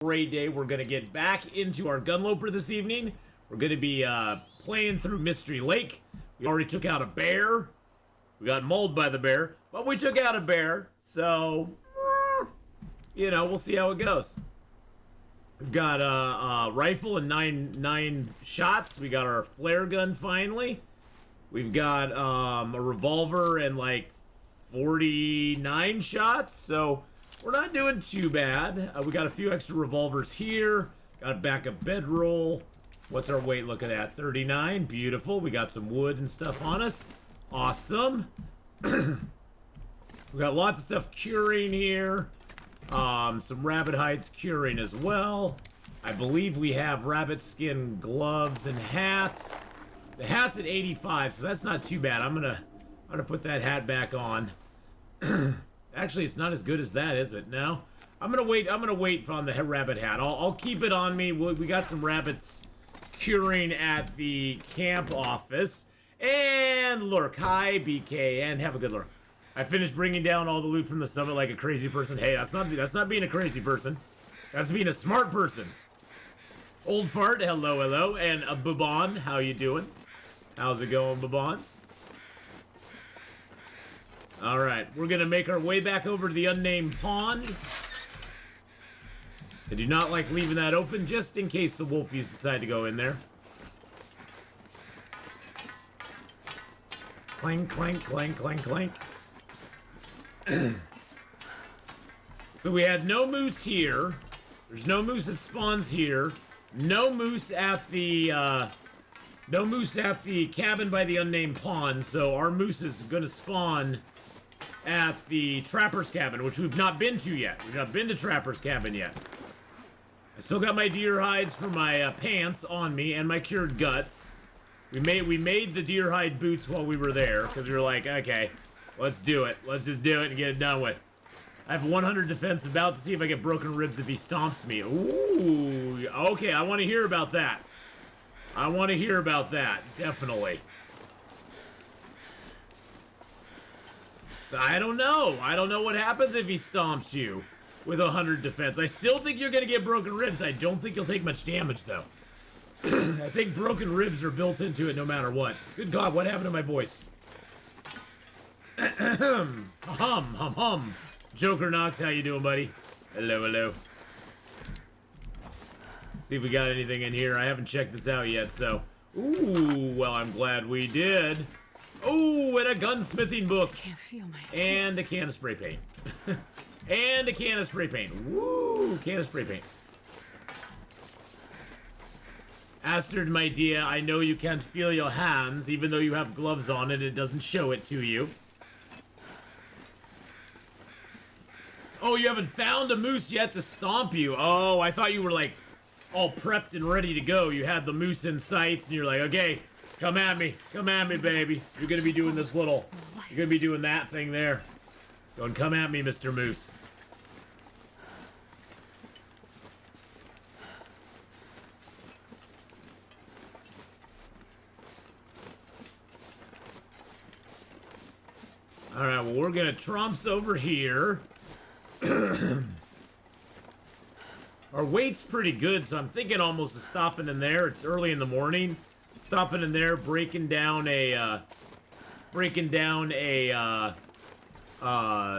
great day. We're going to get back into our Gunloper this evening. We're going to be playing through Mystery Lake. We already took out a bear. We got mauled by the bear, but we took out a bear. So, you know, we'll see how it goes. We've got a rifle and nine shots. We got our flare gun finally. We've got a revolver and like 49 shots. So we're not doing too bad. We got a few extra revolvers here. Got a backup bedroll. What's our weight looking at? 39. Beautiful. We got some wood and stuff on us. Awesome. We got lots of stuff curing here. Some rabbit hides curing as well. I believe we have rabbit skin gloves and hats. The hat's at 85, so that's not too bad. I'm gonna put that hat back on. Actually, it's not as good as that, is it? No. I'm gonna wait on the rabbit hat. I'll keep it on me. We got some rabbits curing at the camp office. And lurk. Hi, BK, and have a good lurk. I finished bringing down all the loot from the summit like a crazy person. Hey, that's not being a crazy person. That's being a smart person. Old fart, hello, and a Babon, how you doing? How's it going, Babon? All right, we're gonna make our way back over to the unnamed pond. I do not like leaving that open just in case the wolfies decide to go in there. Clank, clank, clank, clank, clank. So we had no moose here. There's no moose that spawns here. No moose at the cabin by the unnamed pond. So our moose is gonna spawn at the trapper's cabin, which we've not been to yet. We've not been to trapper's cabin yet. I still got my deer hides for my pants on me and my cured guts. We made the deer hide boots while we were there because we were like, okay, let's do it. Let's just do it and get it done with. I have 100 defense, about to see if I get broken ribs if he stomps me. Ooh, okay, I want to hear about that. I want to hear about that, definitely. So I don't know. I don't know what happens if he stomps you with 100 defense. I still think you're going to get broken ribs. I don't think you'll take much damage, though. I think broken ribs are built into it no matter what. Good God, what happened to my voice? Hum. Joker Knox, how you doing, buddy? Hello. See if we got anything in here. I haven't checked this out yet, so... Ooh, well, I'm glad we did. Ooh, and a gunsmithing book. Can't feel my and a can of spray paint. And a can of spray paint. Woo, can of spray paint. Astrid, my dear, I know you can't feel your hands, even though you have gloves on and it doesn't show it to you. Oh, you haven't found a moose yet to stomp you. Oh, I thought you were, like, all prepped and ready to go. You had the moose in sights, and you're like, okay, come at me, baby. You're gonna be doing this little, you're gonna be doing that thing there. Going, come at me, Mr. Moose. Alright, well, we're gonna tromps over here. Our weight's pretty good, so I'm thinking almost of stopping in there. It's early in the morning. Stopping in there, breaking down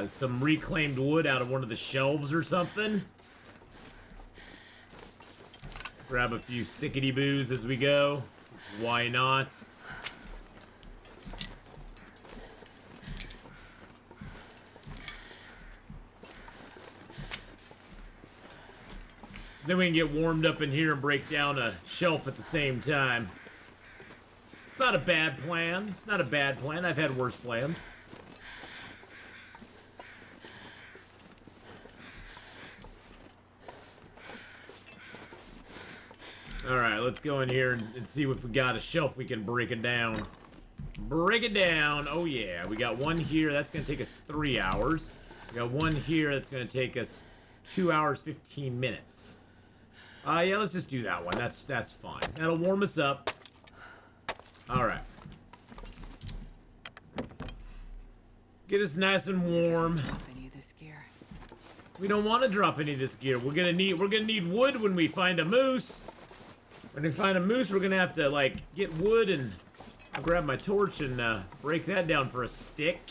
some reclaimed wood out of one of the shelves or something. Grab a few stickety-boos as we go. Why not? Then we can get warmed up in here and break down a shelf at the same time. It's not a bad plan. It's not a bad plan. I've had worse plans. Alright, let's go in here and see if we got a shelf we can break it down. Break it down. Oh yeah, we got one here. That's going to take us 3 hours. We got one here that's going to take us 2 hours, 15 minutes. Yeah, let's just do that one. That's fine. That'll warm us up. Alright. Get us nice and warm. Any of this gear. We don't want to drop any of this gear. We're gonna need wood when we find a moose. When we find a moose, we're gonna have to like get wood, and I'll grab my torch and break that down for a stick.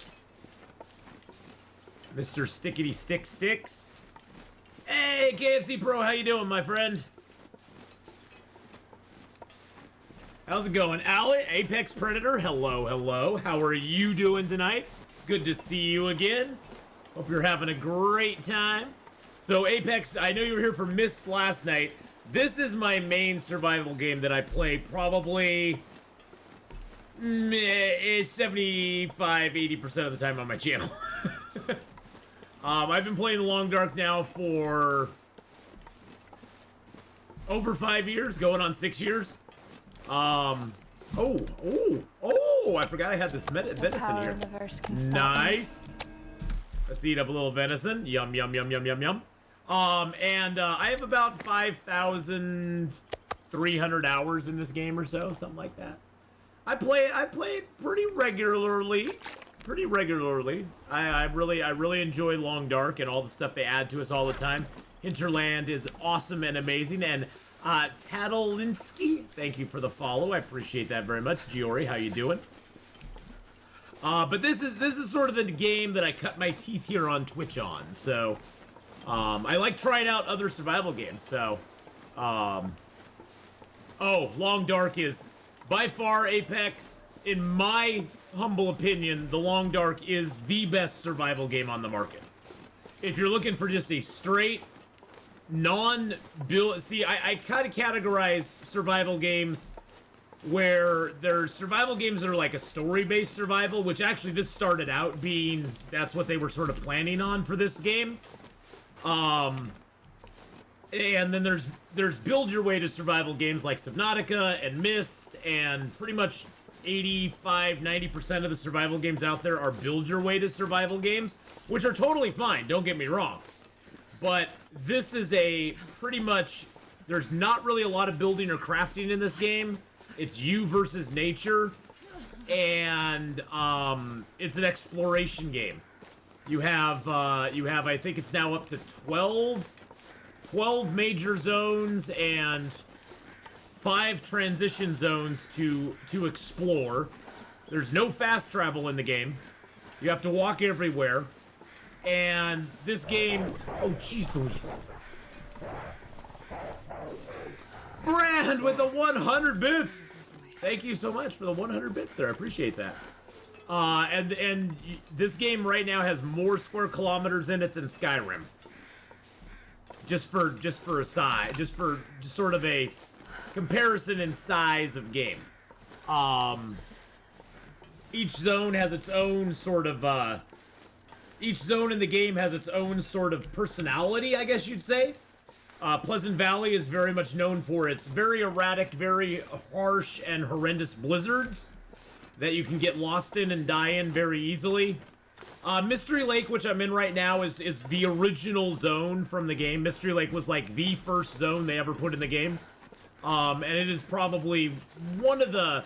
Mr. Stickity Stick Sticks. Hey, KFC Pro, how you doing, my friend? How's it going? Allie, Apex Predator, hello, hello. How are you doing tonight? Good to see you again. Hope you're having a great time. So, Apex, I know you were here for Myst last night. This is my main survival game that I play probably 75-80% of the time on my channel. I've been playing The Long Dark now for over 5 years, going on 6 years. I forgot I had this venison here. Nice. Let's eat up a little venison. Yum, yum, yum, yum, yum, yum. I have about 5,300 hours in this game or so, something like that. I play it pretty regularly. I really enjoy Long Dark and all the stuff they add to us all the time. Hinterland is awesome and amazing. And Tadalinsky, thank you for the follow. I appreciate that very much. Giori, how you doing? But this is sort of the game that I cut my teeth here on Twitch on. So I like trying out other survival games. So Long Dark is by far Apex. In my humble opinion, The Long Dark is the best survival game on the market. If you're looking for just a straight non-build, see, I kind of categorize survival games where there's survival games that are like a story-based survival, which actually this started out being, that's what they were sort of planning on for this game. And then there's build your way to survival games like Subnautica and Myst, and pretty much 85-90% of the survival games out there are build your way to survival games, which are totally fine, don't get me wrong. But this is a pretty much, there's not really a lot of building or crafting in this game. It's you versus nature, and it's an exploration game. You have I think it's now up to 12 major zones and 5 transition zones to explore. There's no fast travel in the game. You have to walk everywhere. And this game, oh jeez Louise. Brand with the 100 bits. Thank you so much for the 100 bits there. I appreciate that. And this game right now has more square kilometers in it than Skyrim. Just for a size, just sort of a comparison in size of game. Each zone has its own sort of each zone in the game has its own sort of personality, I guess you'd say. Pleasant Valley is very much known for its very erratic, very harsh, and horrendous blizzards that you can get lost in and die in very easily. Mystery Lake, which I'm in right now, is the original zone from the game. Mystery Lake was like the first zone they ever put in the game. And it is probably one of the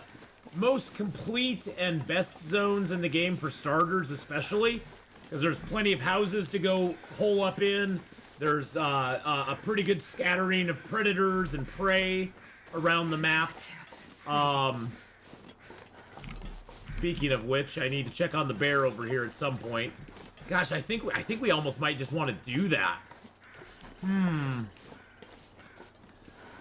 most complete and best zones in the game for starters, especially. Because there's plenty of houses to go hole up in. There's a pretty good scattering of predators and prey around the map. Speaking of which, I need to check on the bear over here at some point. Gosh, I think we almost might just want to do that.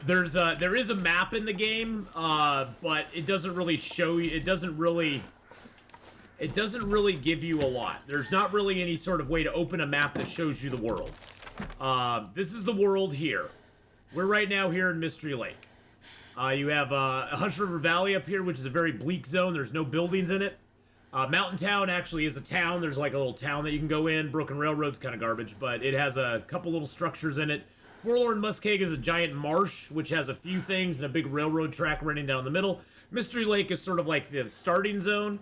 There is a map in the game, but it doesn't really show you. It doesn't really give you a lot. There's not really any sort of way to open a map that shows you the world. This is the world here. We're right now here in Mystery Lake. You have Hush River Valley up here, which is a very bleak zone. There's no buildings in it. Mountain Town actually is a town. There's like a little town that you can go in. Broken Railroad's kind of garbage, but it has a couple little structures in it. Forlorn Muskeg is a giant marsh, which has a few things and a big railroad track running down the middle. Mystery Lake is sort of like the starting zone.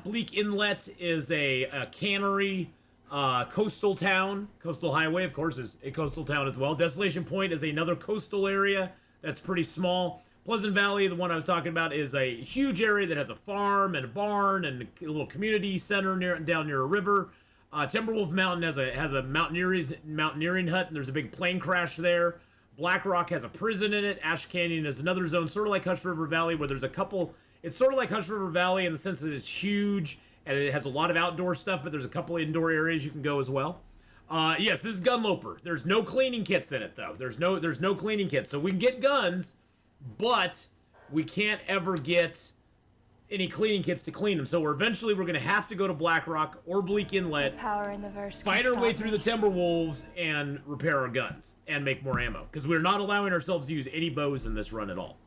Bleak Inlet is a cannery. Coastal Town, Coastal Highway, of course, is a coastal town as well. Desolation Point is another coastal area that's pretty small. Pleasant Valley, the one I was talking about, is a huge area that has a farm and a barn and a little community center down near a river. Timberwolf Mountain has a mountaineering hut, and there's a big plane crash there. Black Rock has a prison in it. Ash Canyon is another zone, sort of like Hush River Valley, where there's a couple. It's sort of like Hush River Valley in the sense that it's huge and it has a lot of outdoor stuff, but there's a couple indoor areas you can go as well. Yes, this is Gunloper. There's no cleaning kits in it though. There's no cleaning kits, so we can get guns, but we can't ever get any cleaning kits to clean them. So we're going to have to go to Black Rock or Bleak Inlet, power in the verse, fight our way through the Timberwolves, and repair our guns and make more ammo, because we're not allowing ourselves to use any bows in this run at all.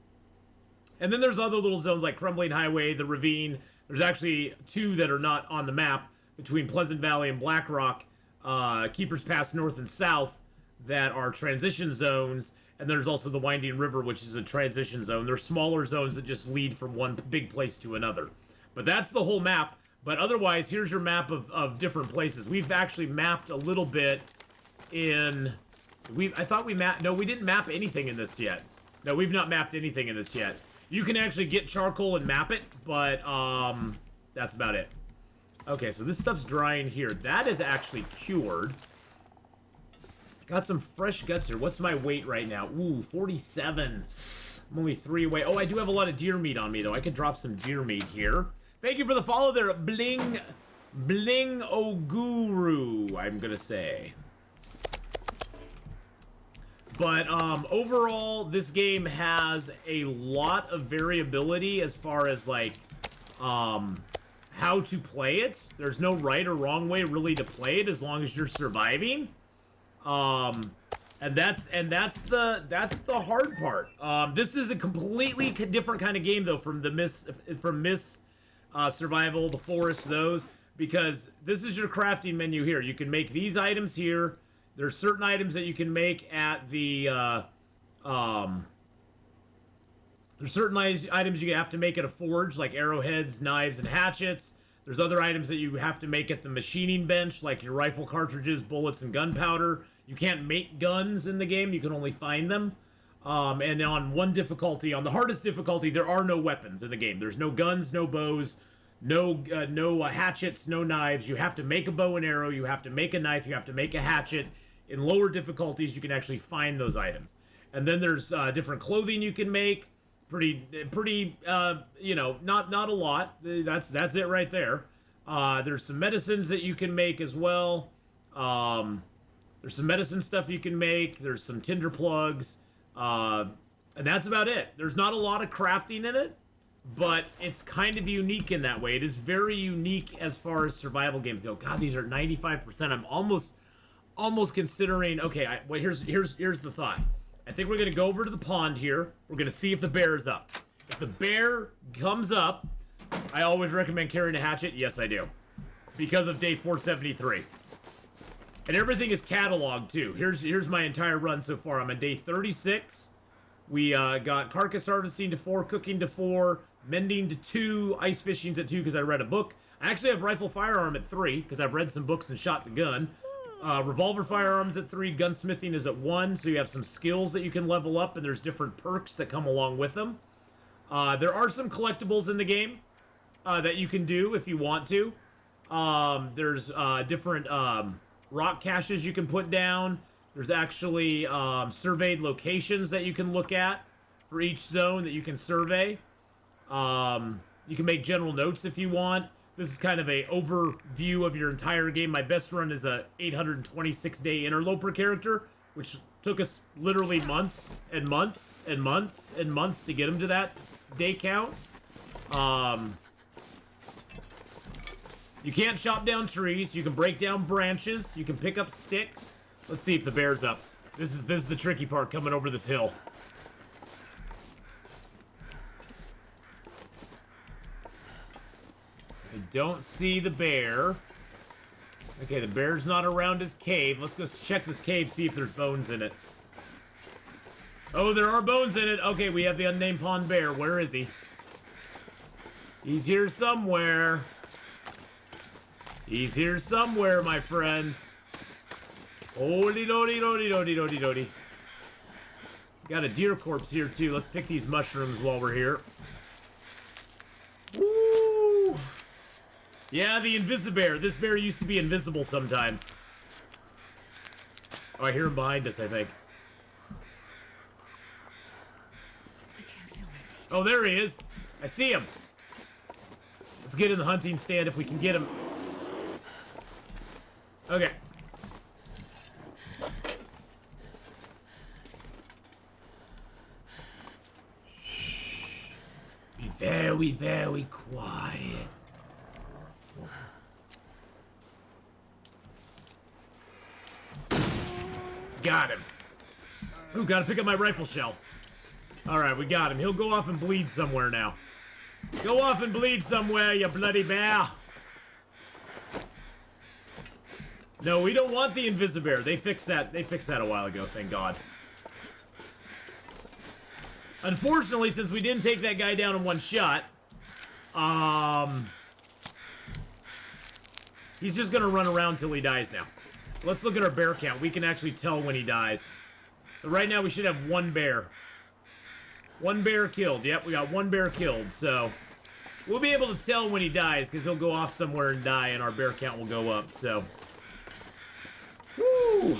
And then there's other little zones like Crumbling Highway, the Ravine. There's actually 2 that are not on the map between Pleasant Valley and Black Rock, Keeper's Pass North and South, that are transition zones. And there's also the Winding River, which is a transition zone. They're smaller zones that just lead from one big place to another. But that's the whole map. But otherwise, here's your map of different places. We've actually mapped a little bit in... I thought we mapped... No, we didn't map anything in this yet. No, we've not mapped anything in this yet. You can actually get charcoal and map it, but that's about it. Okay, so this stuff's drying here. That is actually cured. Got some fresh guts here. What's my weight right now? Ooh, 47. I'm only 3 away. Oh, I do have a lot of deer meat on me, though. I could drop some deer meat here. Thank you for the follow there, Bling Oguru, I'm gonna say. But overall, this game has a lot of variability as far as like how to play it. There's no right or wrong way really to play it as long as you're surviving. And that's the hard part. This is a completely different kind of game though from Survival, the Forest, those, because this is your crafting menu here. You can make these items here. There's certain items that you can make at the, there's certain items you have to make at a forge, like arrowheads, knives, and hatchets. There's other items that you have to make at the machining bench, like your rifle cartridges, bullets, and gunpowder. You can't make guns in the game, you can only find them. And on one difficulty, on the hardest difficulty, there are no weapons in the game. There's no guns, no bows, no hatchets, no knives. You have to make a bow and arrow, you have to make a knife, you have to make a hatchet. In lower difficulties, you can actually find those items. And then there's different clothing you can make. Pretty, you know, not a lot. That's it right there. There's some medicines that you can make as well. There's some medicine stuff you can make. There's some tinder plugs. And that's about it. There's not a lot of crafting in it, but it's kind of unique in that way. It is very unique as far as survival games go. God, these are 95%. I'm almost considering. Okay, wait. Here's the thought. I think we're gonna go over to the pond here. We're gonna see if the bear is up. If the bear comes up, I always recommend carrying a hatchet. Yes, I do, because of day 473. And everything is cataloged too. Here's my entire run so far. I'm on day 36. We got carcass harvesting to 4, cooking to 4, mending to 2, ice fishing's at 2 because I read a book. I actually have rifle firearm at 3 because I've read some books and shot the gun. Revolver firearms at 3, gunsmithing is at 1, so you have some skills that you can level up, and there's different perks that come along with them. There are some collectibles in the game that you can do if you want to. There's different rock caches you can put down. There's actually surveyed locations that you can look at for each zone that you can survey. You can make general notes if you want. This is kind of a overview of your entire game. My best run is a 826-day interloper character, which took us literally months and months and months and months to get him to that day count. You can't chop down trees. You can break down branches. You can pick up sticks. Let's see if the bear's up. This is the tricky part, coming over this hill. I don't see the bear. Okay, the bear's not around his cave. Let's go check this cave, see if there's bones in it. Oh, there are bones in it. Okay, we have the unnamed pond bear. Where is he? He's here somewhere. He's here somewhere, my friends. Holy doody doody doody doody doody. Got a deer corpse here, too. Let's pick these mushrooms while we're here. Woo! Yeah, the Invisibear. This bear used to be invisible sometimes. Oh, I hear him behind us, I think. I can't feel my feet. Oh, there he is. I see him. Let's get in the hunting stand if we can get him. Okay. Shh. Be very, very quiet. Got him. Ooh, gotta pick up my rifle shell. Alright, we got him. He'll go off and bleed somewhere now. Go off and bleed somewhere, you bloody bear. No, we don't want the Invisibear. They fixed that. They fixed that a while ago, thank God. Unfortunately, since we didn't take that guy down in one shot, he's just gonna run around till he dies now. Let's look at our bear count. We can actually tell when he dies. So right now we should have one bear. One bear killed. Yep, we got one bear killed, so we'll be able to tell when he dies because he'll go off somewhere and die and our bear count will go up, so. Woo!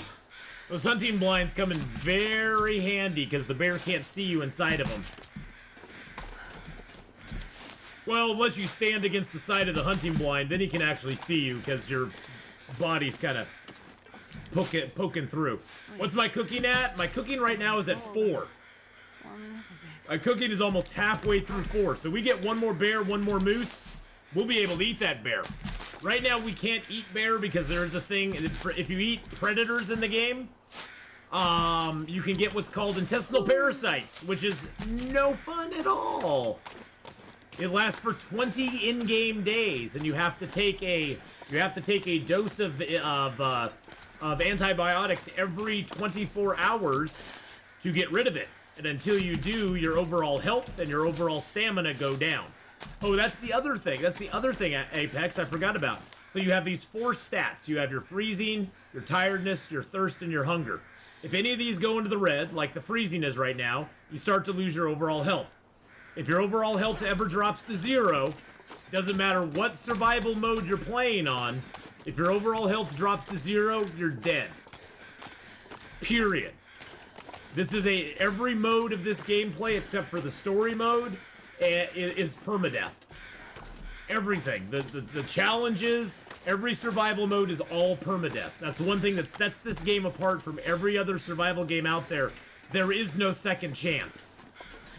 Those hunting blinds come in very handy because the bear can't see you inside of them. Well, unless you stand against the side of the hunting blind, then he can actually see you because your body's kind of poking through. What's my cooking at? My cooking right now is at 4. My cooking is almost halfway through 4. So we get one more bear, one more moose, we'll be able to eat that bear. Right now we can't eat bear because there is a thing, if you eat predators in the game, you can get what's called intestinal parasites, which is no fun at all. It lasts for 20 in-game days, and you have to take a dose of antibiotics every 24 hours to get rid of it. And until you do, your overall health and your overall stamina go down. Oh, that's the other thing. That's the other thing, Apex, I forgot about. So you have these 4 stats. You have your freezing, your tiredness, your thirst, and your hunger. If any of these go into the red, like the freezing is right now, you start to lose your overall health. If your overall health ever drops to 0, doesn't matter what survival mode you're playing on, if your overall health drops to 0, you're dead. Period. This is every mode of this gameplay except for the story mode is permadeath. Everything. The challenges, every survival mode is all permadeath. That's one thing that sets this game apart from every other survival game out there. There is no second chance.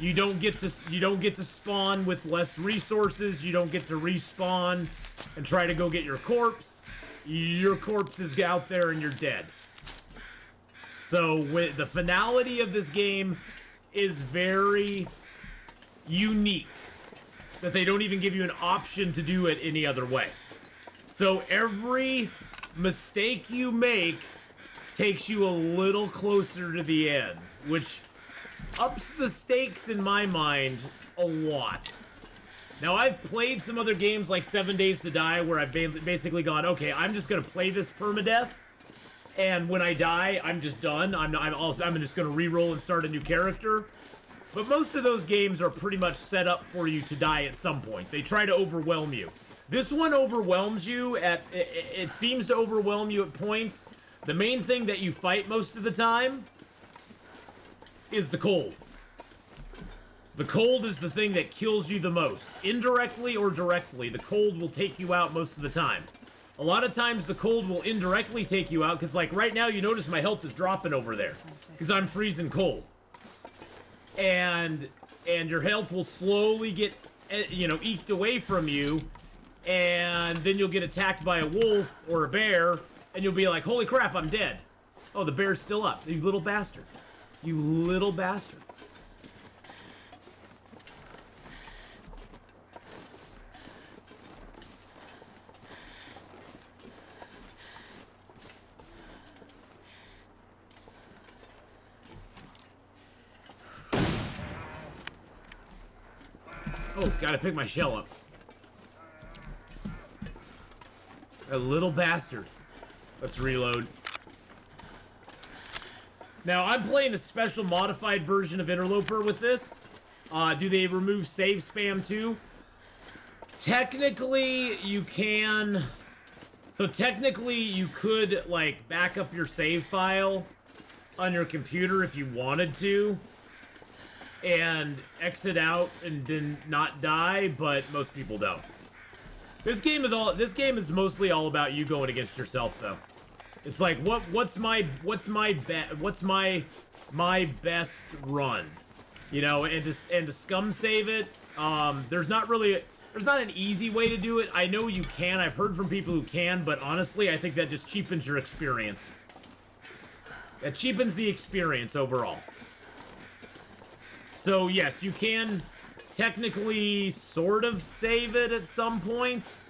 You don't get to spawn with less resources. You don't get to respawn and try to go get your corpse. Your corpse is out there and you're dead. So the finality of this game is very unique. That they don't even give you an option to do it any other way. So every mistake you make takes you a little closer to the end, which ups the stakes in my mind a lot. Now, I've played some other games like 7 Days to Die where I've basically gone, okay, I'm just going to play this permadeath, and when I die, I'm just done. I'm just going to re-roll and start a new character. But most of those games are pretty much set up for you to die at some point. They try to overwhelm you. This one overwhelms you it seems to overwhelm you at points. The main thing that you fight most of the time is the cold. The cold is the thing that kills you the most. Indirectly or directly, the cold will take you out most of the time. A lot of times the cold will indirectly take you out, because like right now you notice my health is dropping over there. Because I'm freezing cold. And your health will slowly get, eked away from you, and then you'll get attacked by a wolf or a bear, and you'll be like, holy crap, I'm dead. Oh, the bear's still up. You little bastard. You little bastard. Oh, gotta pick my shell up. A little bastard. Let's reload. Now, I'm playing a special modified version of Interloper with this. Do they remove save spam too? Technically, you can... So technically, you could, like, back up your save file on your computer if you wanted to. And exit out and then not die, but most people don't. This game is mostly all about you going against yourself, though. It's like, what's my best run? You know, and to scum save it, there's not an easy way to do it. I know you can. I've heard from people who can, but honestly, I think that just cheapens your experience. That cheapens the experience overall. So, yes, you can technically sort of save it at some points,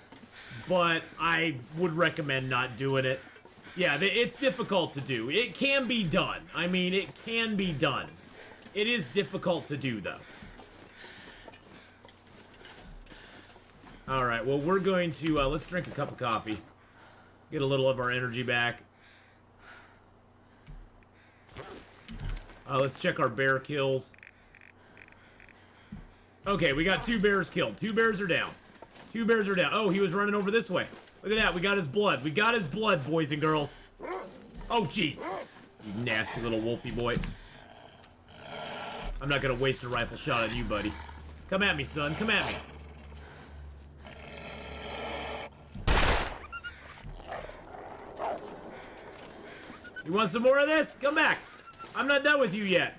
but I would recommend not doing it. Yeah, it's difficult to do. It can be done. I mean, it can be done. It is difficult to do, though. Alright, well, we're going to, let's drink a cup of coffee. Get a little of our energy back. Let's check our bear kills. Okay, we got 2 bears killed. 2 bears are down. 2 bears are down. Oh, he was running over this way. Look at that. We got his blood. We got his blood, boys and girls. Oh, jeez. You nasty little wolfy boy. I'm not going to waste a rifle shot on you, buddy. Come at me, son. Come at me. You want some more of this? Come back. I'm not done with you yet.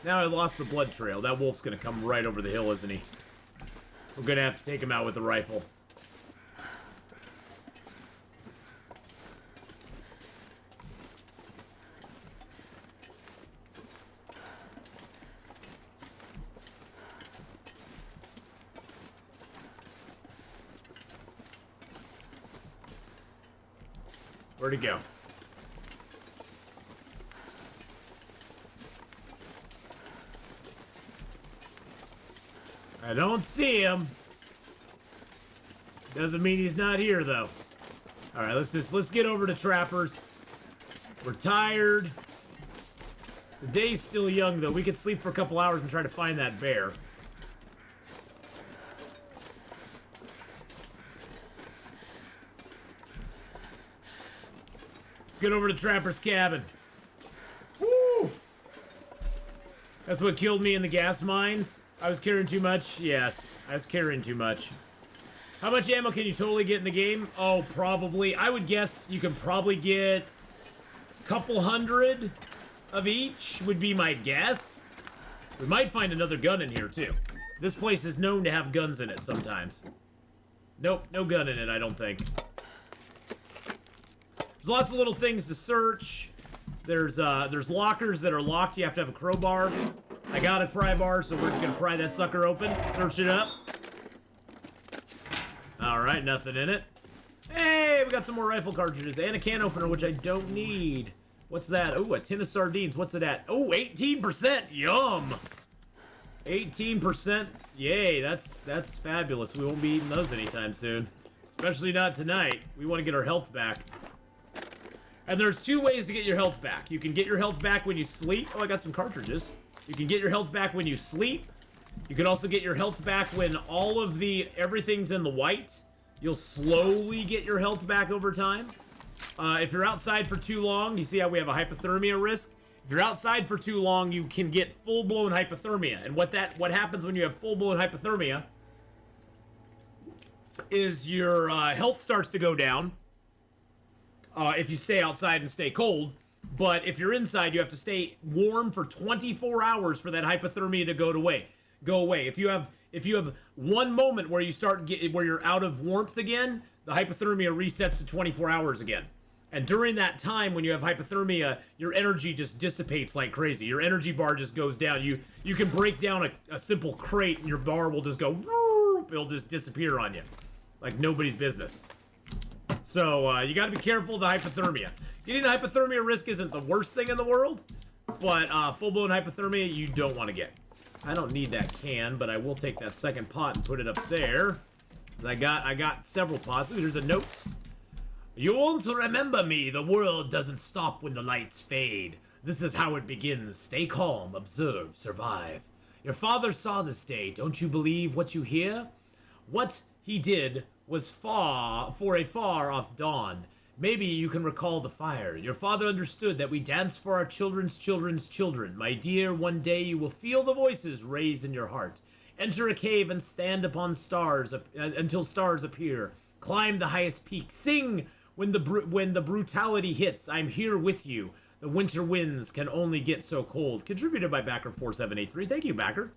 Now I lost the blood trail. That wolf's gonna come right over the hill, isn't he? We're gonna have to take him out with a rifle. Where'd he go? I don't see him. Doesn't mean he's not here, though. Alright, let's get over to Trappers. We're tired. The day's still young, though. We could sleep for a couple hours and try to find that bear. Let's get over to Trapper's cabin. Woo! That's what killed me in the gas mines. I was carrying too much? Yes, I was carrying too much. How much ammo can you totally get in the game? Oh, probably. I would guess you can probably get a couple hundred of each, would be my guess. We might find another gun in here, too. This place is known to have guns in it sometimes. Nope, no gun in it, I don't think. There's lots of little things to search. There's lockers that are locked. You have to have a crowbar. I got a pry bar, so we're just gonna pry that sucker open. Search it up. Alright, nothing in it. Hey, we got some more rifle cartridges and a can opener, which I don't need. What's that? Oh, a tin of sardines. What's it at? Oh, 18%! Yum! 18%. Yay, that's fabulous. We won't be eating those anytime soon. Especially not tonight. We want to get our health back. And there's 2 ways to get your health back. You can get your health back when you sleep. Oh, I got some cartridges. You can get your health back when you sleep. You can also get your health back when everything's in the white. You'll slowly get your health back over time. If you're outside for too long, you see how we have a hypothermia risk? If you're outside for too long, you can get full-blown hypothermia. And what happens when you have full-blown hypothermia is your health starts to go down. If you stay outside and stay cold. But if you're inside, you have to stay warm for 24 hours for that hypothermia to go away. If you have one moment where where you're out of warmth again, the hypothermia resets to 24 hours again. And during that time, when you have hypothermia, your energy just dissipates like crazy. Your energy bar just goes down. You can break down a simple crate, and your bar will just go. It'll just disappear on you, like nobody's business. So, you gotta be careful of the hypothermia. Getting a hypothermia risk isn't the worst thing in the world, but full-blown hypothermia you don't want to get. I don't need that can, but I will take that second pot and put it up there. I got several pots. Ooh, there's a note. You won't remember me. The world doesn't stop when the lights fade. This is how it begins. Stay calm, observe, survive. Your father saw this day. Don't you believe what you hear? What he did was for a far off dawn. Maybe you can recall the fire. Your father understood that we dance for our children's children's children. My dear, one day you will feel the voices raised in your heart. Enter a cave and stand upon stars until stars appear. Climb the highest peak. Sing when the brutality hits. I'm here with you. The winter winds can only get so cold. Contributed by Backer4783. Thank you, Backer.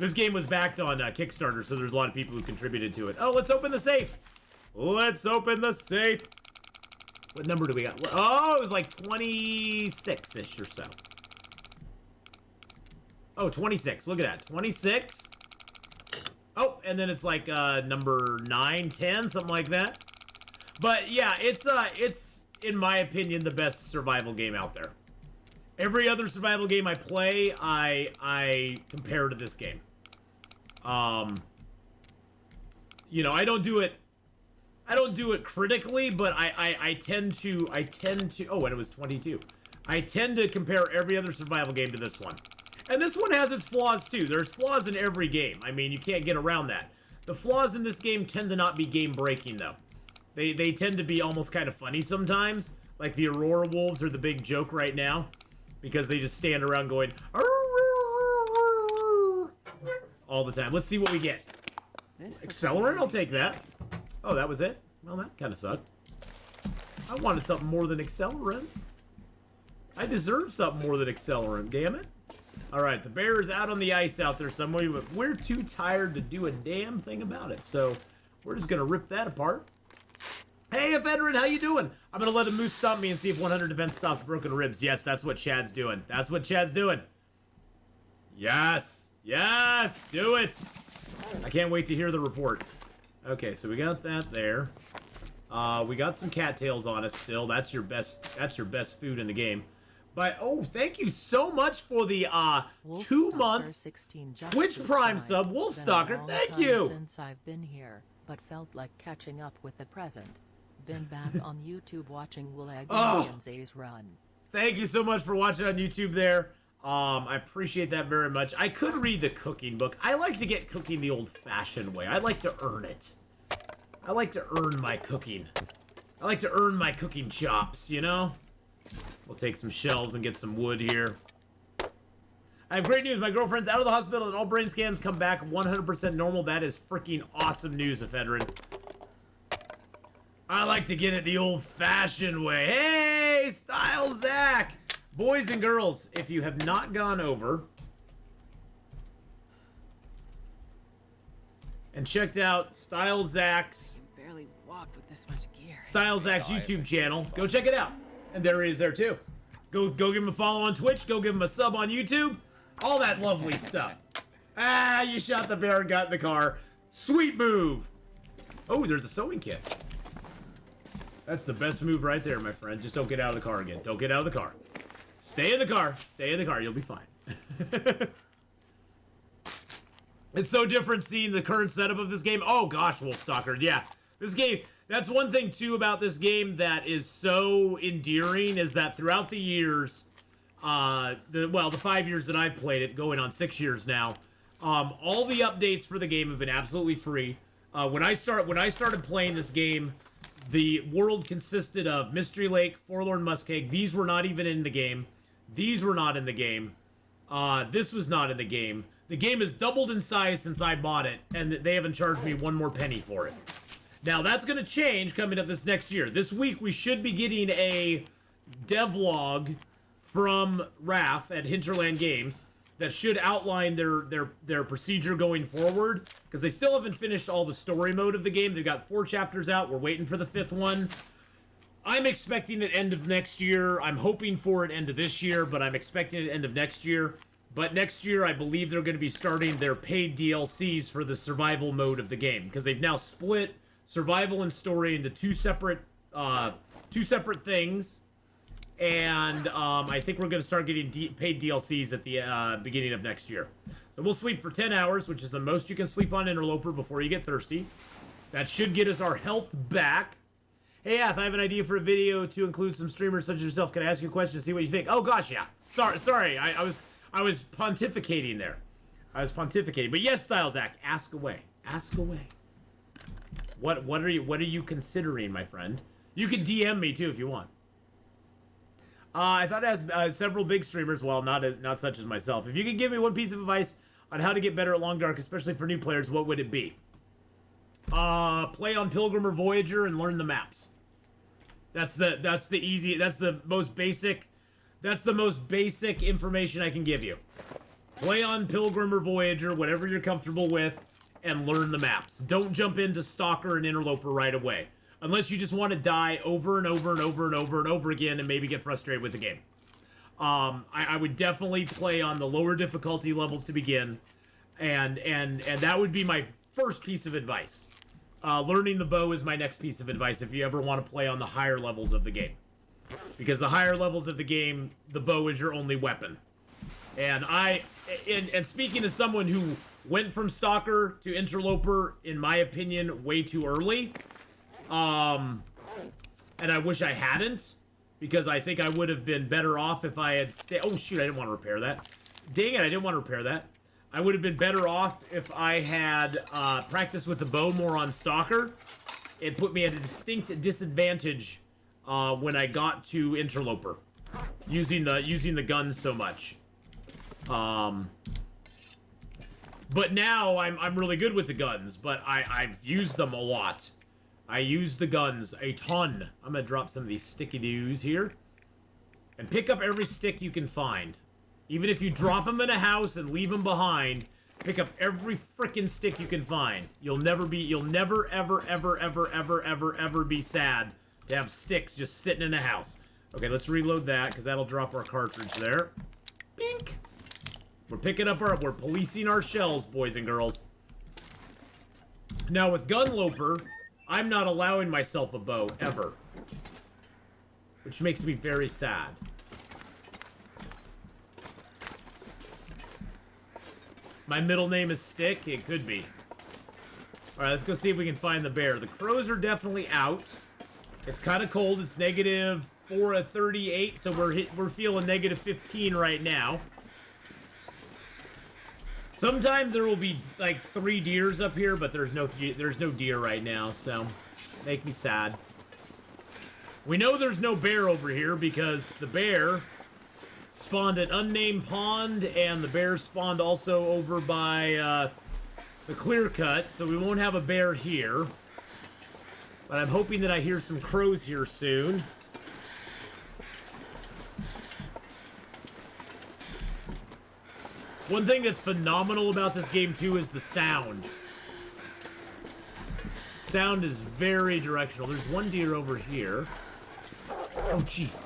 This game was backed on Kickstarter, so there's a lot of people who contributed to it. Oh, let's open the safe. Let's open the safe. What number do we got? Oh, it was like 26-ish or so. Oh, 26. Look at that. 26. Oh, and then it's like number 9, 10, something like that. But yeah, it's in my opinion the best survival game out there. Every other survival game I play, I compare to this game. You know, I don't do it critically, but I tend to oh, and it was 22. I tend to compare every other survival game to this one. And this one has its flaws too. There's flaws in every game. I mean, you can't get around that. The flaws in this game tend to not be game breaking though. They tend to be almost kind of funny sometimes. Like the Aurora wolves are the big joke right now. Because they just stand around going all the time. Let's see what we get. Accelerant, I'll take that. Oh, that was it? Well, that kind of sucked. I wanted something more than accelerant. I deserve something more than accelerant, damn it. Alright, the bear is out on the ice out there somewhere, but we're too tired to do a damn thing about it. So, we're just going to rip that apart. Hey, Atheenon, how you doing? I'm going to let a moose stomp me and see if 100 defense stops broken ribs. Yes, that's what Chad's doing. That's what Chad's doing. Yes. Yes, do it. I can't wait to hear the report. Okay, so we got that there. We got some cattails on us still. That's your best food in the game. But oh, thank you so much for the 2-month Twitch Prime sub, Wolfstalker. Thank you. Since I've been here, but felt like catching up with the present. Been back on YouTube watching Willag and Zay's run. Thank you so much for watching on YouTube there. I appreciate that very much. I could read the cooking book. I like to get cooking the old-fashioned way. I like to earn it. I like to earn my cooking. I like to earn my cooking chops, you know? We'll take some shelves and get some wood here. I have great news. My girlfriend's out of the hospital and all brain scans come back 100% normal. That is freaking awesome news, Atheenon. I like to get it the old-fashioned way. Hey, Style Zach! Boys and girls, if you have not gone over and checked out Style Zach's Barely walk with this much gear. Style Zach's YouTube channel, go check it out. And there he is there too. Go give him a follow on Twitch. Go give him a sub on YouTube. All that lovely stuff. Ah, you shot the bear and got in the car. Sweet move. Oh, there's a sewing kit. That's the best move right there, my friend. Just don't get out of the car again. Don't get out of the car. Stay in the car. Stay in the car. You'll be fine. It's so different seeing the current setup of this game. Oh, gosh, Wolfstalker. Yeah. This game, that's one thing, too, about this game that is so endearing is that throughout the years, the 5 years that I've played it, going on 6 years now, all the updates for the game have been absolutely free. When I started playing this game, the world consisted of Mystery Lake, Forlorn Muskeg. These were not even in the game. These were not in the game. This was not in the game. The game has doubled in size since I bought it, and they haven't charged me one more penny for it. Now, that's going to change coming up this next year. This week, we should be getting a devlog from Raph at Hinterland Games that should outline their procedure going forward, because they still haven't finished all the story mode of the game. They've got 4 chapters out. We're waiting for the 5th one. I'm expecting it end of next year. I'm hoping for it end of this year, but I'm expecting it end of next year. But next year, I believe they're going to be starting their paid DLCs for the survival mode of the game, because they've now split survival and story into two separate things. And I think we're going to start getting paid DLCs at the beginning of next year. So we'll sleep for 10 hours, which is the most you can sleep on Interloper before you get thirsty. That should get us our health back. Hey, Ath, I have an idea for a video to include some streamers such as yourself. Can I ask you a question and see what you think? Oh gosh, yeah. Sorry. I was pontificating there. I was pontificating. But yes, Stylezak, ask away. Ask away. What are you considering, my friend? You can DM me too if you want. I thought it has several big streamers. Well, not such as myself. If you could give me one piece of advice on how to get better at Long Dark, especially for new players, what would it be? Play on Pilgrim or Voyager and learn the maps. That's the most basic information I can give you. Play on Pilgrim or Voyager, whatever you're comfortable with, and learn the maps. Don't jump into Stalker and Interloper right away. Unless you just want to die over and over and over and over and over again and maybe get frustrated with the game. I would definitely play on the lower difficulty levels to begin. And that would be my first piece of advice. Learning the bow is my next piece of advice if you ever want to play on the higher levels of the game. Because the higher levels of the game, the bow is your only weapon. And and speaking as someone who went from Stalker to Interloper, in my opinion, way too early. And I wish I hadn't, because I think I would have been better off if I had oh shoot, I didn't want to repair that. Dang it, I didn't want to repair that. I would have been better off if I had practiced with the bow more on Stalker. It put me at a distinct disadvantage when I got to Interloper, using the guns so much. But now I'm really good with the guns, but I've used them a lot. I use the guns a ton. I'm gonna drop some of these sticky doos here. And pick up every stick you can find. Even if you drop them in a house and leave them behind, pick up every frickin' stick you can find. You'll never ever be sad to have sticks just sitting in a house. Okay, let's reload that, because that'll drop our cartridge there. Bink! We're policing our shells, boys and girls. Now with Gunloper, I'm not allowing myself a bow, ever. Which makes me very sad. My middle name is Stick? It could be. Alright, let's go see if we can find the bear. The crows are definitely out. It's kind of cold. It's negative 38, so we're feeling negative 15 right now. Sometimes there will be like 3 deers up here, but there's no deer right now, so make me sad. We know there's no bear over here because the bear spawned at unnamed pond, and the bear spawned also over by the clear cut, so we won't have a bear here. But I'm hoping that I hear some crows here soon. One thing that's phenomenal about this game, too, is the sound. Sound is very directional. There's one deer over here. Oh, jeez.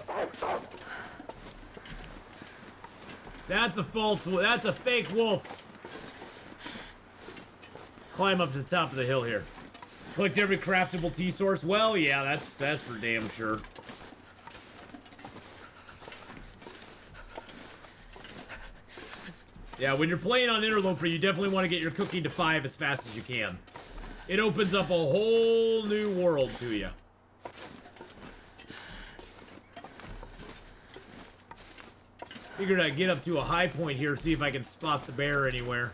That's a that's a fake wolf. Climb up to the top of the hill here. Collect every craftable tea source. Well, yeah, that's for damn sure. Yeah, when you're playing on Interloper, you definitely want to get your cooking to 5 as fast as you can. It opens up a whole new world to you. Figured I'd get up to a high point here, see if I can spot the bear anywhere.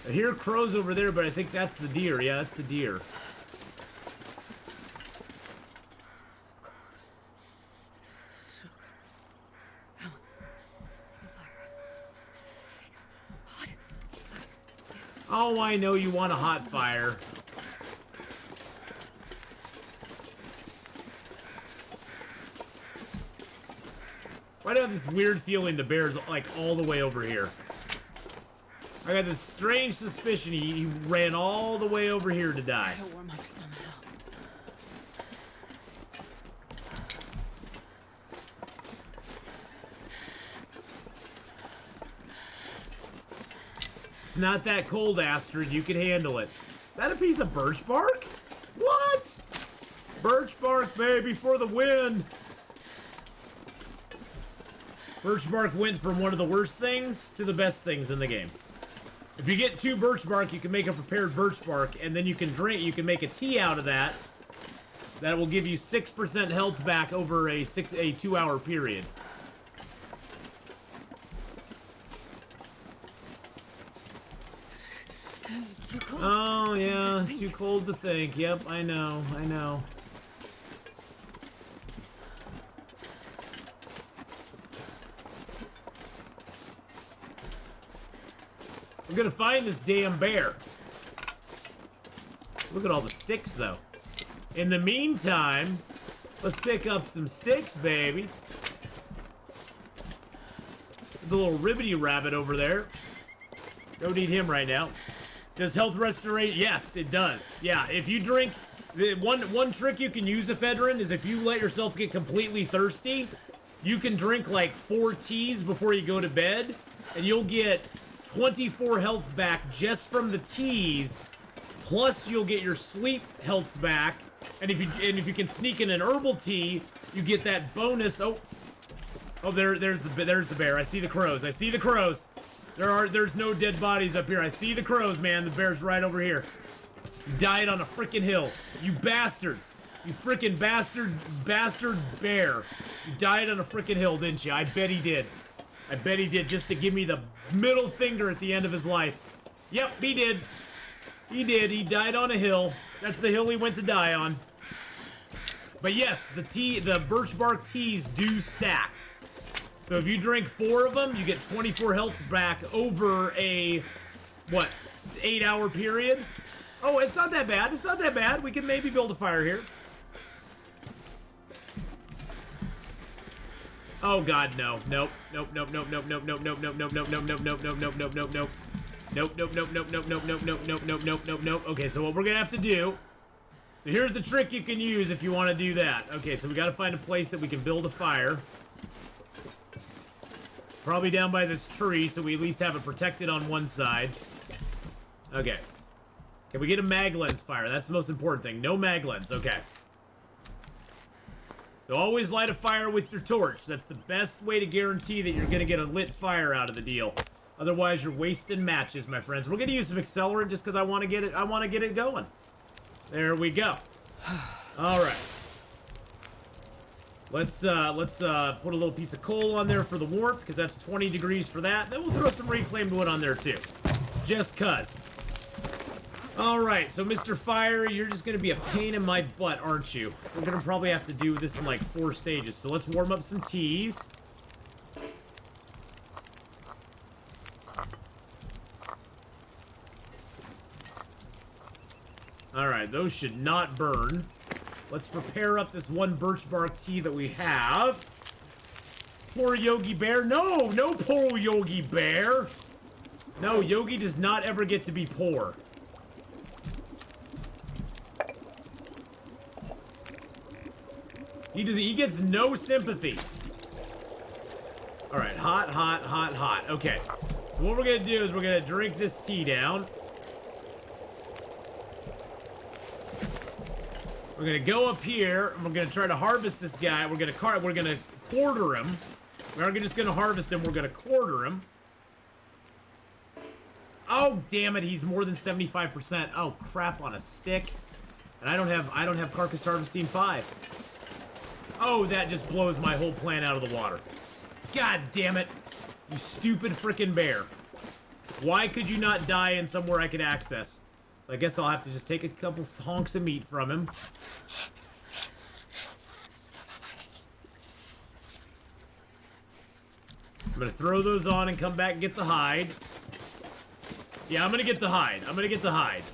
I hear crows over there, but I think that's the deer. Yeah, that's the deer. Oh, I know you want a hot fire. Why do I have this weird feeling the bear's like all the way over here? I got this strange suspicion he ran all the way over here to die. Gotta warm up somehow. It's not that cold, Astrid. You can handle it. Is that a piece of birch bark? What? Birch bark, baby, for the win. Birch bark went from one of the worst things to the best things in the game. If you get 2 birch bark, you can make a prepared birch bark, and then you can make a tea out of that. That will give you 6% health back over a 2-hour period. Too cold. Oh, yeah, too cold to think. Yep, I know, I know. I'm gonna find this damn bear. Look at all the sticks, though. In the meantime, let's pick up some sticks, baby. There's a little ribbity rabbit over there. Don't need him right now. Does health restoration? Yes, it does. Yeah, if you drink... One trick you can use, ephedrine, is if you let yourself get completely thirsty, you can drink like 4 teas before you go to bed, and you'll get 24 health back just from the teas, plus you'll get your sleep health back, and if you can sneak in an herbal tea, you get that bonus. Oh, there's the bear. I see the crows. I see the crows. There's no dead bodies up here. I see the crows, man. The bear's right over here. You died on a freaking hill. You bastard. You freaking bastard bear. You died on a freaking hill, didn't you? I bet he did. I bet he did, just to give me the middle finger at the end of his life. Yep, he did. He did. He died on a hill. That's the hill he went to die on. But yes, the birch bark teas do stack. So if you drink 4 of them, you get 24 health back over a, what, 8-hour period? Oh, it's not that bad. It's not that bad. We can maybe build a fire here. Oh god, no. Nope. Nope, nope, nope, nope, nope, nope, nope, nope, nope, nope, nope, nope, nope, nope, nope, nope, nope, nope. Nope, nope, nope, nope, nope, nope, nope, nope, nope, nope, nope, nope, nope. Okay, so what we're gonna have to do... So here's the trick you can use if you want to do that. Okay, so we gotta find a place that we can build a fire. Probably down by this tree, so we at least have it protected on one side. Okay. Can we get a mag lens fire? That's the most important thing. No mag lens. Okay. So always light a fire with your torch. That's the best way to guarantee that you're going to get a lit fire out of the deal. Otherwise, you're wasting matches, my friends. We're going to use some accelerant just because I want to get it going. There we go. All right. Let's put a little piece of coal on there for the warmth, because that's 20 degrees for that. Then we'll throw some reclaimed wood on there, too. Just cuz. Alright, so Mr. Fire, you're just gonna be a pain in my butt, aren't you? We're gonna probably have to do this in like 4 stages. So let's warm up some teas. Alright, those should not burn. Let's prepare up this one birch bark tea that we have. Poor Yogi Bear. No, no poor Yogi Bear. No, Yogi does not ever get to be poor. He gets no sympathy. Alright, hot, hot, hot, hot. Okay. So what we're gonna do is we're gonna drink this tea down. We're gonna go up here, and we're gonna try to harvest this guy. We're gonna quarter him. We aren't just gonna harvest him, we're gonna quarter him. Oh, damn it, he's more than 75%. Oh, crap on a stick. And I don't have Carcass Harvesting 5. Oh, that just blows my whole plan out of the water. God damn it. You stupid frickin' bear. Why could you not die in somewhere I could access? So I guess I'll have to just take a couple honks of meat from him. I'm gonna throw those on and come back and get the hide. Yeah, I'm gonna get the hide. I'm gonna get the hide.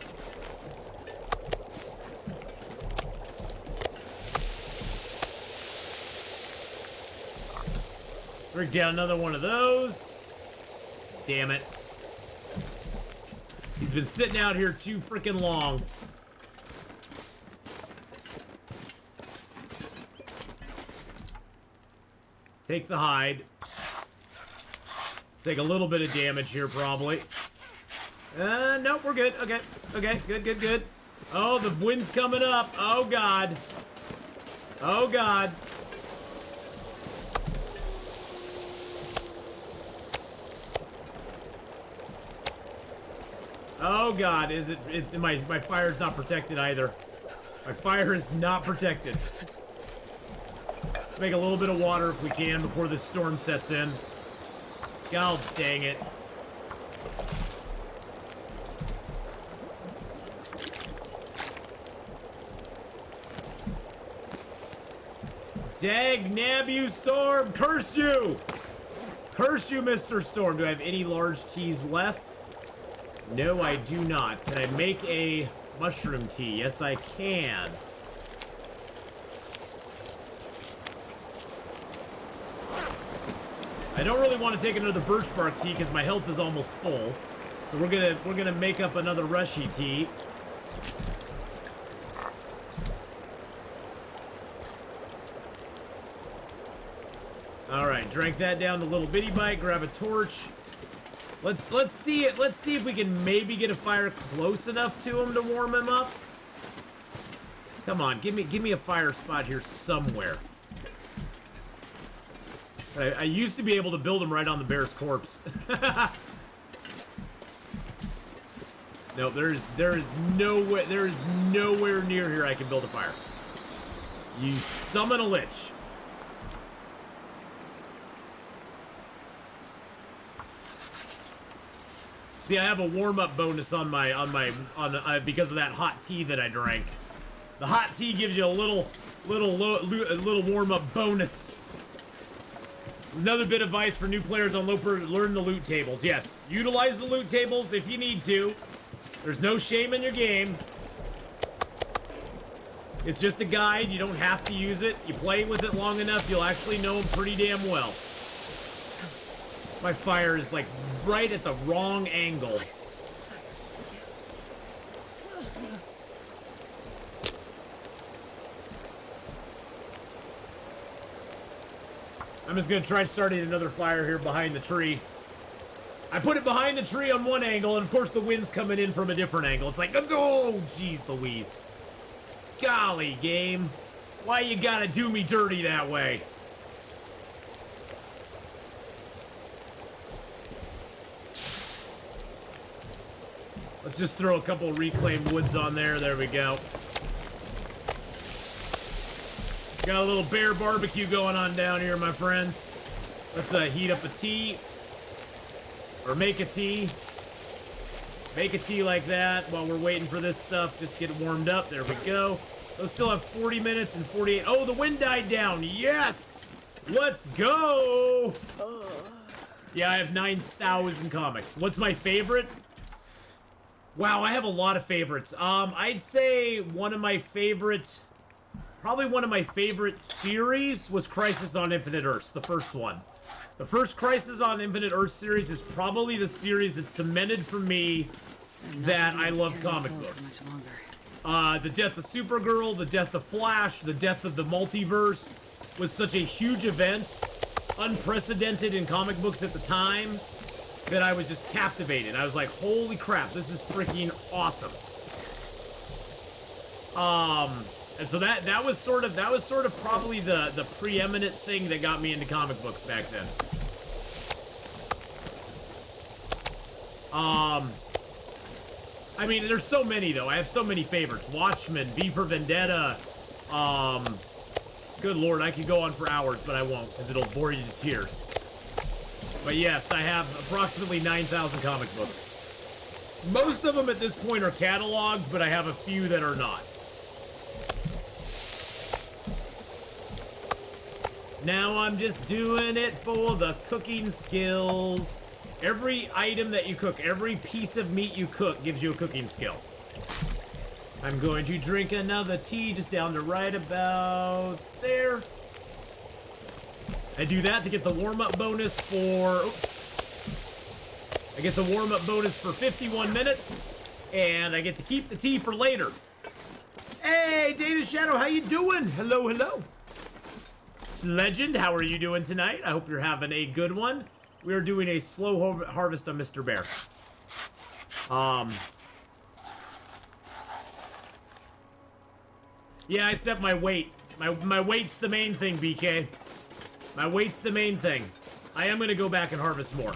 Break down another one of those. Damn it. He's been sitting out here too freaking long. Take the hide. Take a little bit of damage here, probably. Nope, we're good. Okay. Okay, good, good, good. Oh, the wind's coming up. Oh, God. Oh, God. Oh, God. Is it my fire's not protected either. My fire is not protected. Let's make a little bit of water if we can before this storm sets in. God dang it. Dag nabu storm! Curse you! Curse you, Mr. Storm! Do I have any large teas left? No, I do not. Can I make a mushroom tea? Yes, I can. I don't really want to take another birch bark tea because my health is almost full. So we're gonna make up another rushy tea. All right, drank that down to little bitty bite. Grab a torch. Let's see it. Let's see if we can maybe get a fire close enough to him to warm him up. Come on, give me a fire spot here somewhere. I used to be able to build him right on the bear's corpse. No, there is nowhere near here I can build a fire. You summon a lich. See, I have a warm-up bonus on because of that hot tea that I drank. The hot tea gives you a little warm-up bonus. Another bit of advice for new players on Loper: learn the loot tables. Yes, utilize the loot tables if you need to. There's no shame in your game. It's just a guide. You don't have to use it. You play with it long enough, you'll actually know them pretty damn well. My fire is like right at the wrong angle. I'm just gonna try starting another fire here behind the tree. I put it behind the tree on one angle, and of course the wind's coming in from a different angle. It's like, oh, jeez Louise. Golly, game. Why you gotta do me dirty that way? Let's just throw a couple of reclaimed woods on there. There we go. Got a little bear barbecue going on down here, my friends. Let's heat up a tea. Or make a tea. Make a tea like that while we're waiting for this stuff. Just get it warmed up. There we go. Those still have 40 minutes and 48. Oh, the wind died down. Yes! Let's go! Yeah, I have 9,000 comics. What's my favorite? Wow, I have a lot of favorites. I'd say one of my favorite... Probably one of my favorite series was Crisis on Infinite Earths, the first one. The first Crisis on Infinite Earths series is probably the series that cemented for me that I love comic books. The death of Supergirl, the death of Flash, the death of the multiverse was such a huge event, unprecedented in comic books at the time, that I was just captivated. I was like, holy crap, this is freaking awesome. And so that was sort of probably the preeminent thing that got me into comic books back then. I mean, there's so many though. I have so many favorites. Watchmen, V for Vendetta. Good lord, I could go on for hours, but I won't because it'll bore you to tears. But yes, I have approximately 9,000 comic books. Most of them at this point are cataloged, but I have a few that are not. Now I'm just doing it for the cooking skills. Every item that you cook, every piece of meat you cook gives you a cooking skill. I'm going to drink another tea just down to right about there. I do that to get the warm-up bonus for... Oops. I get the warm-up bonus for 51 minutes, and I get to keep the tea for later. Hey, Data Shadow, how you doing? Hello, hello. Legend, how are you doing tonight? I hope you're having a good one. We are doing a slow harvest on Mr. Bear. Yeah, I set my weight. My weight's the main thing, BK. My weight's the main thing. I am gonna go back and harvest more.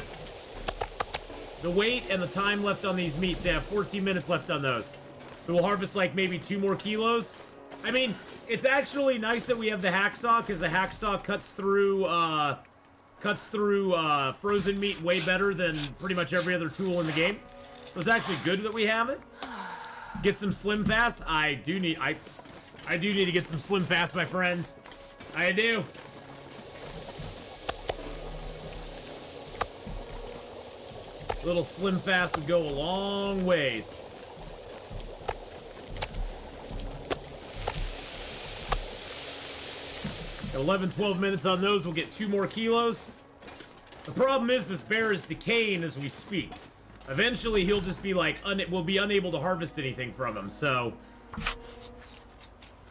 The weight and the time left on these meats, they have 14 minutes left on those. So we'll harvest like maybe 2 more kilos. I mean, it's actually nice that we have the hacksaw, because the hacksaw cuts through frozen meat way better than pretty much every other tool in the game. So it's actually good that we have it. Get some Slim Fast. I do need to get some Slim Fast, my friend. I do. A little Slim Fast would go a long ways. At 11, 12 minutes on those, we'll get 2 more kilos. The problem is this bear is decaying as we speak. Eventually, he'll just be like, we'll be unable to harvest anything from him, so...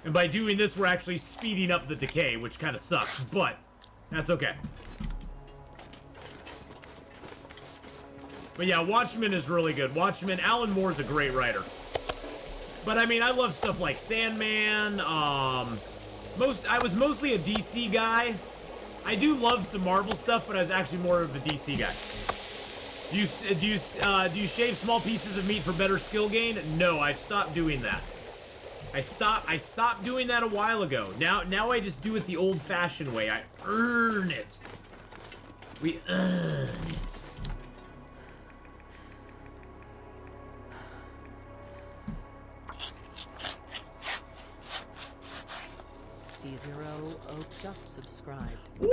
And by doing this, we're actually speeding up the decay, which kind of sucks, but that's okay. But yeah, Watchmen is really good. Watchmen, Alan Moore's a great writer. But I mean, I love stuff like Sandman, I was mostly a DC guy. I do love some Marvel stuff, but I was actually more of a DC guy. Do you shave small pieces of meat for better skill gain? No, I've stopped doing that. I stopped doing that a while ago. Now I just do it the old-fashioned way. I earn it. We earn it. C0 Oak just subscribed. Woo!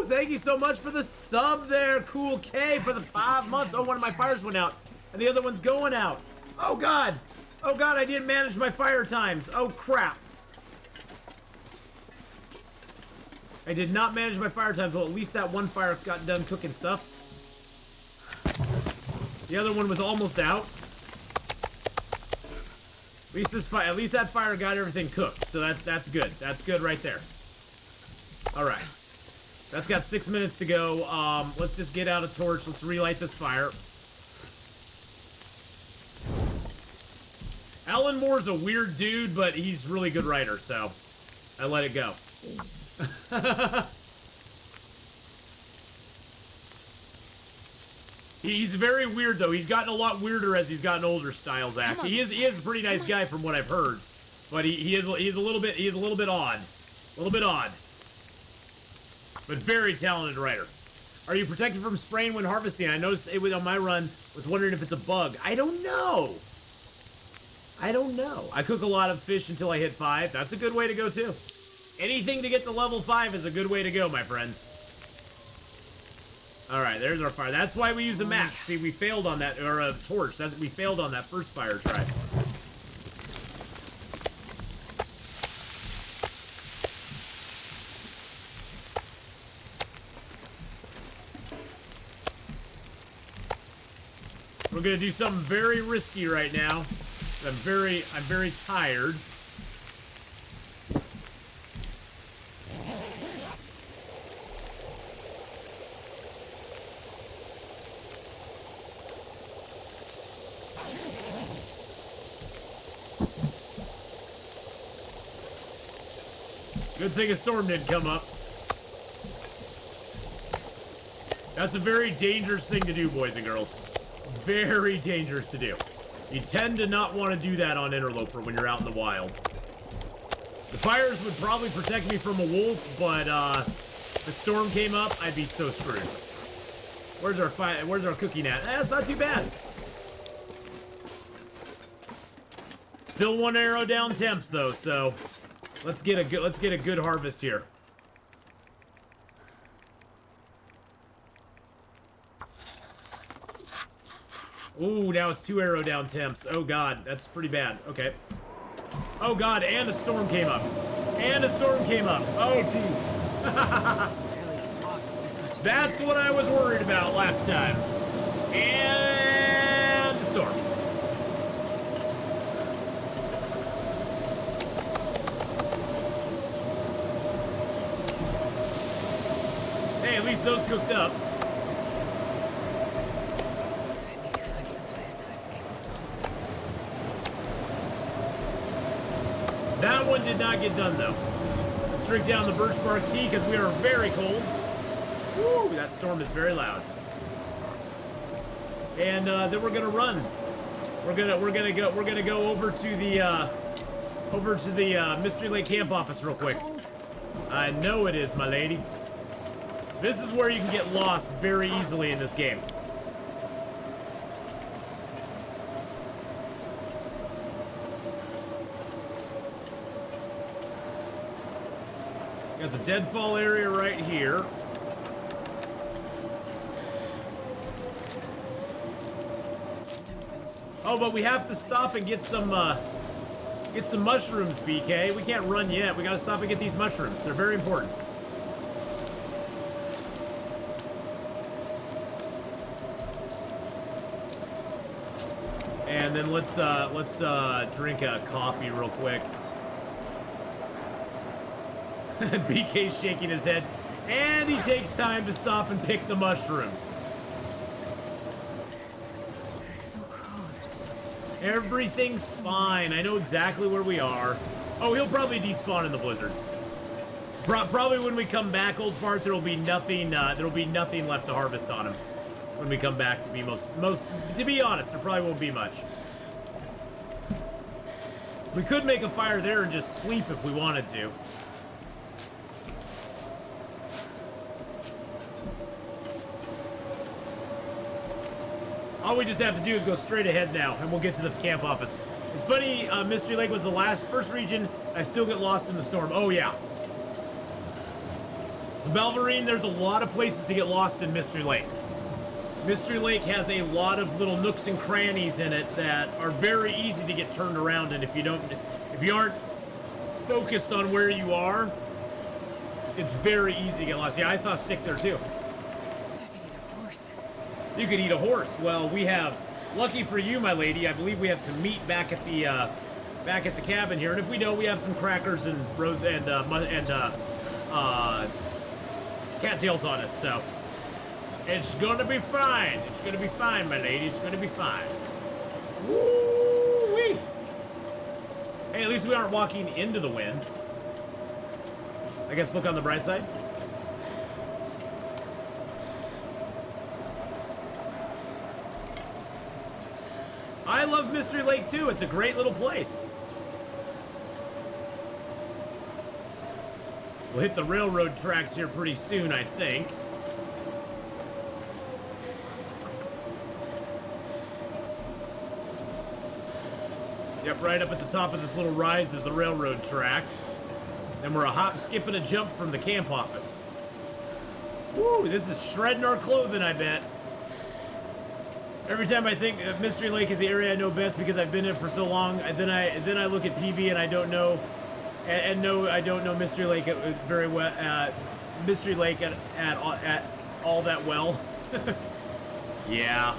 Thank you so much for the sub there, Cool K, for the 5 months. Oh, one of my fires went out, and the other one's going out. Oh, God. Oh, God, I didn't manage my fire times. Oh, crap. I did not manage my fire times. Well, at least that one fire got done cooking stuff. The other one was almost out. At least that fire got everything cooked, so that's good. That's good right there. All right, that's got 6 minutes to go. Let's just get out a torch. Let's relight this fire. Alan Moore's a weird dude, but he's a really good writer, so I let it go. He's very weird, though. He's gotten a lot weirder as he's gotten older, Styles Act. He is a pretty nice guy from what I've heard. But he is a little bit odd. A little bit odd. But very talented writer. Are you protected from spraying when harvesting? I noticed it was on my run. Was wondering if it's a bug. I don't know. I cook a lot of fish until I hit 5. That's a good way to go, too. Anything to get to level 5 is a good way to go, my friends. Alright, there's our fire. That's why we use a match. See, we failed on that, or a torch. We failed on that first fire try. We're gonna do something very risky right now. I'm very tired. Good thing a storm didn't come up. That's a very dangerous thing to do, boys and girls. Very dangerous to do. You tend to not want to do that on Interloper when you're out in the wild. The fires would probably protect me from a wolf, but if a storm came up, I'd be so screwed. Where's our cooking at? That's not too bad. Still 1 arrow down temps though, so let's get a good harvest here. Ooh, now it's 2 arrow down temps. Oh god, that's pretty bad. Okay. Oh god, and a storm came up. Oh gee. That's what I was worried about last time. And a storm. Hey, at least those cooked up. I need to find some place to escape. one did not get done, though. Let's drink down the birch bark tea, because we are very cold. Woo, that storm is very loud. And then we're gonna run. We're gonna go over to the Mystery Lake camp office real quick. I know it is, my lady. This is where you can get lost very easily in this game. Got the deadfall area right here. Oh, but we have to stop and get some mushrooms, BK. We can't run yet. We gotta stop and get these mushrooms. They're very important. And then let's drink a coffee real quick. BK's shaking his head, and he takes time to stop and pick the mushrooms. It's so cold. Everything's fine. I know exactly where we are. Oh, he'll probably despawn in the blizzard. Probably when we come back, old fart, there'll be nothing. There'll be nothing left to harvest on him. When we come back, to be honest, there probably won't be much. We could make a fire there and just sleep if we wanted to. All we just have to do is go straight ahead now, and we'll get to the camp office. It's funny, Mystery Lake was the first region. I still get lost in the storm. Oh, yeah. The Belverine, there's a lot of places to get lost in Mystery Lake. Mystery Lake has a lot of little nooks and crannies in it that are very easy to get turned around in. If you aren't focused on where you are, it's very easy to get lost. Yeah, I saw a stick there too. You could eat a horse. Well, we have, lucky for you, my lady, I believe we have some meat back at the cabin here, and if we don't, we have some crackers and cattails on us. So it's gonna be fine. It's gonna be fine, my lady. It's gonna be fine. Woo-wee! Hey, at least we aren't walking into the wind. I guess look on the bright side. I love Mystery Lake too. It's a great little place. We'll hit the railroad tracks here pretty soon, I think. Yep, right up at the top of this little rise is the railroad tracks. Then we're a hop, skip, and a jump from the camp office. Woo, this is shredding our clothing, I bet. Every time I think Mystery Lake is the area I know best because I've been in it for so long, then I look at PV and I don't know, I don't know Mystery Lake very well. Mystery Lake at all that well. Yeah,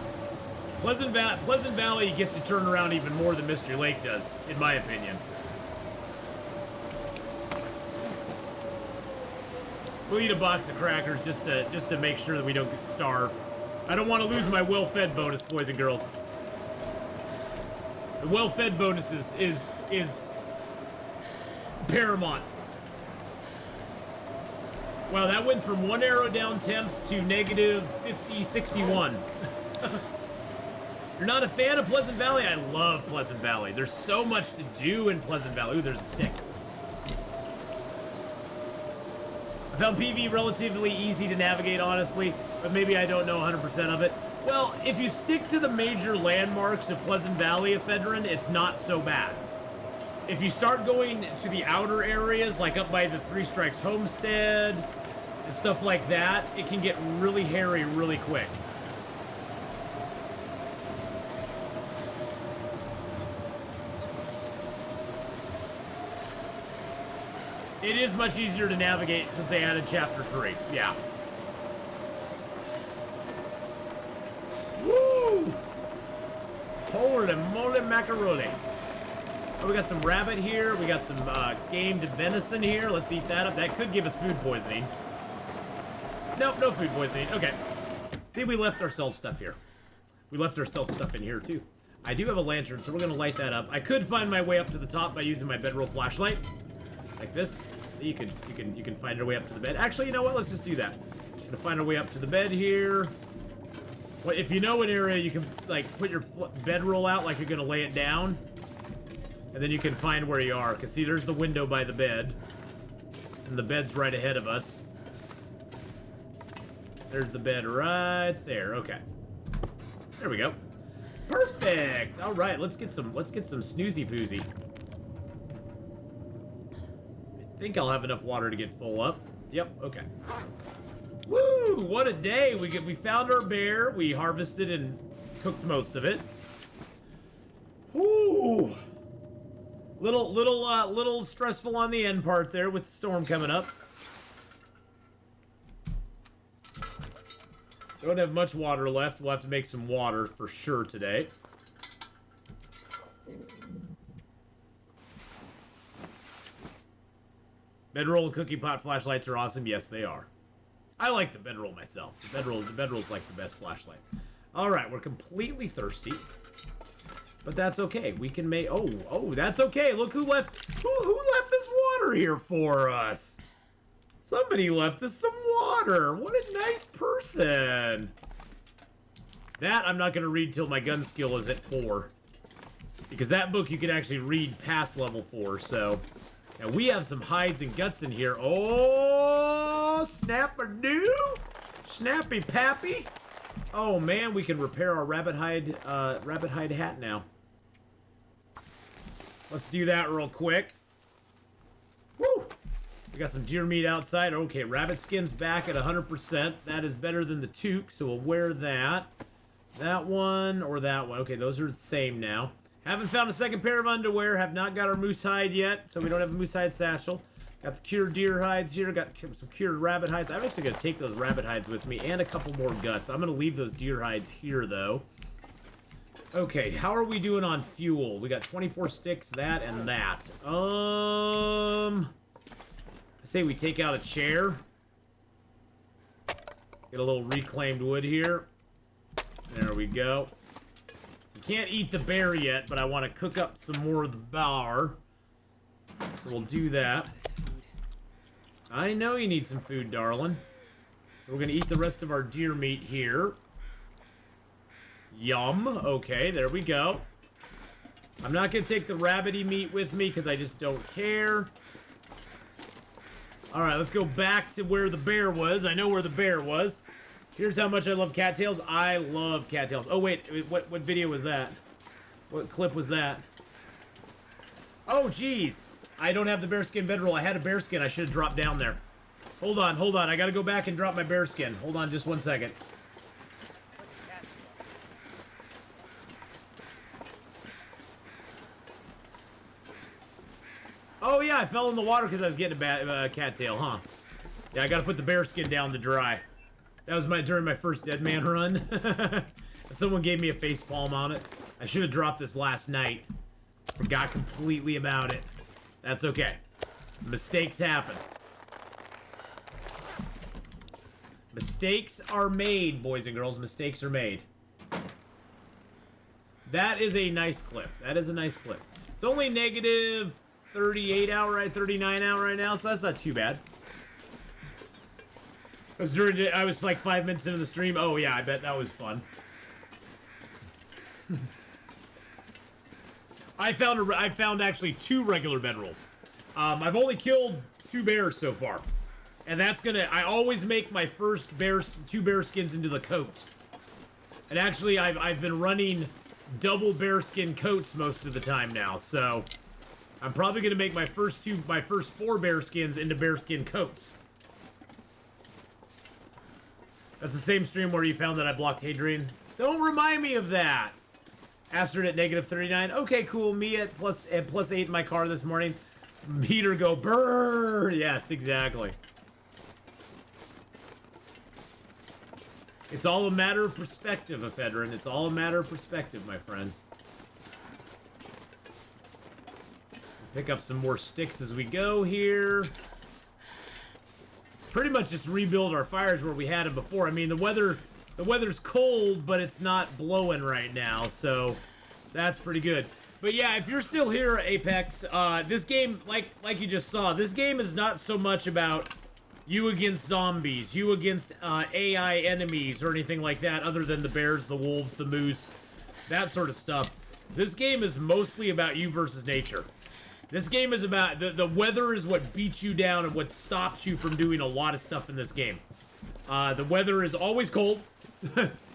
Pleasant Valley gets to turn around even more than Mystery Lake does, in my opinion. We'll eat a box of crackers just to make sure that we don't starve. I don't want to lose my well-fed bonus, boys and girls. The well-fed bonus is paramount. Wow, that went from 1 arrow down temps to negative 50, 61. You're not a fan of Pleasant Valley? I love Pleasant Valley. There's so much to do in Pleasant Valley. Ooh, there's a stick. I found PV relatively easy to navigate, honestly, but maybe I don't know 100% of it. Well, if you stick to the major landmarks of Pleasant Valley, Ephedrine, it's not so bad. If you start going to the outer areas, like up by the Three Strikes Homestead and stuff like that, it can get really hairy really quick. It is much easier to navigate since they added Chapter 3. Yeah. Woo! Holy moly macaroni. Oh, we got some rabbit here. We got some gamed venison here. Let's eat that up. That could give us food poisoning. Nope, no food poisoning. Okay. See, we left ourselves stuff here. We left ourselves stuff in here, too. I do have a lantern, so we're going to light that up. I could find my way up to the top by using my bedroll flashlight. Like this. You can find your way up to the bed. Actually, you know what? Let's just do that. Gonna find our way up to the bed here. Well, if you know an area, you can like put your bedroll out like you're gonna lay it down, and then you can find where you are. Cause see, there's the window by the bed, and the bed's right ahead of us. There's the bed right there. Okay, there we go. Perfect. All right, let's get some snoozy poozy. I think I'll have enough water to get full up. Yep. Okay. Woo! What a day! We found our bear. We harvested and cooked most of it. Woo! Little stressful on the end part there with the storm coming up. Don't have much water left. We'll have to make some water for sure today. Bedroll and cookie pot flashlights are awesome. Yes, they are. I like the bedroll myself. The bedroll's like the best flashlight. All right, we're completely thirsty, but that's okay. We can make. Oh, that's okay. Look who left. Who left this water here for us? Somebody left us some water. What a nice person. That I'm not gonna read till my gun skill is at 4, because that book you can actually read past level 4. So. And we have some hides and guts in here. Oh, snap-a-doo! Snappy pappy! Oh man, we can repair our rabbit hide hat now. Let's do that real quick. Woo! We got some deer meat outside. Okay, rabbit skin's back at 100%. That is better than the toque, so we'll wear that. That one or that one. Okay, those are the same now. Haven't found a second pair of underwear. Have not got our moose hide yet, so we don't have a moose hide satchel. Got the cured deer hides here. Got some cured rabbit hides. I'm actually going to take those rabbit hides with me and a couple more guts. I'm going to leave those deer hides here, though. Okay, how are we doing on fuel? We got 24 sticks, that and that. I say we take out a chair. Get a little reclaimed wood here. There we go. Can't eat the bear yet, but I want to cook up some more of the bar. So we'll do that. I know you need some food, darling. So we're going to eat the rest of our deer meat here. Yum. Okay, there we go. I'm not going to take the rabbity meat with me because I just don't care. Alright, let's go back to where the bear was. I know where the bear was. Here's how much I love cattails. I love cattails. Oh, wait. What video was that? What clip was that? Oh, jeez. I don't have the bearskin bedroll. I had a bearskin. I should have dropped down there. Hold on. I got to go back and drop my bearskin. Hold on just 1 second. Oh, yeah. I fell in the water because I was getting a cattail, huh? Yeah, I got to put the bearskin down to dry. That was during my first Dead Man run. And someone gave me a face palm on it. I should have dropped this last night. Forgot completely about it. That's okay. Mistakes happen. Mistakes are made, boys and girls. Mistakes are made. That is a nice clip. That is a nice clip. It's only negative 38 out, right? 39 out right now, so that's not too bad. I was like 5 minutes into the stream. Oh yeah, I bet that was fun. I found actually 2 regular bedrolls. I've only killed 2 bears so far, and that's gonna. I always make my first 2 bear skins into the coat, and actually I've been running double bearskin coats most of the time now. So I'm probably gonna make my first 4 bear skins into bearskin coats. That's the same stream where you found that I blocked Hadrian. Don't remind me of that. Astrid at negative 39. Okay, cool. Me at plus 8 in my car this morning. Meter go brrr. Yes, exactly. It's all a matter of perspective, Ephedrine. It's all a matter of perspective, my friend. Pick up some more sticks as we go here. Pretty much just rebuild our fires where we had them before. I mean, the weather's cold, but it's not blowing right now, so that's pretty good. But yeah, if you're still here, Apex, this game, like you just saw, this game is not so much about you against zombies, you against AI enemies, or anything like that, other than the bears, the wolves, the moose, that sort of stuff. This game is mostly about you versus nature. This game is about, the weather is what beats you down and what stops you from doing a lot of stuff in this game. The weather is always cold.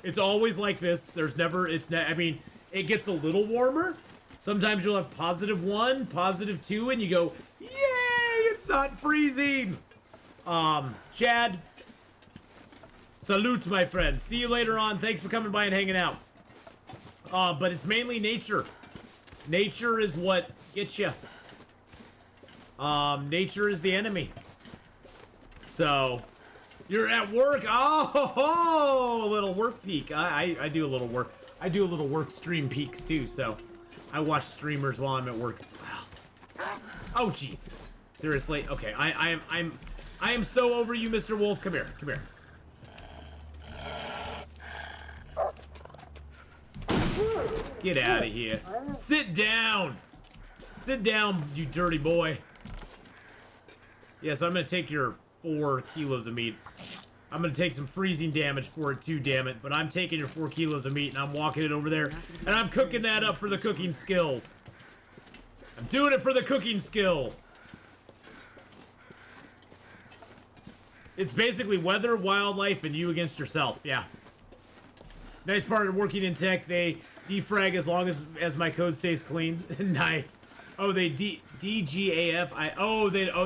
It's always like this. There's never, I mean, it gets a little warmer. Sometimes you'll have +1, +2, and you go, yay, it's not freezing. Chad, salute, my friend. See you later on. Thanks for coming by and hanging out. But it's mainly nature. Nature is what gets you. Nature is the enemy. So, you're at work. Oh, a little work peek. I do a little work. I do a little work stream peeks too, so I watch streamers while I'm at work as well. Oh, jeez. Seriously? Okay, I am so over you, Mr. Wolf. Come here. Come here. Get out of here. Sit down. Sit down, you dirty boy. Yes, I'm gonna take your 4 kilos of meat. I'm gonna take some freezing damage for it too, damn it. But I'm taking your 4 kilos of meat and I'm walking it over there. And I'm cooking that up for the cooking skills. I'm doing it for the cooking skill. It's basically weather, wildlife, and you against yourself. Yeah. Nice part of working in tech. They defrag as long as my code stays clean. Nice. Oh, they DGAF.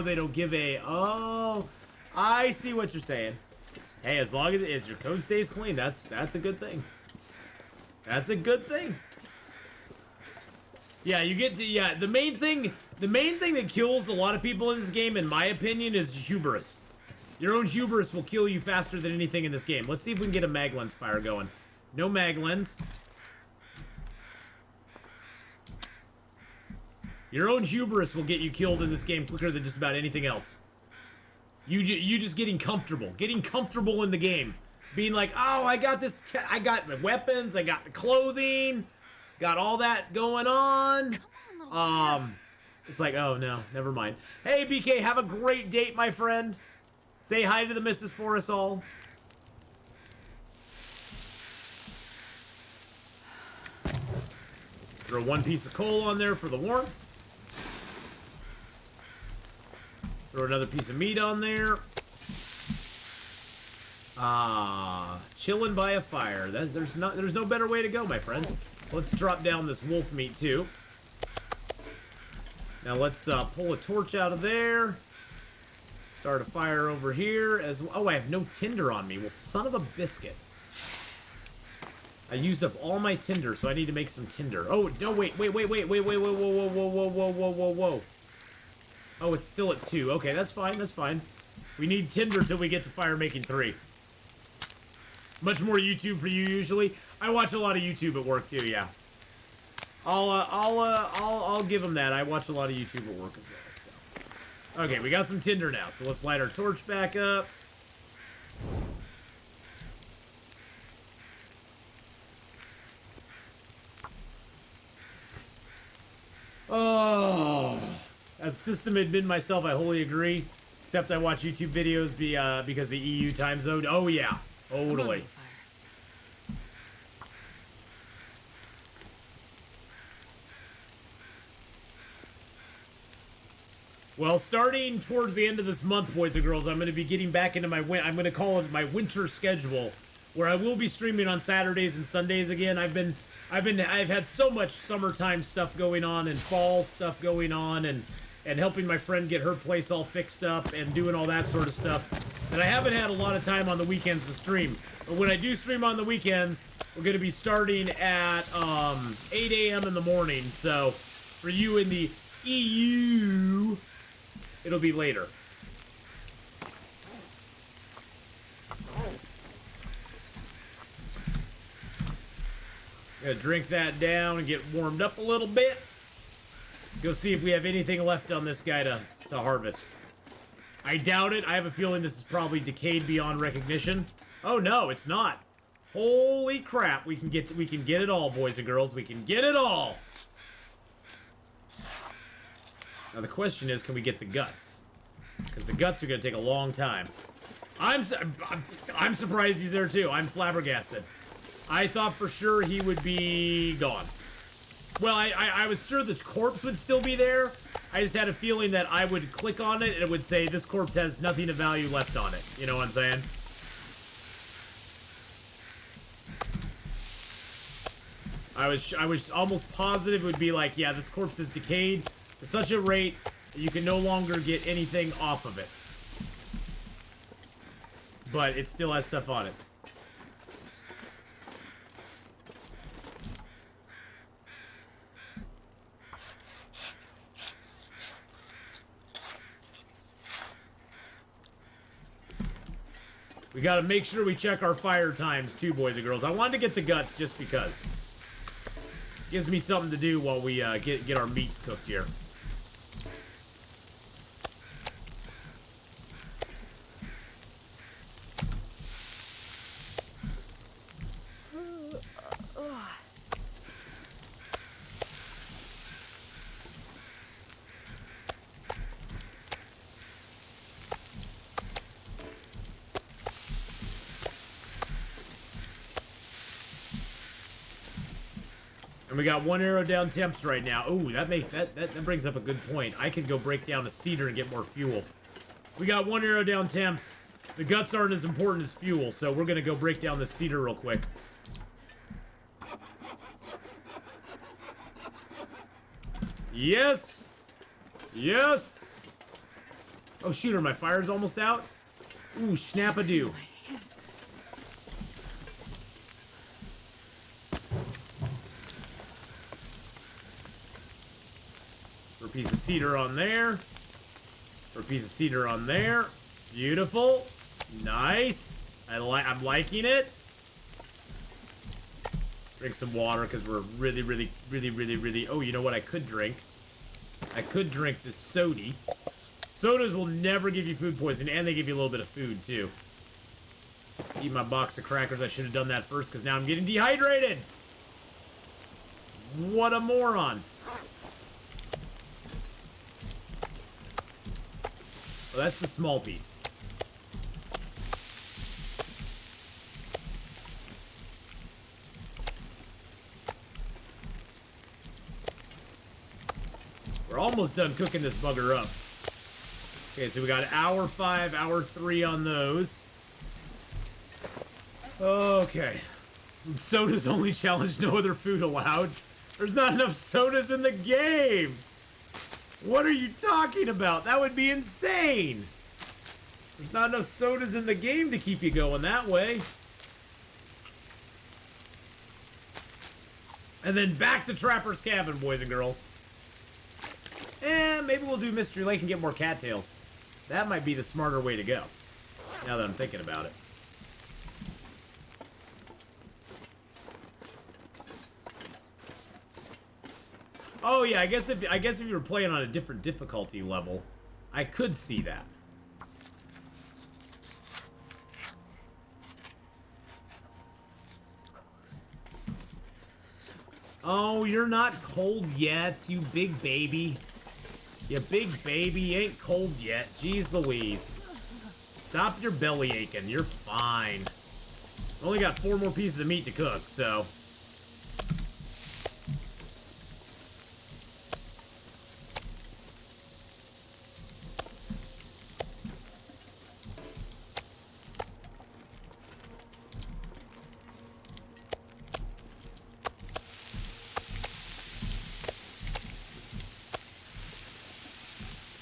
They don't give a. Oh, I see what you're saying. Hey, as long as your code stays clean, that's a good thing. That's a good thing. Yeah, you get to, yeah, the main thing that kills a lot of people in this game, in my opinion, is hubris. Your own hubris will kill you faster than anything in this game. Let's see if we can get a mag lens fire going. No mag lens. Your own hubris will get you killed in this game quicker than just about anything else. You just getting comfortable in the game, being like, oh, I got this, I got the weapons, I got the clothing, got all that going on. It's like, oh no, never mind. Hey BK, have a great date, my friend. Say hi to the missus for us all. Throw 1 piece of coal on there for the warmth. Throw another piece of meat on there. Chilling by a fire. There's no better way to go, my friends. Let's drop down this wolf meat too. Now let's pull a torch out of there. Start a fire over here as well. Oh, I have no tinder on me. Well, son of a biscuit. I used up all my tinder, so I need to make some tinder. Oh, no, wait, whoa. Oh, it's still at 2. Okay, that's fine, that's fine. We need tinder till we get to fire making 3. Much more YouTube for you usually. I watch a lot of YouTube at work too, yeah. I'll give them that. I watch a lot of YouTube at work as well. So. Okay, we got some tinder now, so let's light our torch back up. Oh, as system admin myself, I wholly agree. Except I watch YouTube videos because the EU time zone. Oh yeah, totally. Well, starting towards the end of this month, boys and girls, I'm going to be getting back into my I'm going to call it my winter schedule, where I will be streaming on Saturdays and Sundays again. I've had so much summertime stuff going on and fall stuff going on and helping my friend get her place all fixed up and doing all that sort of stuff that I haven't had a lot of time on the weekends to stream. But when I do stream on the weekends, we're going to be starting at 8 a.m. in the morning. So for you in the EU, it'll be later. Gonna drink that down and get warmed up a little bit. Go see if we have anything left on this guy to harvest. I doubt it. I have a feeling this is probably decayed beyond recognition. Oh no, it's not. Holy crap, we can get it all, boys and girls. We can get it all. Now the question is, can we get the guts? Because the guts are going to take a long time. I'm surprised he's there too. I'm flabbergasted. I thought for sure he would be gone. Well, I was sure the corpse would still be there. I just had a feeling that I would click on it and it would say this corpse has nothing of value left on it. You know what I'm saying? I was almost positive it would be like, yeah, this corpse is decayed to such a rate that you can no longer get anything off of it. But it still has stuff on it. We gotta make sure we check our fire times too, boys and girls. I wanted to get the guts just because. Gives me something to do while we get our meats cooked here. And we got 1 arrow down temps right now. Ooh, that brings up a good point. I could go break down the cedar and get more fuel. We got 1 arrow down temps. The guts aren't as important as fuel, so we're gonna go break down the cedar real quick. Yes! Yes! Oh, shooter, my fire's almost out. Ooh, snap-a-doo. Piece of cedar on there. Or a piece of cedar on there. Beautiful. Nice. I'm liking it. Drink some water because we're really. Oh, you know what I could drink? I could drink this soda. Sodas will never give you food poisoning, and they give you a little bit of food too. Eat my box of crackers. I should have done that first because now I'm getting dehydrated. What a moron. Well, that's the small piece. We're almost done cooking this bugger up. Okay, so we got hour 5, hour 3 on those. Okay. Sodas only challenge, no other food allowed. There's not enough sodas in the game! What are you talking about? That would be insane! There's not enough sodas in the game to keep you going that way. And then back to Trapper's Cabin, boys and girls. Maybe we'll do Mystery Lake and get more cattails. That might be the smarter way to go, now that I'm thinking about it. Oh yeah, I guess if you were playing on a different difficulty level, I could see that. Oh, you're not cold yet, you big baby. You big baby, you ain't cold yet. Jeez Louise. Stop your belly aching, you're fine. Only got 4 more pieces of meat to cook, so...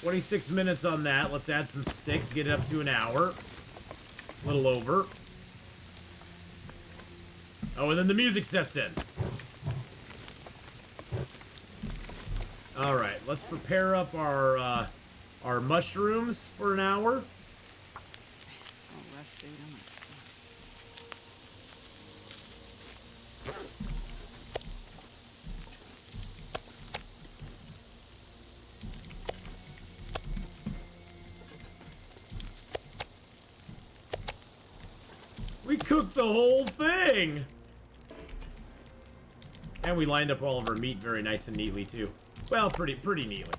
"26 minutes on that. Let's add some sticks, get it up to an hour. A little over. Oh, and then the music sets in. Alright, let's prepare up our mushrooms for an hour. We cooked the whole thing! And we lined up all of our meat very nice and neatly, too. Well, pretty neatly.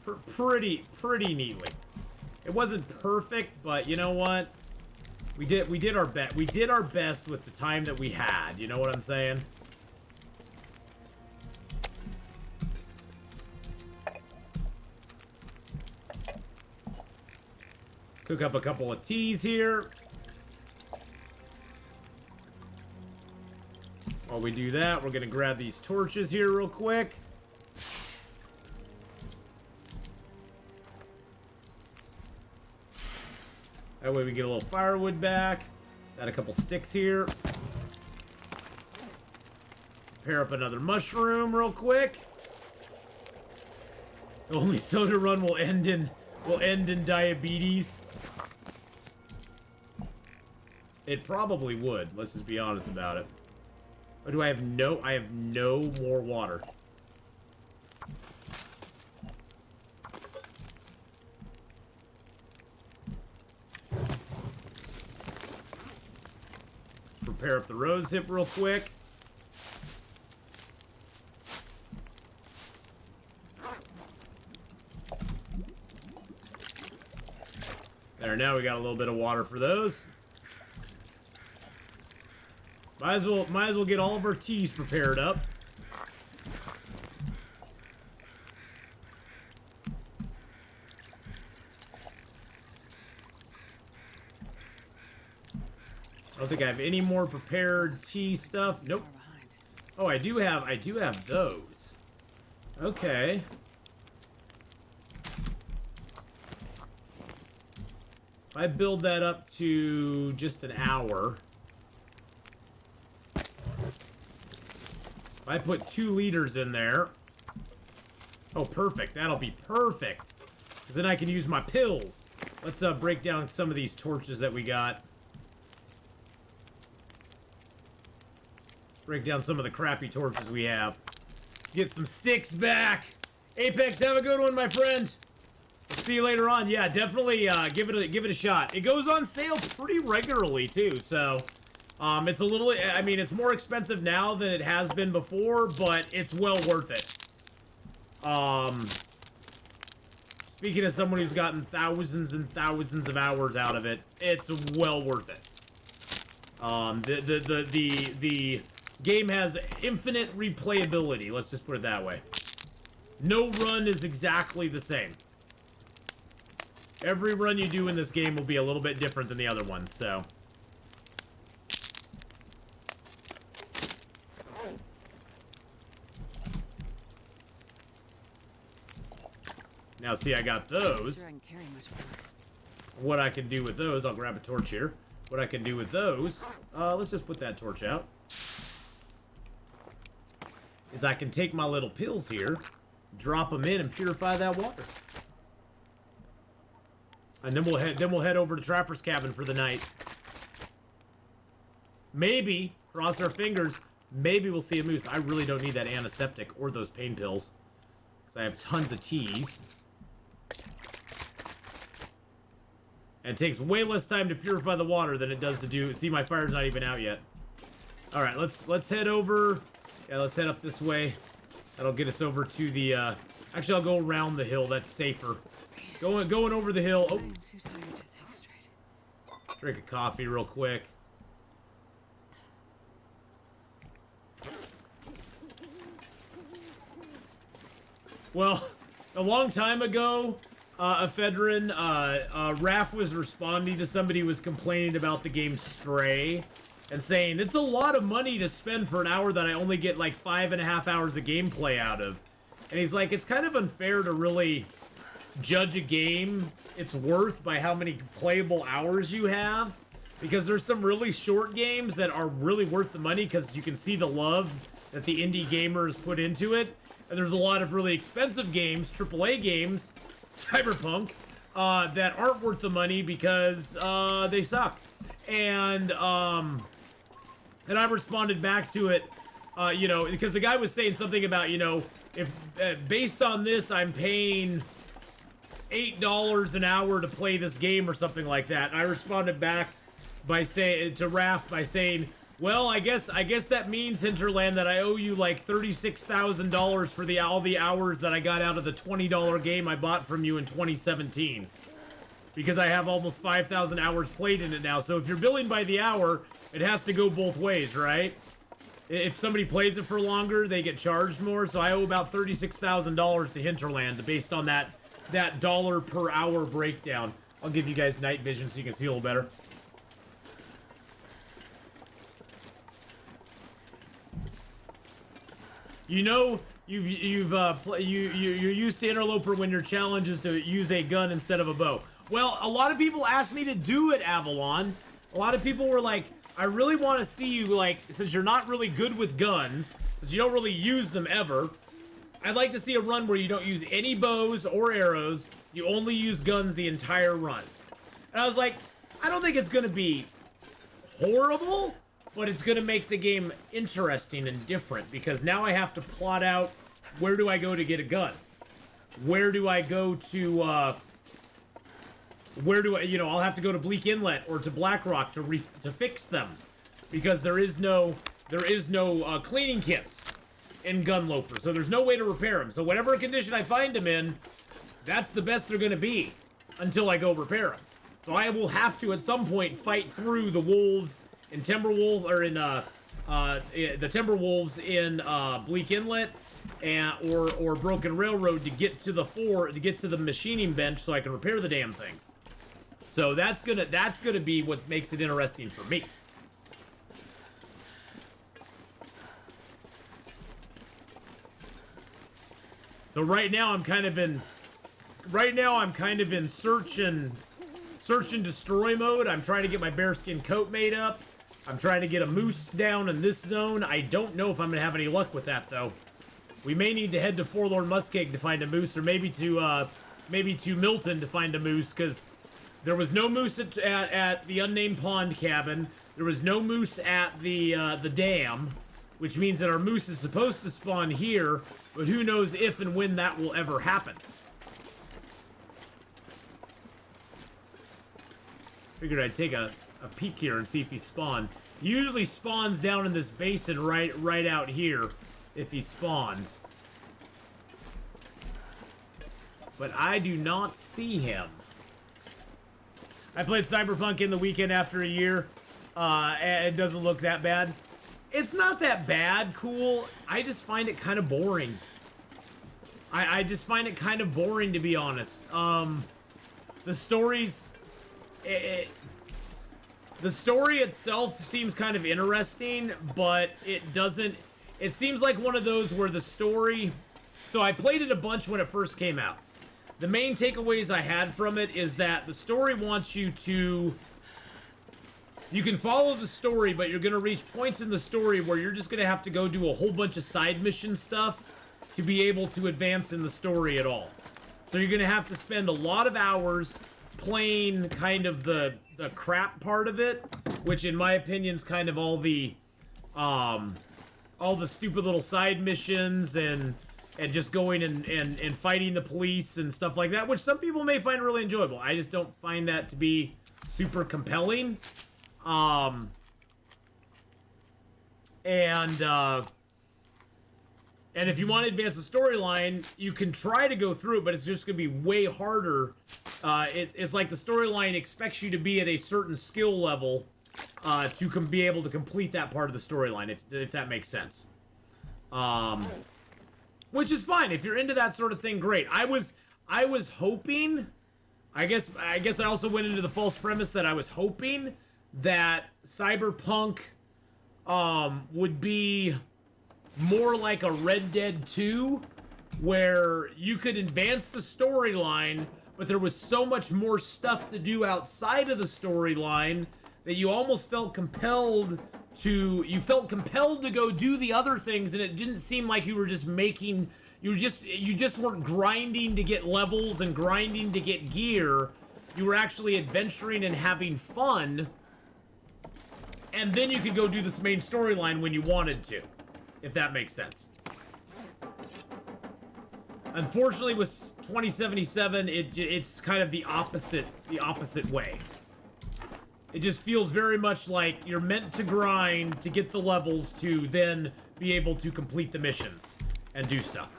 pretty neatly. It wasn't perfect, but you know what? We did our best. We did our best with the time that we had. You know what I'm saying? Cook up a couple of teas here. While we do that, we're gonna grab these torches here real quick. That way we get a little firewood back. Add a couple sticks here. Prepare up another mushroom real quick. The only soda run will end in diabetes. It probably would. Let's just be honest about it. Or do I have no? I have no more water. Prepare up the rose hip real quick. There, now we got a little bit of water for those. Might as well get all of our teas prepared up. I don't think I have any more prepared tea stuff. Nope. Oh, I do have those. Okay. If I build that up to just an hour. If I put 2 liters in there. Oh, perfect. That'll be perfect. Because then I can use my pills. Let's break down some of these torches that we got. Break down some of the crappy torches we have. Get some sticks back. Apex, have a good one, my friend. We'll see you later on. Yeah, definitely give it a shot. It goes on sale pretty regularly too, so it's a little. I mean, it's more expensive now than it has been before, but it's well worth it. Speaking of someone who's gotten thousands and thousands of hours out of it, it's well worth it. The game has infinite replayability, let's just put it that way. No run is exactly the same. Every run you do in this game will be a little bit different than the other ones, so. Now see, I got those. What I can do with those, I'll grab a torch here. What I can do with those, let's just put that torch out. Is I can take my little pills here, drop them in, and purify that water. And then we'll head over to Trapper's cabin for the night. Maybe, cross our fingers, maybe we'll see a moose. I really don't need that antiseptic or those pain pills, because I have tons of teas. And it takes way less time to purify the water than it does to do. See, my fire's not even out yet. All right, let's head over. Yeah, let's head up this way. That'll get us over to the. Actually, I'll go around the hill. That's safer. Going over the hill. Oh. I'm too tired to think straight. Drink a coffee real quick. Well, a long time ago, Ephedrine, Raph was responding to somebody who was complaining about the game Stray and saying, it's a lot of money to spend for an hour that I only get like 5.5 hours of gameplay out of. And he's like, it's kind of unfair to really judge a game its worth by how many playable hours you have, because there's some really short games that are really worth the money because you can see the love that the indie gamers put into it, and there's a lot of really expensive games, AAA games, Cyberpunk, that aren't worth the money because they suck. And I responded back to it, you know, because the guy was saying something about, you know, if based on this I'm paying $8 an hour to play this game or something like that. And I responded back by saying to Raph by saying, Well, I guess that means, Hinterland, that I owe you like $36,000 for all the hours that I got out of the $20 game I bought from you in 2017. Because I have almost 5,000 hours played in it now. So if you're billing by the hour, it has to go both ways, right? If somebody plays it for longer, they get charged more. So I owe about $36,000 to Hinterland based on that dollar per hour breakdown. I'll give you guys night vision so you can see a little better. You know, you're used to Interloper when your challenge is to use a gun instead of a bow. Well, a lot of people asked me to do it, Avalon. A lot of people were like, I really want to see you, like, since you're not really good with guns, since you don't really use them ever, I'd like to see a run where you don't use any bows or arrows, you only use guns the entire run. And I was like, I don't think it's going to be horrible, but it's going to make the game interesting and different, because now I have to plot out, where do I go to get a gun? Where do I go to, I'll have to go to Bleak Inlet or to Blackrock to fix them, because there is no cleaning kits in Gunloper, so there's no way to repair them. So whatever condition I find them in, that's the best they're going to be until I go repair them. So I will have to at some point fight through the wolves in Timberwolf, or in the Timberwolves in Bleak Inlet, or Broken Railroad to get to the machining bench so I can repair the damn things. So that's gonna be what makes it interesting for me. So right now I'm kind of in search and destroy mode. I'm trying to get my bearskin coat made up. I'm trying to get a moose down in this zone. I don't know if I'm gonna have any luck with that though. We may need to head to Forlorn Muskeg to find a moose, or maybe to Milton to find a moose, because there was no moose at the unnamed pond cabin. There was no moose at the dam, which means that our moose is supposed to spawn here, but who knows if and when that will ever happen. Figured I'd take a peek here and see if he spawned. He usually spawns down in this basin right out here, if he spawns. But I do not see him. I played Cyberpunk in the weekend after a year. And it doesn't look that bad. It's not that bad, cool. I just find it kind of boring. I just find it kind of boring, to be honest. The stories... the story itself seems kind of interesting, but it doesn't... It seems like one of those where the story... So I played it a bunch when it first came out. The main takeaways I had from it is that the story wants you to... You can follow the story, but you're going to reach points in the story where you're just going to have to go do a whole bunch of side mission stuff to be able to advance in the story at all. So you're going to have to spend a lot of hours playing kind of the crap part of it, which in my opinion is kind of all the stupid little side missions and just going and fighting the police and stuff like that, which some people may find really enjoyable. I just don't find that to be super compelling. And if you want to advance the storyline, you can try to go through it, but it's just going to be way harder. It's like the storyline expects you to be at a certain skill level to be able to complete that part of the storyline, if that makes sense. Which is fine. If you're into that sort of thing, great. I was hoping... I guess I also went into the false premise that I was hoping that Cyberpunk would be more like a Red Dead 2, where you could advance the storyline, but there was so much more stuff to do outside of the storyline that you almost felt compelled to go do the other things, and it didn't seem like you were just making... You just weren't grinding to get levels and grinding to get gear. You were actually adventuring and having fun. And then you could go do this main storyline when you wanted to, if that makes sense. Unfortunately, with 2077, it's kind of the opposite way. It just feels very much like you're meant to grind to get the levels to then be able to complete the missions and do stuff.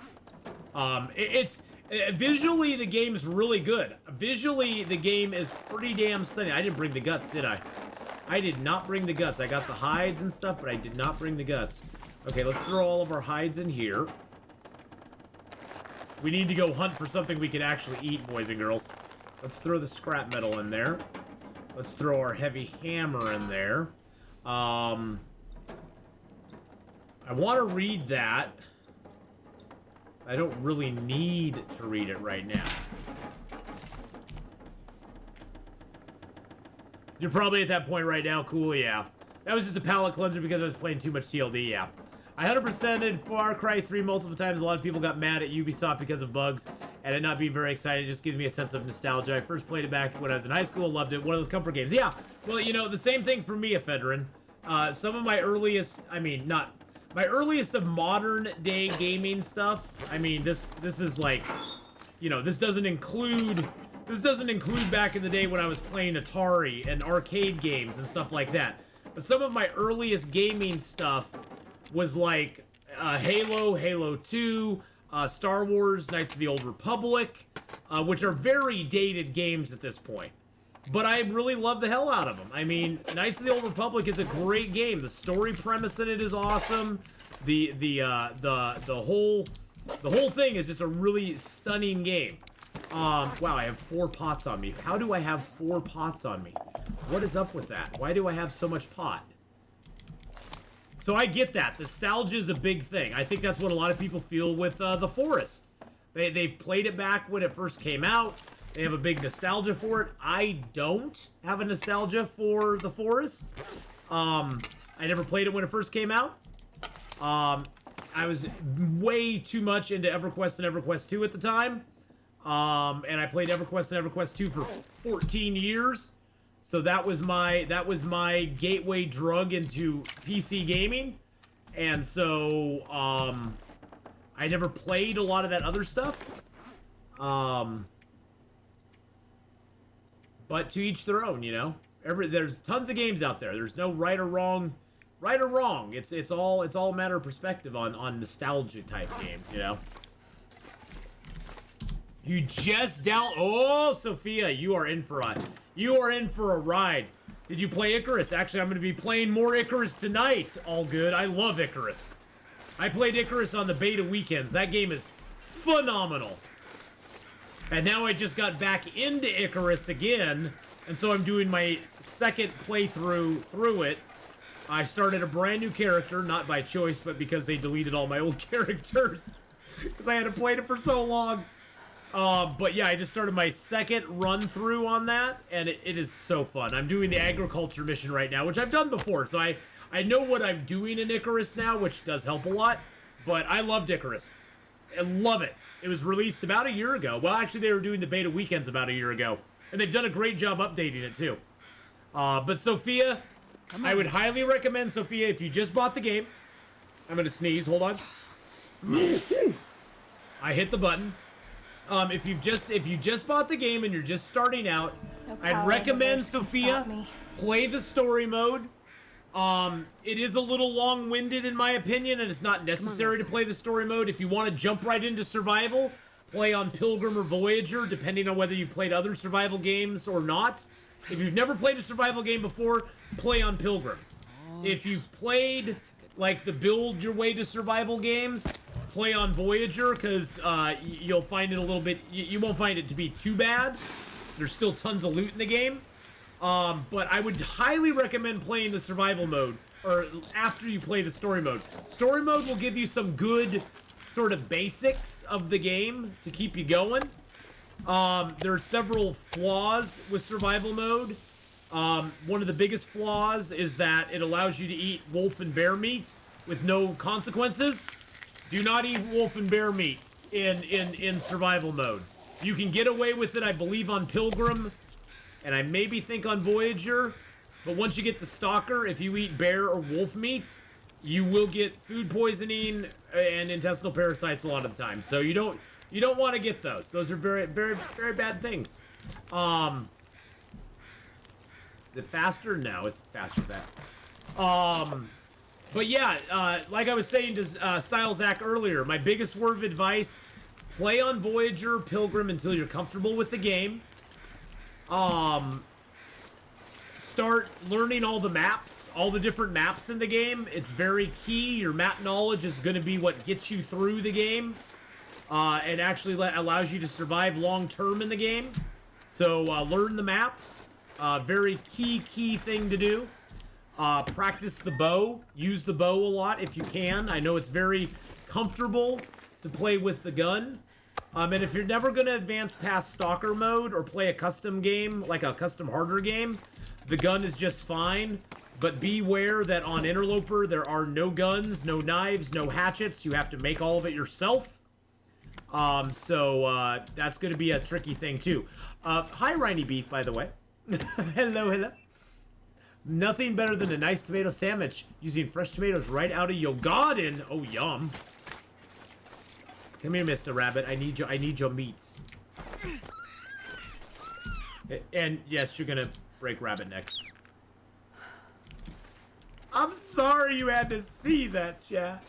Visually, the game's really good. Visually, the game is pretty damn stunning. I didn't bring the guts, did I? I did not bring the guts. I got the hides and stuff, but I did not bring the guts. Okay, let's throw all of our hides in here. We need to go hunt for something we can actually eat, boys and girls. Let's throw the scrap metal in there. Let's throw our heavy hammer in there. I want to read that. I don't really need to read it right now. You're probably at that point right now. Cool, yeah. That was just a palate cleanser because I was playing too much TLD, yeah. I 100%ed Far Cry 3 multiple times. A lot of people got mad at Ubisoft because of bugs and it not being very excited. It just gives me a sense of nostalgia. I first played it back when I was in high school. Loved it. One of those comfort games. Yeah. Well, you know, the same thing for me, Ephedrine. Some of my earliest, I mean, not my earliest of modern day gaming stuff. I mean, this is like, you know, this doesn't include back in the day when I was playing Atari and arcade games and stuff like that. But some of my earliest gaming stuff was like Halo, Halo 2, Star Wars, Knights of the Old Republic, which are very dated games at this point. But I really love the hell out of them. I mean, Knights of the Old Republic is a great game. The story premise in it is awesome. The whole thing is just a really stunning game. Wow, I have 4 pots on me. How do I have 4 pots on me? What is up with that? Why do I have so much pot? So I get that. Nostalgia is a big thing. I think that's what a lot of people feel with The Forest. They've played it back when it first came out. They have a big nostalgia for it. I don't have a nostalgia for The Forest. I never played it when it first came out. I was way too much into EverQuest and EverQuest 2 at the time. And I played EverQuest and EverQuest 2 for 14 years. So that was my gateway drug into PC gaming. And so, I never played a lot of that other stuff. But to each their own, you know? There's tons of games out there. There's no right or wrong. It's all a matter of perspective on nostalgia type games, you know? You just oh, Sophia, you are in for a ride. Did you play Icarus? Actually, I'm going to be playing more Icarus tonight. All good. I love Icarus. I played Icarus on the beta weekends. That game is phenomenal. And now I just got back into Icarus again, and so I'm doing my second playthrough through it. I started a brand new character, not by choice, but because they deleted all my old characters. Because I hadn't played it for so long. But yeah, I just started my second run through on that, and it is so fun. I'm doing the agriculture mission right now, which I've done before, so I know what I'm doing in Icarus now, which does help a lot, but I loved Icarus. I love it. It was released about a year ago. Well, actually, they were doing the beta weekends about a year ago, and they've done a great job updating it, too. But Sophia, I would highly recommend, Sophia, if you just bought the game, I'm gonna sneeze, hold on. I hit the button. If you just bought the game and you're just starting out, I'd recommend, Sophia, play the story mode. It is a little long-winded in my opinion, and it's not necessary to play the story mode. If you want to jump right into survival, play on Pilgrim or Voyager, depending on whether you've played other survival games or not. If you've never played a survival game before, play on Pilgrim. If you've played, like, the build your way to survival games, play on Voyager, because you'll find it a little bit, you won't find it to be too bad. There's still tons of loot in the game. But I would highly recommend playing the survival mode, or after you play the story mode. Story mode will give you some good sort of basics of the game to keep you going. There are several flaws with survival mode. One of the biggest flaws is that it allows you to eat wolf and bear meat with no consequences. Do not eat wolf and bear meat in survival mode. You can get away with it, I believe, on Pilgrim, and I maybe think on Voyager, but once you get to Stalker, if you eat bear or wolf meat, you will get food poisoning and intestinal parasites a lot of the time. So you don't want to get those. Those are very, very, very bad things. Is it faster? No, it's faster than that. But yeah, like I was saying to Stylezak earlier, my biggest word of advice, play on Voyager, Pilgrim until you're comfortable with the game. Start learning all the maps, all the different maps in the game. It's very key. Your map knowledge is going to be what gets you through the game. And actually allows you to survive long-term in the game. So learn the maps. Very key thing to do. Practice the bow. Use the bow a lot if you can. I know it's very comfortable to play with the gun. And if you're never going to advance past Stalker mode or play a custom game, like a custom harder game, the gun is just fine. But beware that on Interloper there are no guns, no knives, no hatchets. You have to make all of it yourself. So that's going to be a tricky thing too. Hi, Riny Beef, by the way. Hello. Nothing better than a nice tomato sandwich using fresh tomatoes right out of your garden. Oh, yum. Come here, Mr. Rabbit. I need your meats. And yes, you're gonna break rabbit necks. I'm sorry you had to see that, chat.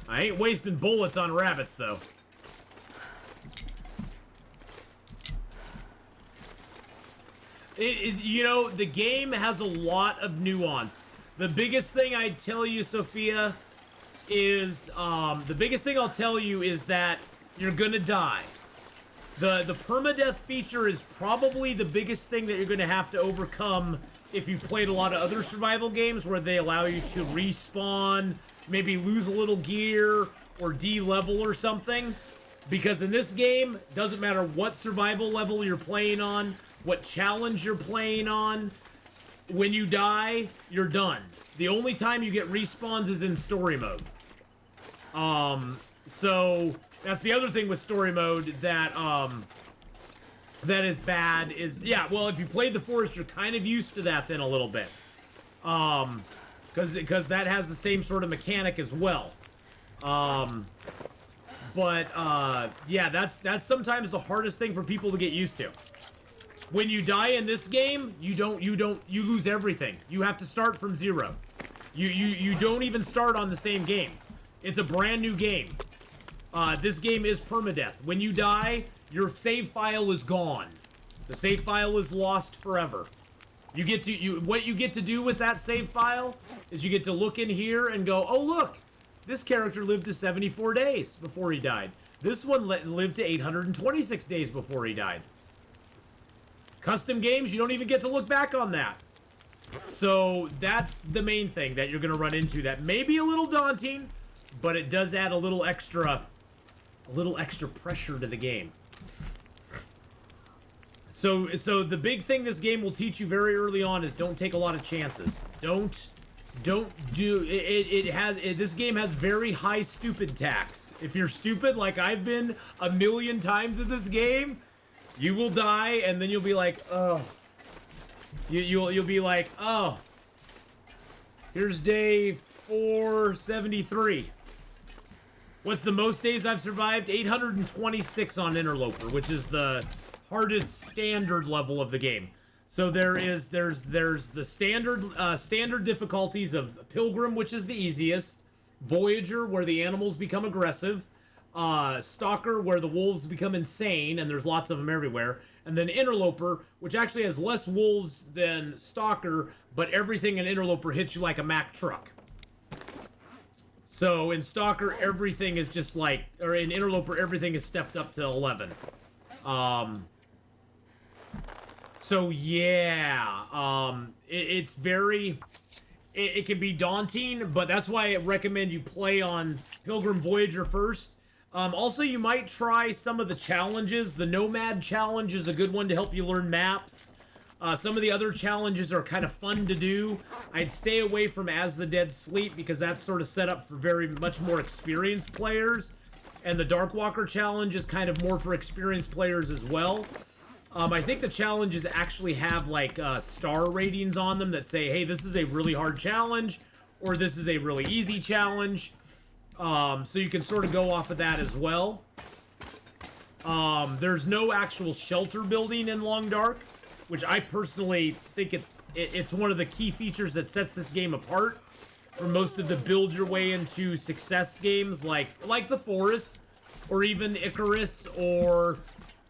I ain't wasting bullets on rabbits, though. You know, the game has a lot of nuance. The biggest thing I tell you, Sophia, is, the biggest thing I'll tell you is that you're gonna die. The permadeath feature is probably the biggest thing that you're gonna have to overcome if you've played a lot of other survival games where they allow you to respawn, maybe lose a little gear, or de-level or something. Because in this game, doesn't matter what survival level you're playing on, what challenge you're playing on, when you die, you're done. The only time you get respawns is in story mode. So that's the other thing with story mode that that is bad is, yeah, well, if you played the Forest, you're kind of used to that then a little bit. Because that has the same sort of mechanic as well. Yeah, that's sometimes the hardest thing for people to get used to. When you die in this game, you lose everything. You have to start from zero. You don't even start on the same game. It's a brand new game. This game is permadeath. When you die, your save file is gone. The save file is lost forever. What you get to do with that save file is you get to look in here and go, oh look, this character lived to 74 days before he died. This one lived to 826 days before he died. Custom games, you don't even get to look back on that. So that's the main thing that you're going to run into that may be a little daunting, but it does add a little extra pressure to the game. So the big thing this game will teach you very early on is don't take a lot of chances. Don't do it. This game has very high stupid tax. If you're stupid like I've been a million times in this game, you will die, and then you'll be like, oh. You'll be like, oh. Here's day 473. What's the most days I've survived? 826 on Interloper, which is the hardest standard level of the game. So there's the standard difficulties of Pilgrim, which is the easiest, Voyager, where the animals become aggressive, Stalker, where the wolves become insane, and there's lots of them everywhere, and then Interloper, which actually has less wolves than Stalker, but everything in Interloper hits you like a Mack truck. So in Stalker, everything is just like, or in Interloper, everything is stepped up to 11. So yeah, it's very, it can be daunting, but that's why I recommend you play on Pilgrim Voyager first. Also, you might try some of the challenges. The Nomad Challenge is a good one to help you learn maps. Some of the other challenges are kind of fun to do. I'd stay away from As the Dead Sleep because that's sort of set up for very much more experienced players. And the Darkwalker Challenge is kind of more for experienced players as well. I think the challenges actually have like star ratings on them that say, hey, this is a really hard challenge, or this is a really easy challenge. So you can sort of go off of that as well. There's no actual shelter building in Long Dark, which I personally think it's one of the key features that sets this game apart from most of the build your way into success games like The Forest, or even Icarus, or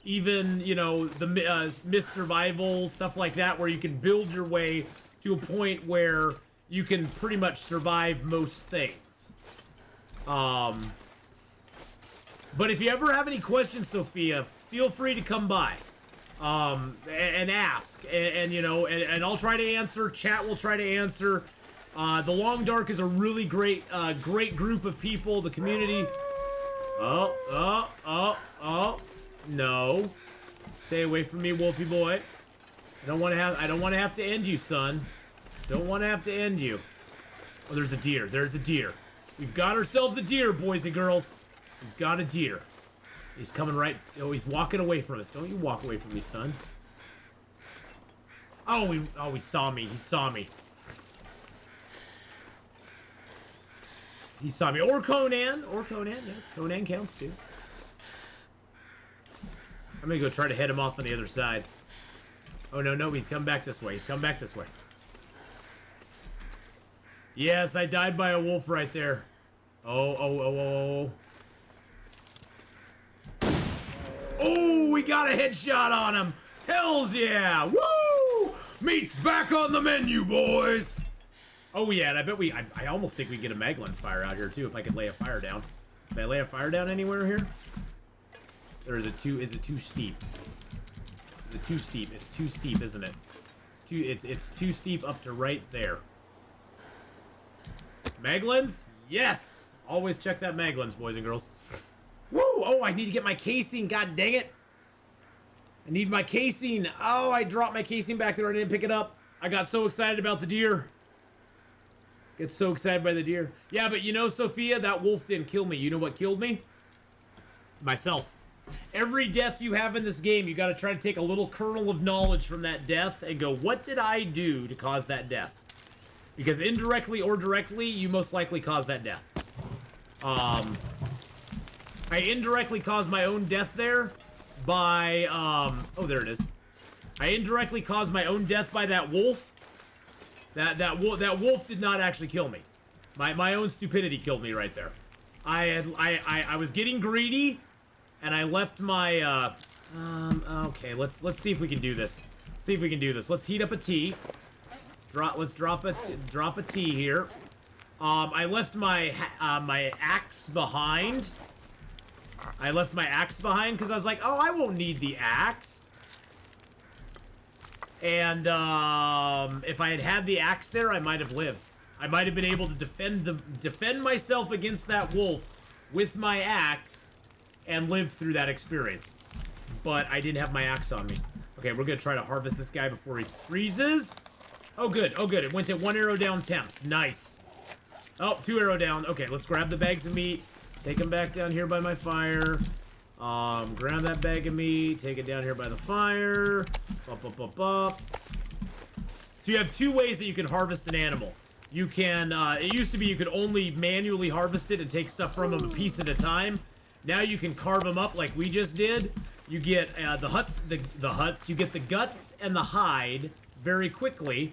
even, you know, the Myth Survival, stuff like that, where you can build your way to a point where you can pretty much survive most things. But if you ever have any questions, Sophia, feel free to come by, and ask, and you know, and I'll try to answer. Chat will try to answer. The Long Dark is a really great group of people. The community. Oh, no. Stay away from me, Wolfie boy. I don't want to have to end you, son. Don't want to have to end you. Oh, there's a deer. There's a deer. We've got ourselves a deer, boys and girls. We've got a deer. He's coming right. Oh, he's walking away from us. Don't you walk away from me, son. Oh, he saw me. He saw me. He saw me. Or Conan. Or Conan. Yes, Conan counts too. I'm gonna go try to head him off on the other side. Oh, no, he's come back this way. He's come back this way. Yes, I died by a wolf right there. Oh. Oh, we got a headshot on him. Hells yeah. Woo! Meat's back on the menu, boys. Oh, yeah, and I bet I almost think we get a mag lens fire out here, too, if I could lay a fire down. Can I lay a fire down anywhere here? Or is it too steep? Is it too steep? It's too steep, isn't it? It's too steep up to right there. Mag lens? Yes! Always check that mag lens, boys and girls. Woo! Oh, I need to get my casing. God dang it. I need my casing. Oh, I dropped my casing back there. I didn't pick it up. I got so excited about the deer. Get so excited by the deer. Yeah, but you know, Sophia, that wolf didn't kill me. You know what killed me? Myself. Every death you have in this game, you got to try to take a little kernel of knowledge from that death and go, what did I do to cause that death? Because indirectly or directly, you most likely caused that death. I indirectly caused my own death there by, oh, there it is. I indirectly caused my own death by that wolf. That wolf did not actually kill me. My own stupidity killed me right there. I was getting greedy, and I left my, okay, let's see if we can do this. See if we can do this. Let's heat up a tea. Let's drop a tea here. I left my my axe behind. I left my axe behind because I was like, oh, I won't need the axe. And if I had had the axe there, I might have lived. I might have been able to defend myself against that wolf with my axe and live through that experience. But I didn't have my axe on me. Okay, we're gonna try to harvest this guy before he freezes. Oh, good. Oh, good. It went to 1 arrow down temps. Nice. Oh, 2 arrow down. Okay, let's grab the bags of meat. Take them back down here by my fire. Grab that bag of meat. Take it down here by the fire. Up. So you have 2 ways that you can harvest an animal. You can, it used to be you could only manually harvest it and take stuff from them a piece at a time. Now you can carve them up like we just did. You get you get the guts and the hide very quickly,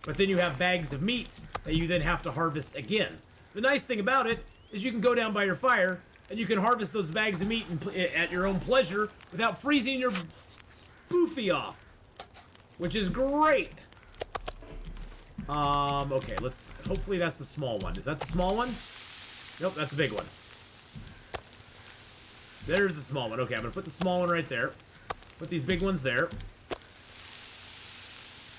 but then you have bags of meat that you then have to harvest again. The nice thing about it is you can go down by your fire and you can harvest those bags of meat at your own pleasure without freezing your boofy off, which is great. Okay, hopefully that's the small one. Is that the small one? Nope, that's a big one. There's the small one. Okay, I'm gonna put the small one right there. Put these big ones there.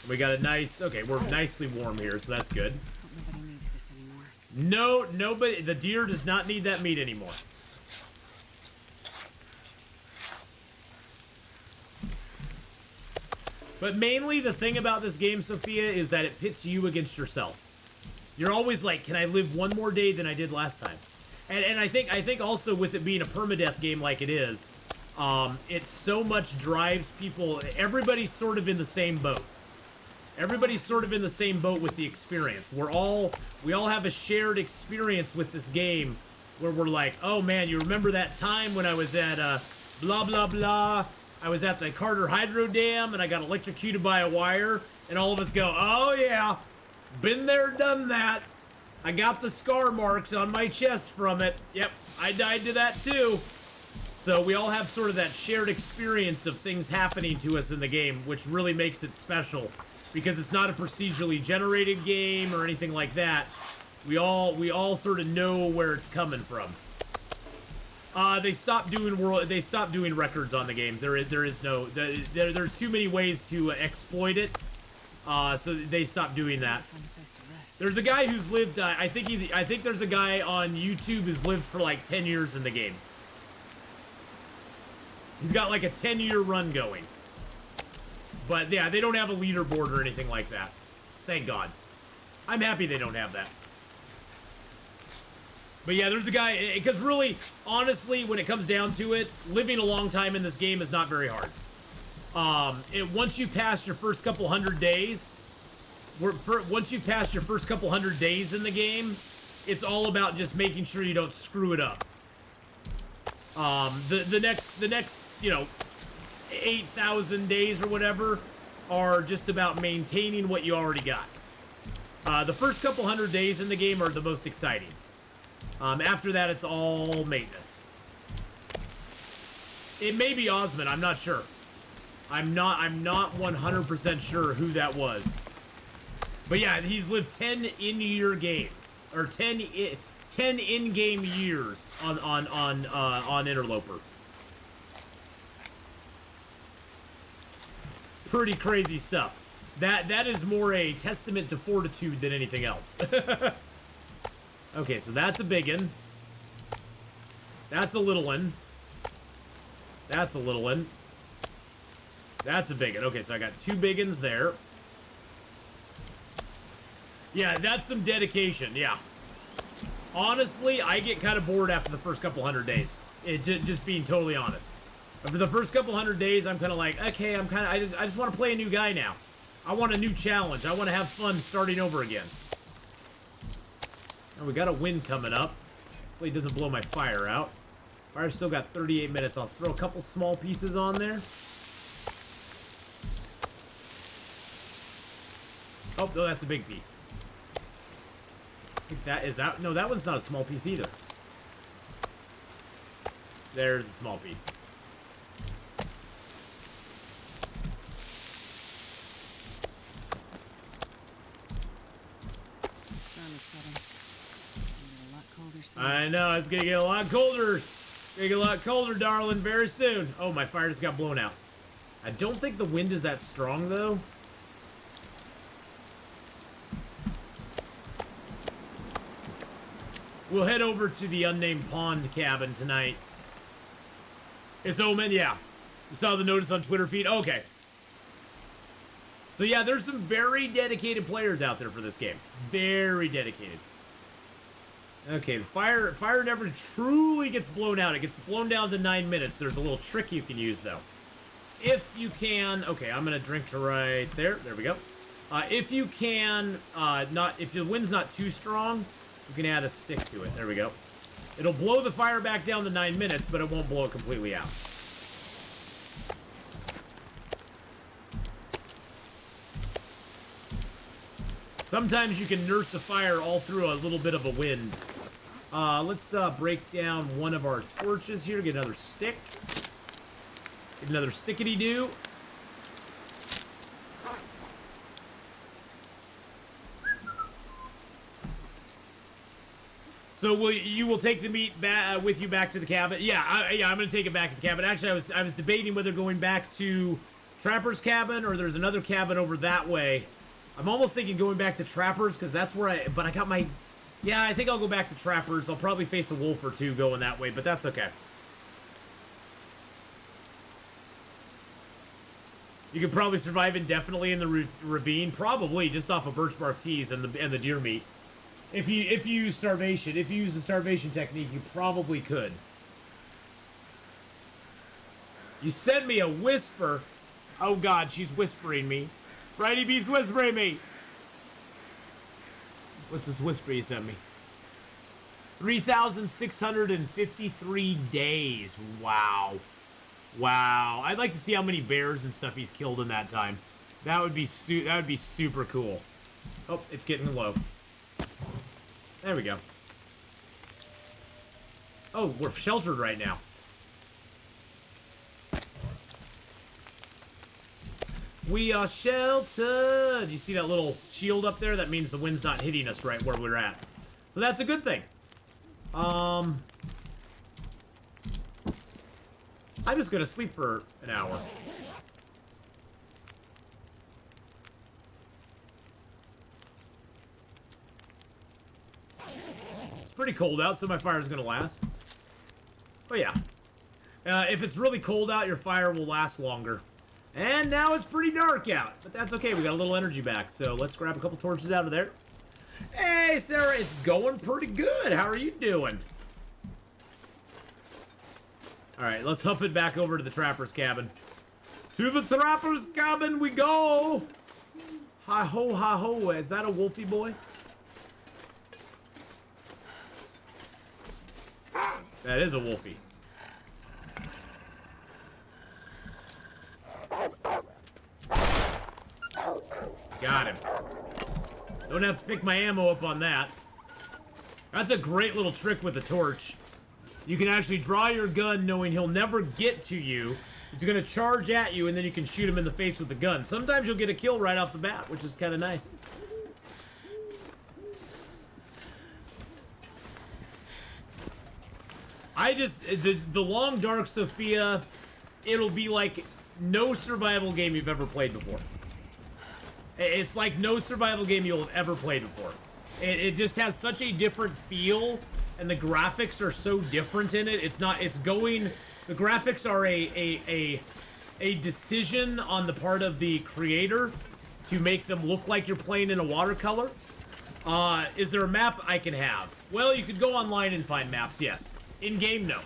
We got a nice, okay, we're nicely warm here, so that's good. Nobody needs this anymore. No, nobody, the deer does not need that meat anymore. But mainly the thing about this game, Sophia, is that it pits you against yourself. You're always like, can I live one more day than I did last time? And I think also with it being a permadeath game like it is, it so much drives people, everybody's sort of in the same boat. Everybody's sort of in the same boat with the experience. We all have a shared experience with this game where we're like, oh man, you remember that time when I was at blah, blah, blah. I was at the Carter Hydro Dam, and I got electrocuted by a wire, and all of us go, oh, yeah, been there, done that. I got the scar marks on my chest from it. Yep, I died to that, too. So we all have sort of that shared experience of things happening to us in the game, which really makes it special, because it's not a procedurally generated game or anything like that. We all sort of know where it's coming from. They stopped doing records on the game. There's too many ways to exploit it. So they stopped doing that. There's a guy who's lived. I think there's a guy on YouTube who's lived for like 10 years in the game. He's got like a 10-year run going. But yeah, they don't have a leaderboard or anything like that. Thank God. I'm happy they don't have that. But yeah, there's a guy, because really, honestly, when it comes down to it, living a long time in this game is not very hard. Once you pass your first couple hundred days, once you pass your first couple hundred days in the game, it's all about just making sure you don't screw it up. The next, you know, 8,000 days or whatever are just about maintaining what you already got. The first couple hundred days in the game are the most exciting. After that, it's all maintenance. It may be Osmond, I'm not sure. I'm not 100% sure who that was. But yeah, he's lived 10 in-year games, or 10 in-game years on Interloper. Pretty crazy stuff. That is more a testament to fortitude than anything else. Okay, so that's a big one. That's a little one. That's a little one. That's a big one. Okay, so I got two big ones there. Yeah, that's some dedication, yeah. Honestly, I get kind of bored after the first couple hundred days. Just being totally honest. After the first couple hundred days, I'm kind of like, okay, I just want to play a new guy now. I want a new challenge. I want to have fun starting over again. And we got a wind coming up. Hopefully it doesn't blow my fire out. Fire's still got 38 minutes. I'll throw a couple small pieces on there. Oh, no, that's a big piece. I think that. No, that one's not a small piece either. There's the small piece. The sun is setting. A lot colder soon. I know, it's gonna get a lot colder. It's gonna get a lot colder, darling, very soon. Oh, my fire just got blown out. I don't think the wind is that strong, though. We'll head over to the unnamed pond cabin tonight. It's Omen, yeah. You saw the notice on Twitter feed? Okay. So yeah, there's some very dedicated players out there for this game. Very dedicated. Okay, the fire never truly gets blown out. It gets blown down to 9 minutes. There's a little trick you can use, though. If you can... Okay, I'm going to drink to right there. There we go. If you can... If the wind's not too strong... You can add a stick to it. There we go. It'll blow the fire back down to 9 minutes, but it won't blow it completely out. Sometimes you can nurse a fire all through a little bit of a wind. Let's break down one of our torches here. Get another stick. Get another stickity-doo. So you will take the meat with you back to the cabin? Yeah, I'm gonna take it back to the cabin. Actually, I was debating whether going back to Trapper's cabin or there's another cabin over that way. I'm almost thinking going back to Trapper's because that's where but I got my... Yeah, I think I'll go back to Trapper's. I'll probably face a wolf or two going that way, but that's okay. You could probably survive indefinitely in the ravine, probably just off of birch bark teas and the deer meat. If you use starvation, if you use the starvation technique, you probably could. You sent me a whisper. Oh God, she's whispering me. Righty Beat's whispering me. What's this whisper you sent me? 3,653 days. Wow. Wow. I'd like to see how many bears and stuff he's killed in that time. That would be super cool. Oh, it's getting low. There we go. Oh, we're sheltered right now. We are sheltered. You see that little shield up there? That means the wind's not hitting us right where we're at. So that's a good thing. I'm just gonna sleep for an hour. It's pretty cold out, so my fire's gonna last. But yeah. If it's really cold out, your fire will last longer. And now it's pretty dark out, but that's okay. We got a little energy back, so let's grab a couple torches out of there. Hey, Sarah, it's going pretty good. How are you doing? All right, let's huff it back over to the trapper's cabin. To the trapper's cabin we go. Hi-ho, hi-ho. Is that a wolfie boy? That is a wolfie. Got him. Don't have to pick my ammo up on that. That's a great little trick with a torch. You can actually draw your gun knowing he'll never get to you. He's gonna charge at you and then you can shoot him in the face with the gun. Sometimes you'll get a kill right off the bat, which is kind of nice. The Long Dark Sophia, it'll be like no survival game you've ever played before. It's like no survival game you'll have ever played before. It just has such a different feel, and the graphics are so different in it. The graphics are a decision on the part of the creator to make them look like you're playing in a watercolor. Is there a map I can have? Well, you could go online and find maps, yes. In-game, no.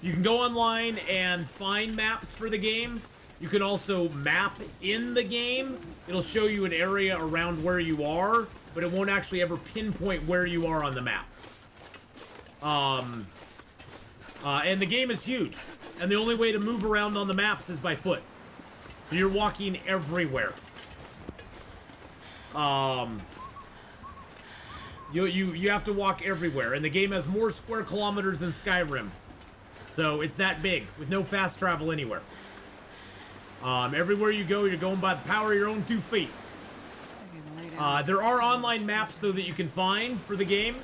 You can go online and find maps for the game. You can also map in the game. It'll show you an area around where you are, but it won't actually ever pinpoint where you are on the map. And the game is huge. And the only way to move around on the maps is by foot. So you're walking everywhere. You have to walk everywhere. And the game has more square kilometers than Skyrim. So it's that big, with no fast travel anywhere. Everywhere you go, you're going by the power of your own 2 feet. There are online maps, though, that you can find for the game.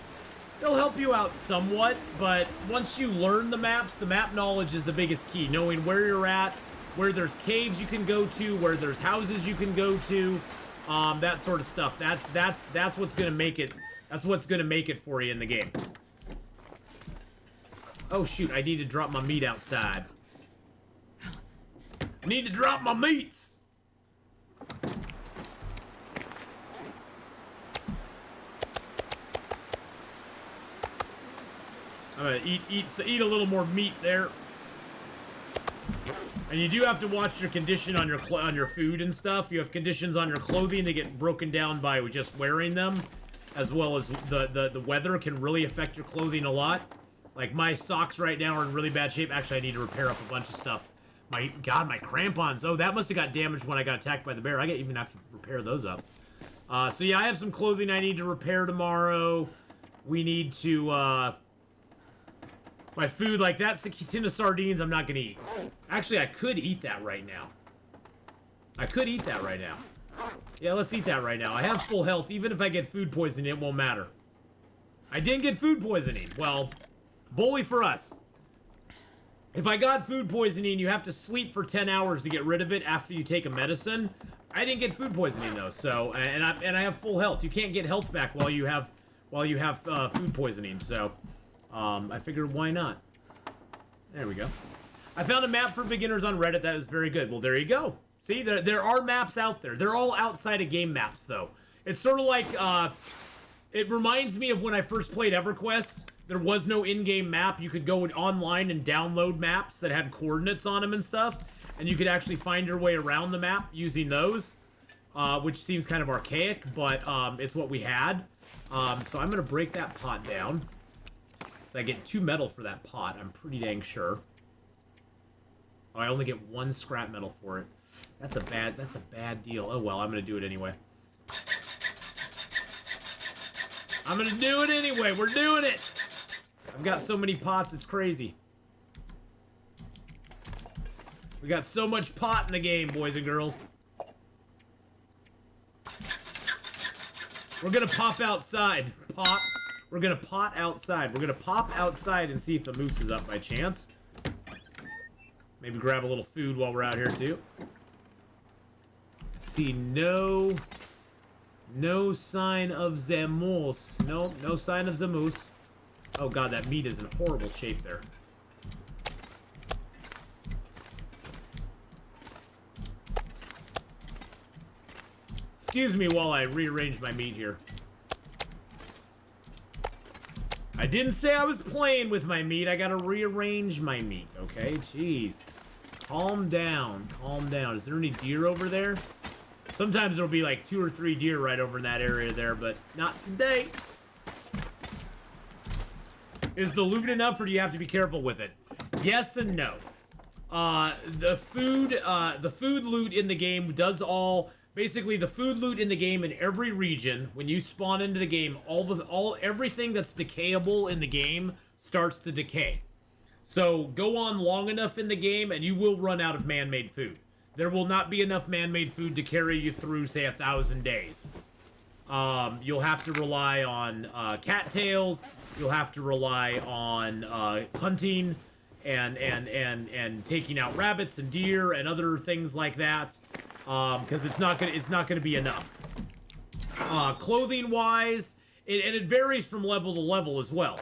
They'll help you out somewhat, but once you learn the maps, the map knowledge is the biggest key. Knowing where you're at, where there's caves you can go to, where there's houses you can go to, that sort of stuff. That's what's gonna make it. That's what's gonna make it for you in the game. Oh shoot! I need to drop my meat outside. I need to drop my meats. I'm gonna eat a little more meat there. And you do have to watch your condition on your food and stuff. You have conditions on your clothing that get broken down by just wearing them, as well as the weather can really affect your clothing a lot. Like my socks right now are in really bad shape. Actually, I need to repair up a bunch of stuff. My crampons. Oh, that must have got damaged when I got attacked by the bear. I even have to repair those up. So yeah, I have some clothing I need to repair tomorrow. We need to, my food, like that's a tin of sardines I'm not gonna eat. Actually, I could eat that right now. Yeah, let's eat that right now. I have full health. Even if I get food poisoning, it won't matter. I didn't get food poisoning. Well, bully for us. If I got food poisoning, you have to sleep for 10 hours to get rid of it after you take a medicine. I didn't get food poisoning though, so and I have full health. You can't get health back while you have food poisoning. So I figured why not. There we go. I found a map for beginners on Reddit that is very good. Well, there you go. See, there are maps out there. They're all outside of game maps though. It's sort of like it reminds me of when I first played EverQuest. There was no in-game map. You could go online and download maps that had coordinates on them and stuff, and you could actually find your way around the map using those, which seems kind of archaic, but it's what we had. So I'm going to break that pot down. So I get 2 metal for that pot, I'm pretty dang sure. Oh, I only get 1 scrap metal for it. That's a bad deal. Oh well, I'm gonna do it anyway. I'm gonna do it anyway. We're doing it. I've got so many pots, it's crazy. We got so much pot in the game, boys and girls. We're gonna pop outside. Pop. We're gonna pot outside. We're gonna pop outside and see if the moose is up by chance. Maybe grab a little food while we're out here too. See no sign of the moose. No sign of the moose. Oh god, that meat is in horrible shape there. Excuse me while I rearrange my meat here. I didn't say I was playing with my meat. I gotta rearrange my meat, okay? Jeez. Calm down. Calm down. Is there any deer over there? Sometimes there'll be like 2 or 3 deer right over in that area there, but not today. Is the loot enough, or do you have to be careful with it? Yes and no. The food loot in the game does all... Basically, the food loot in the game in every region, when you spawn into the game, everything that's decayable in the game starts to decay. So go on long enough in the game, and you will run out of man-made food. There will not be enough man-made food to carry you through, say, 1,000 days. You'll have to rely on cattails. You'll have to rely on hunting and taking out rabbits and deer and other things like that. Because it's not gonna be enough. Clothing wise, it varies from level to level as well.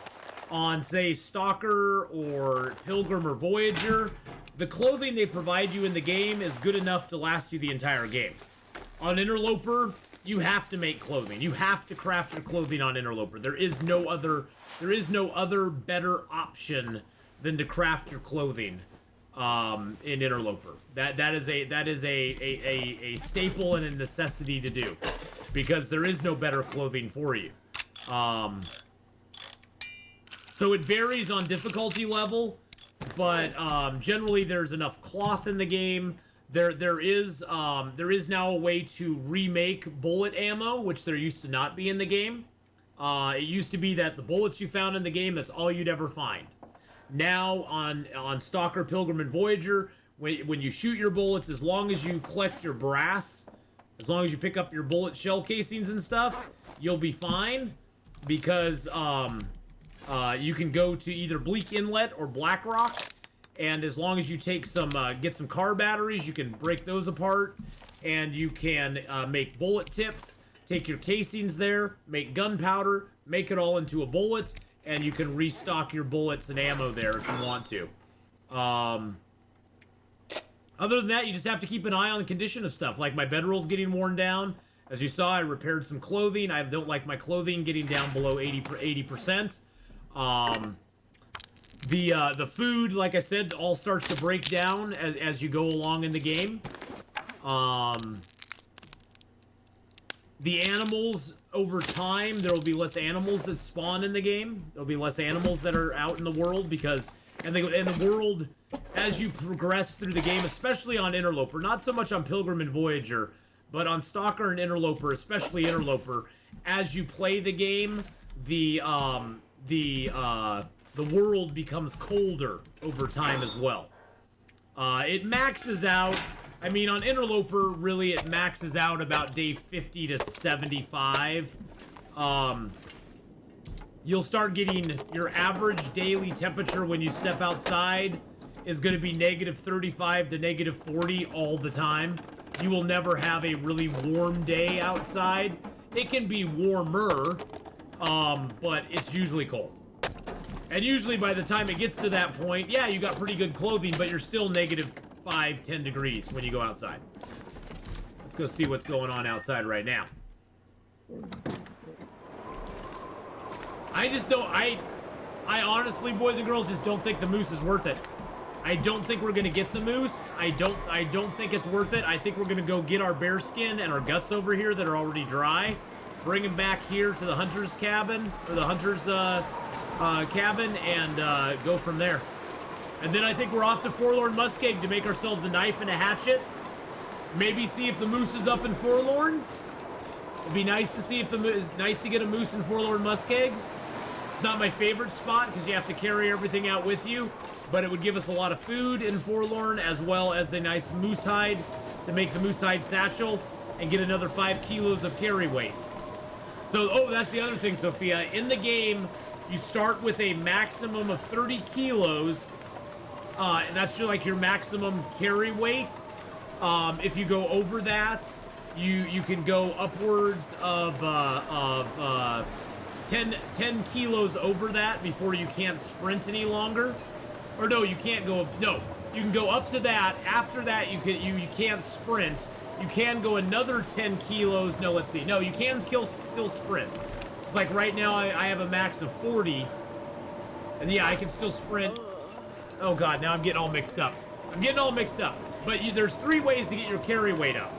On say Stalker or Pilgrim or Voyager, the clothing they provide you in the game is good enough to last you the entire game. On Interloper, you have to make clothing. You have to craft your clothing on Interloper. There is no other better option than to craft your clothing. In Interloper. That is a staple and a necessity to do, because there is no better clothing for you. So it varies on difficulty level, but generally there's enough cloth in the game. There is now a way to remake bullet ammo, which there used to not be in the game. It used to be that the bullets you found in the game, that's all you'd ever find. Now, on Stalker, Pilgrim, and Voyager, when you shoot your bullets, as long as you collect your brass, as long as you pick up your bullet shell casings and stuff, you'll be fine, because you can go to either Bleak Inlet or Black Rock, and as long as you take some, get some car batteries, you can break those apart, and you can make bullet tips, take your casings there, make gunpowder, make it all into a bullet, and you can restock your bullets and ammo there if you want to. Other than that, you just have to keep an eye on the condition of stuff. Like, my bedroll's getting worn down. As you saw, I repaired some clothing. I don't like my clothing getting down below 80%. The food, like I said, all starts to break down as you go along in the game. The animals, over time, there will be less animals that spawn in the game. There'll be less animals that are out in the world, because... And the world, as you progress through the game, especially on Interloper, not so much on Pilgrim and Voyager, but on Stalker and Interloper, especially Interloper, as you play the game, the world becomes colder over time as well. It maxes out... I mean, on Interloper, really, it maxes out about day 50 to 75. You'll start getting your average daily temperature when you step outside is going to be negative 35 to negative 40 all the time. You will never have a really warm day outside. It can be warmer, but it's usually cold. And usually by the time it gets to that point, yeah, you got pretty good clothing, but you're still negative 5, 10 degrees when you go outside. Let's go see what's going on outside right now. I just don't, I honestly, boys and girls, just don't think the moose is worth it. I don't think we're gonna get the moose. I don't think it's worth it. I think we're gonna go get our bear skin and our guts over here that are already dry, bring them back here to the hunter's cabin, or the hunter's cabin, and go from there. And then I think we're off to Forlorn Muskeg to make ourselves a knife and a hatchet. Maybe see if the moose is up in Forlorn. It'd be nice to see if nice to get a moose in Forlorn Muskeg. It's not my favorite spot because you have to carry everything out with you, but it would give us a lot of food in Forlorn as well as a nice moose hide to make the moose hide satchel and get another 5 kilos of carry weight. So, oh, that's the other thing, Sophia. In the game, you start with a maximum of 30 kilos. And that's just like your maximum carry weight. If you go over that, you can go upwards of 10 kilos over that before you can't sprint any longer. Or no, you can't go. No, you can go up to that. After that, you can't sprint. You can go another 10 kilos. No, let's see. No, you can still sprint. It's like right now I have a max of 40, and yeah, I can still sprint. Oh god, now I'm getting all mixed up. But there's 3 ways to get your carry weight up.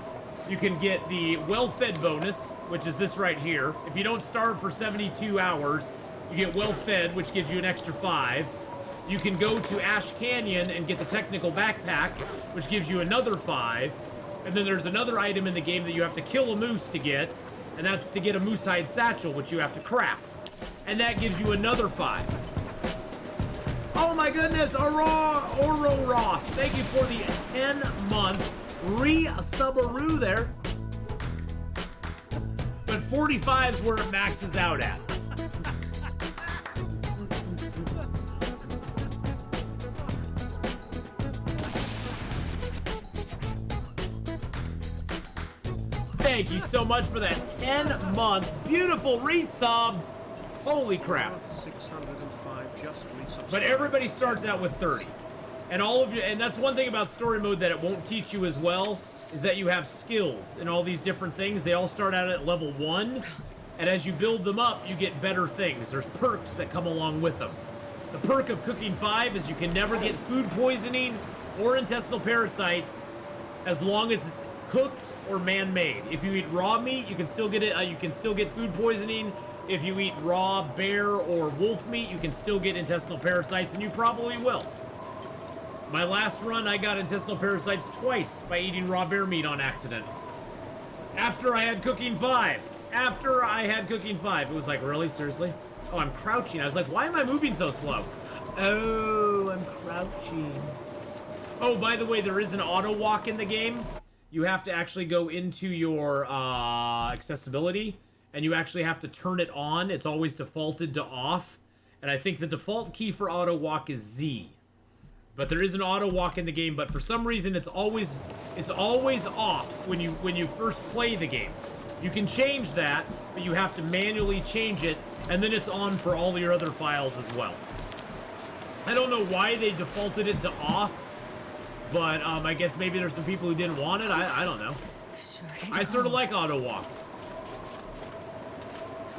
You can get the well-fed bonus, which is this right here. If you don't starve for 72 hours, you get well-fed, which gives you an extra 5. You can go to Ash Canyon and get the technical backpack, which gives you another 5. And then there's another item in the game that you have to kill a moose to get, and that's to get a moose hide satchel, which you have to craft. And that gives you another 5. Oh my goodness, Aurora, thank you for the 10-month re-subaroo there. But 45 is where it maxes out at. Thank you so much for that 10-month beautiful resub. Holy crap. 605 just resubscribed. But everybody starts out with 30. And all of you, and that's one thing about story mode that it won't teach you as well, is that you have skills and all these different things. They all start out at level 1. And as you build them up, you get better things. There's perks that come along with them. The perk of cooking 5 is you can never get food poisoning or intestinal parasites as long as it's cooked or man-made. If you eat raw meat, you can still get it. You can still get food poisoning. If you eat raw bear or wolf meat, you can still get intestinal parasites, and you probably will. My last run, I got intestinal parasites twice by eating raw bear meat on accident. After I had cooking 5. It was like, really? Seriously? Oh, I'm crouching. I was like, why am I moving so slow? Oh, I'm crouching. Oh, by the way, there is an auto walk in the game. You have to actually go into your accessibility, and you actually have to turn it on. It's always defaulted to off, and I think the default key for auto walk is Z. But there is an auto walk in the game, but for some reason it's always off when you first play the game. You can change that, but you have to manually change it, and then it's on for all your other files as well. I don't know why they defaulted it to off. But I guess maybe there's some people who didn't want it. I don't know. I sort of like auto walk.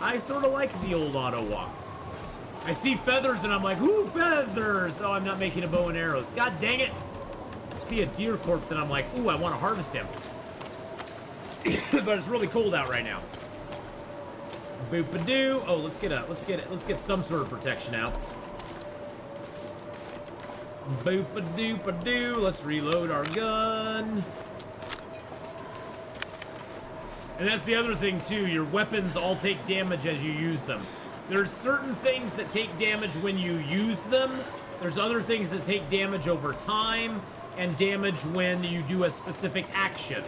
I sort of like the old auto walk. I see feathers and I'm like, ooh, feathers! Oh, I'm not making a bow and arrows. God dang it! I see a deer corpse and I'm like, ooh, I want to harvest him. But it's really cold out right now. Boop-a-doo. Oh, let's get some sort of protection out. Boop-a-doop-a-doo. Let's reload our gun. And that's the other thing, too. Your weapons all take damage as you use them. There's certain things that take damage when you use them. There's other things that take damage over time, and damage when you do a specific action.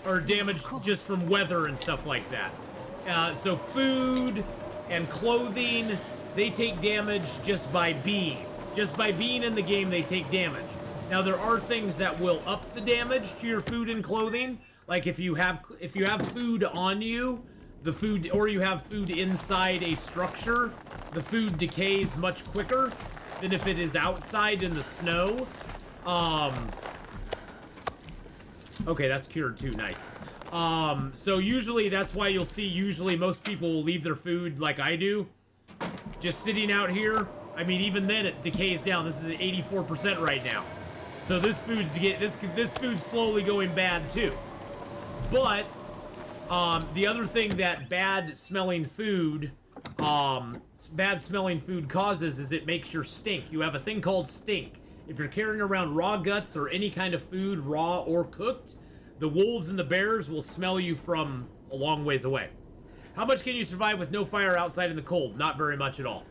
Or damage just from weather and stuff like that. So food and clothing, they take damage just by being. Just by being in the game, they take damage. Now, there are things that will up the damage to your food and clothing. Like if you have food on you, the food, or you have food inside a structure, the food decays much quicker than if it is outside in the snow. Okay, that's cured too. Nice. So usually that's why you'll see most people will leave their food like I do, just sitting out here. I mean, even then it decays down. This is at 84% right now. So this food's slowly going bad too. But the other thing that bad smelling food bad smelling food causes is it makes your stink. You have a thing called stink. If you're carrying around raw guts or any kind of food, raw or cooked, the wolves and the bears will smell you from a long ways away. How much can you survive with no fire outside in the cold? Not very much at all.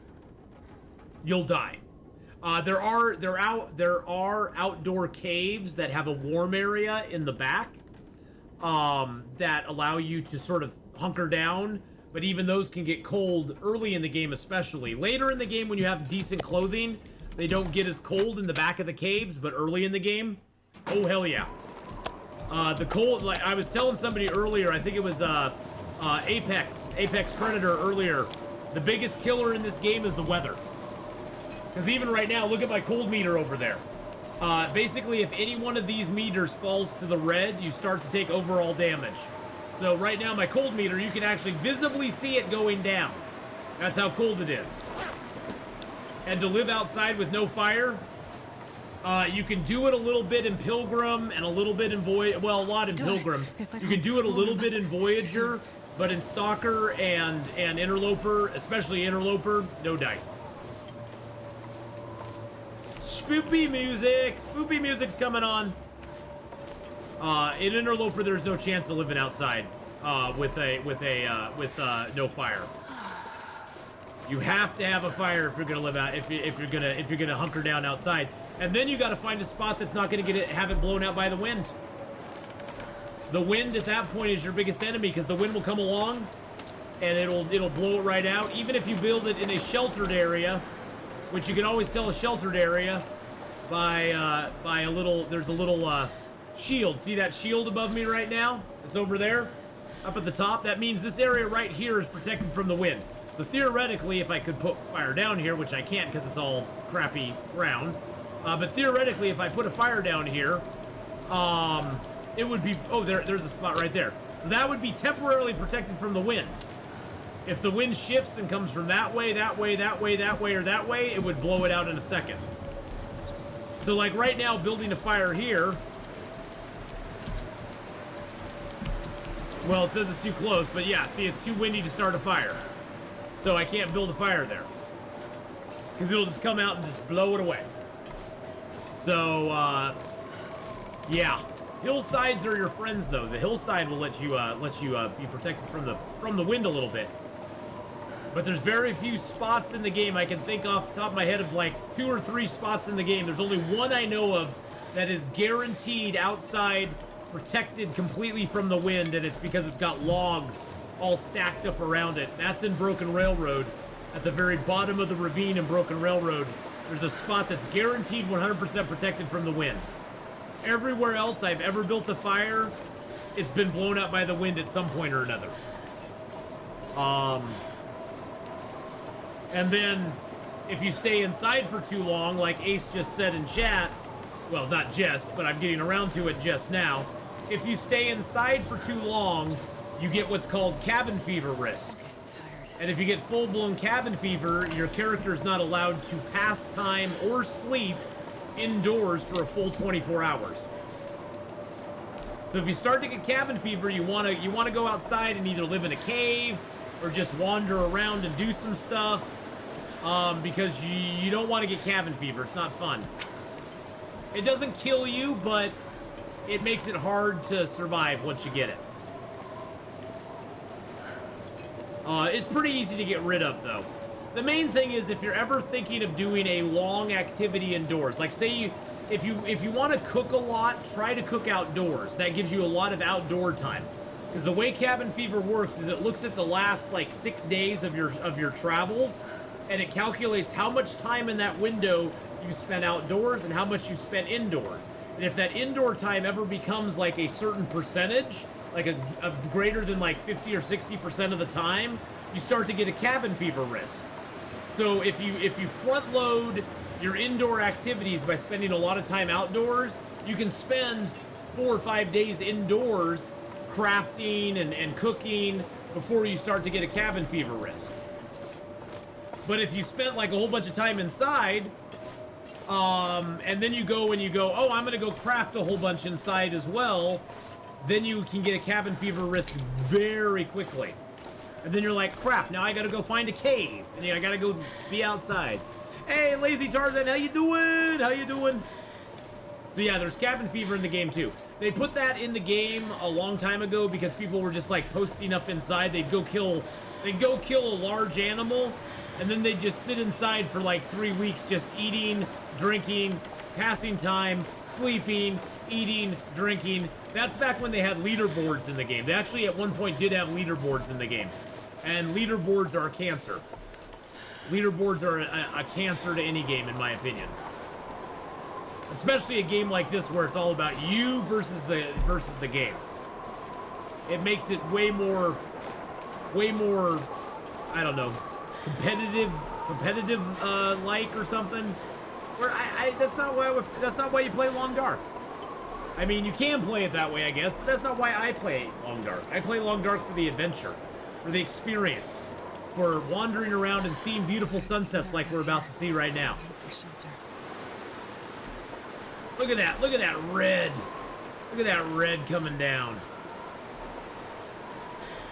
You'll die. There are outdoor caves that have a warm area in the back that allow you to sort of hunker down, but even those can get cold early in the game, especially. Later in the game, when you have decent clothing, they don't get as cold in the back of the caves, but early in the game, oh hell yeah. The cold, like I was telling somebody earlier, I think it was Apex Predator earlier, the biggest killer in this game is the weather. Because even right now, look at my cold meter over there. Basically, if any one of these meters falls to the red, you start to take overall damage. So right now, my cold meter, you can actually visibly see it going down. That's how cold it is. And to live outside with no fire, you can do it a little bit in Pilgrim and a little bit in Voyager. Well, a lot in Pilgrim. You can do it a little bit in Voyager, but in Stalker and Interloper, especially Interloper, no dice. Spoopy music! Spoopy music's coming on. In Interloper, there's no chance of living outside with no fire. You have to have a fire if you're gonna live out. If you're gonna hunker down outside, and then you got to find a spot that's not gonna have it blown out by the wind. The wind at that point is your biggest enemy because the wind will come along, and it'll blow it right out. Even if you build it in a sheltered area, which you can always tell a sheltered area by a little. There's a little shield. See that shield above me right now? It's over there, up at the top. That means this area right here is protected from the wind. So theoretically, if I could put fire down here, which I can't because it's all crappy ground, but theoretically, if I put a fire down here, it would be. Oh, there's a spot right there. So that would be temporarily protected from the wind. If the wind shifts and comes from that way, that way, that way, that way, or that way, it would blow it out in a second. So like right now, building a fire here. Well, it says it's too close, but yeah, see, it's too windy to start a fire. So I can't build a fire there. Because it'll just come out and just blow it away. So, yeah. Hillsides are your friends, though. The hillside will let you be protected from the wind a little bit. But there's very few spots in the game. I can think off the top of my head of like 2 or 3 spots in the game. There's only one I know of that is guaranteed outside, protected completely from the wind, and it's because it's got logs all stacked up around it. That's in Broken Railroad. At the very bottom of the ravine in Broken Railroad, there's a spot that's guaranteed 100% protected from the wind. Everywhere else I've ever built a fire, it's been blown out by the wind at some point or another. And then, if you stay inside for too long, like Ace just said in chat, well, not just, but I'm getting around to it just now. If you stay inside for too long, you get what's called cabin fever risk. And if you get full-blown cabin fever, your character is not allowed to pass time or sleep indoors for a full 24 hours. So if you start to get cabin fever, you want to go outside and either live in a cave or just wander around and do some stuff, because you don't want to get cabin fever. It's not fun. It doesn't kill you, but it makes it hard to survive once you get it. It's pretty easy to get rid of, though. The main thing is if you're ever thinking of doing a long activity indoors, like say if you want to cook a lot, try to cook outdoors. That gives you a lot of outdoor time. Because the way cabin fever works is it looks at the last like 6 days of your travels, and it calculates how much time in that window you spent outdoors and how much you spent indoors. And if that indoor time ever becomes like a certain percentage, like a greater than like 50 or 60% of the time, you start to get a cabin fever risk. So if you front load your indoor activities by spending a lot of time outdoors, you can spend 4 or 5 days indoors crafting and cooking before you start to get a cabin fever risk. But if you spent like a whole bunch of time inside, and then you go, oh, I'm gonna go craft a whole bunch inside as well, then you can get a cabin fever risk very quickly. And then you're like, crap, now I gotta go find a cave. And I gotta go be outside. Hey, Lazy Tarzan, how you doing? How you doing? So yeah, there's cabin fever in the game too. They put that in the game a long time ago because people were just like posting up inside. They'd go kill a large animal, and then they'd just sit inside for like 3 weeks just eating, drinking, passing time, sleeping, eating, drinking. That's back when they had leaderboards in the game. They actually at one point did have leaderboards in the game. And leaderboards are a cancer. Leaderboards are a cancer to any game, in my opinion. Especially a game like this where it's all about you versus the game. It makes it way more, I don't know, competitive like or something. Where that's not why you play Long Dark. I mean, you can play it that way, I guess, but that's not why I play Long Dark. I play Long Dark for the adventure, for the experience, for wandering around and seeing beautiful sunsets like we're about to see right now. Look at that red. Look at that red coming down.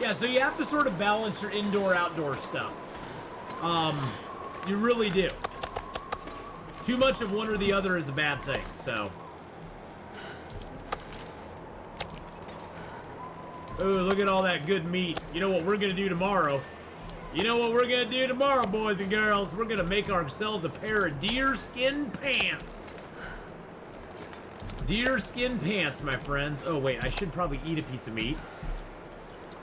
Yeah, so you have to sort of balance your indoor-outdoor stuff. You really do. Too much of one or the other is a bad thing, so. Ooh, look at all that good meat. You know what we're gonna do tomorrow? You know what we're gonna do tomorrow, boys and girls? We're gonna make ourselves a pair of deerskin pants. Deerskin pants, my friends. Oh, wait, I should probably eat a piece of meat.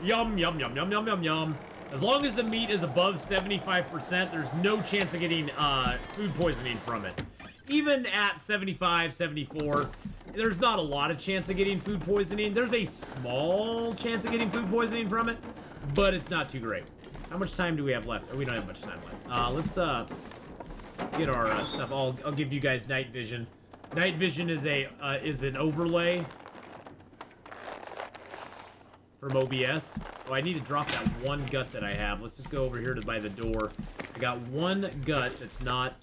Yum, yum, yum, yum, yum, yum, yum. As long as the meat is above 75%, there's no chance of getting food poisoning from it. Even at 75, 74, there's not a lot of chance of getting food poisoning. There's a small chance of getting food poisoning from it, but it's not too great. How much time do we have left? Oh, we don't have much time left. Let's get our stuff. I'll give you guys night vision. Night vision is an overlay from OBS. Oh, I need to drop that one gut that I have. Let's just go over here to by the door. I got one gut that's not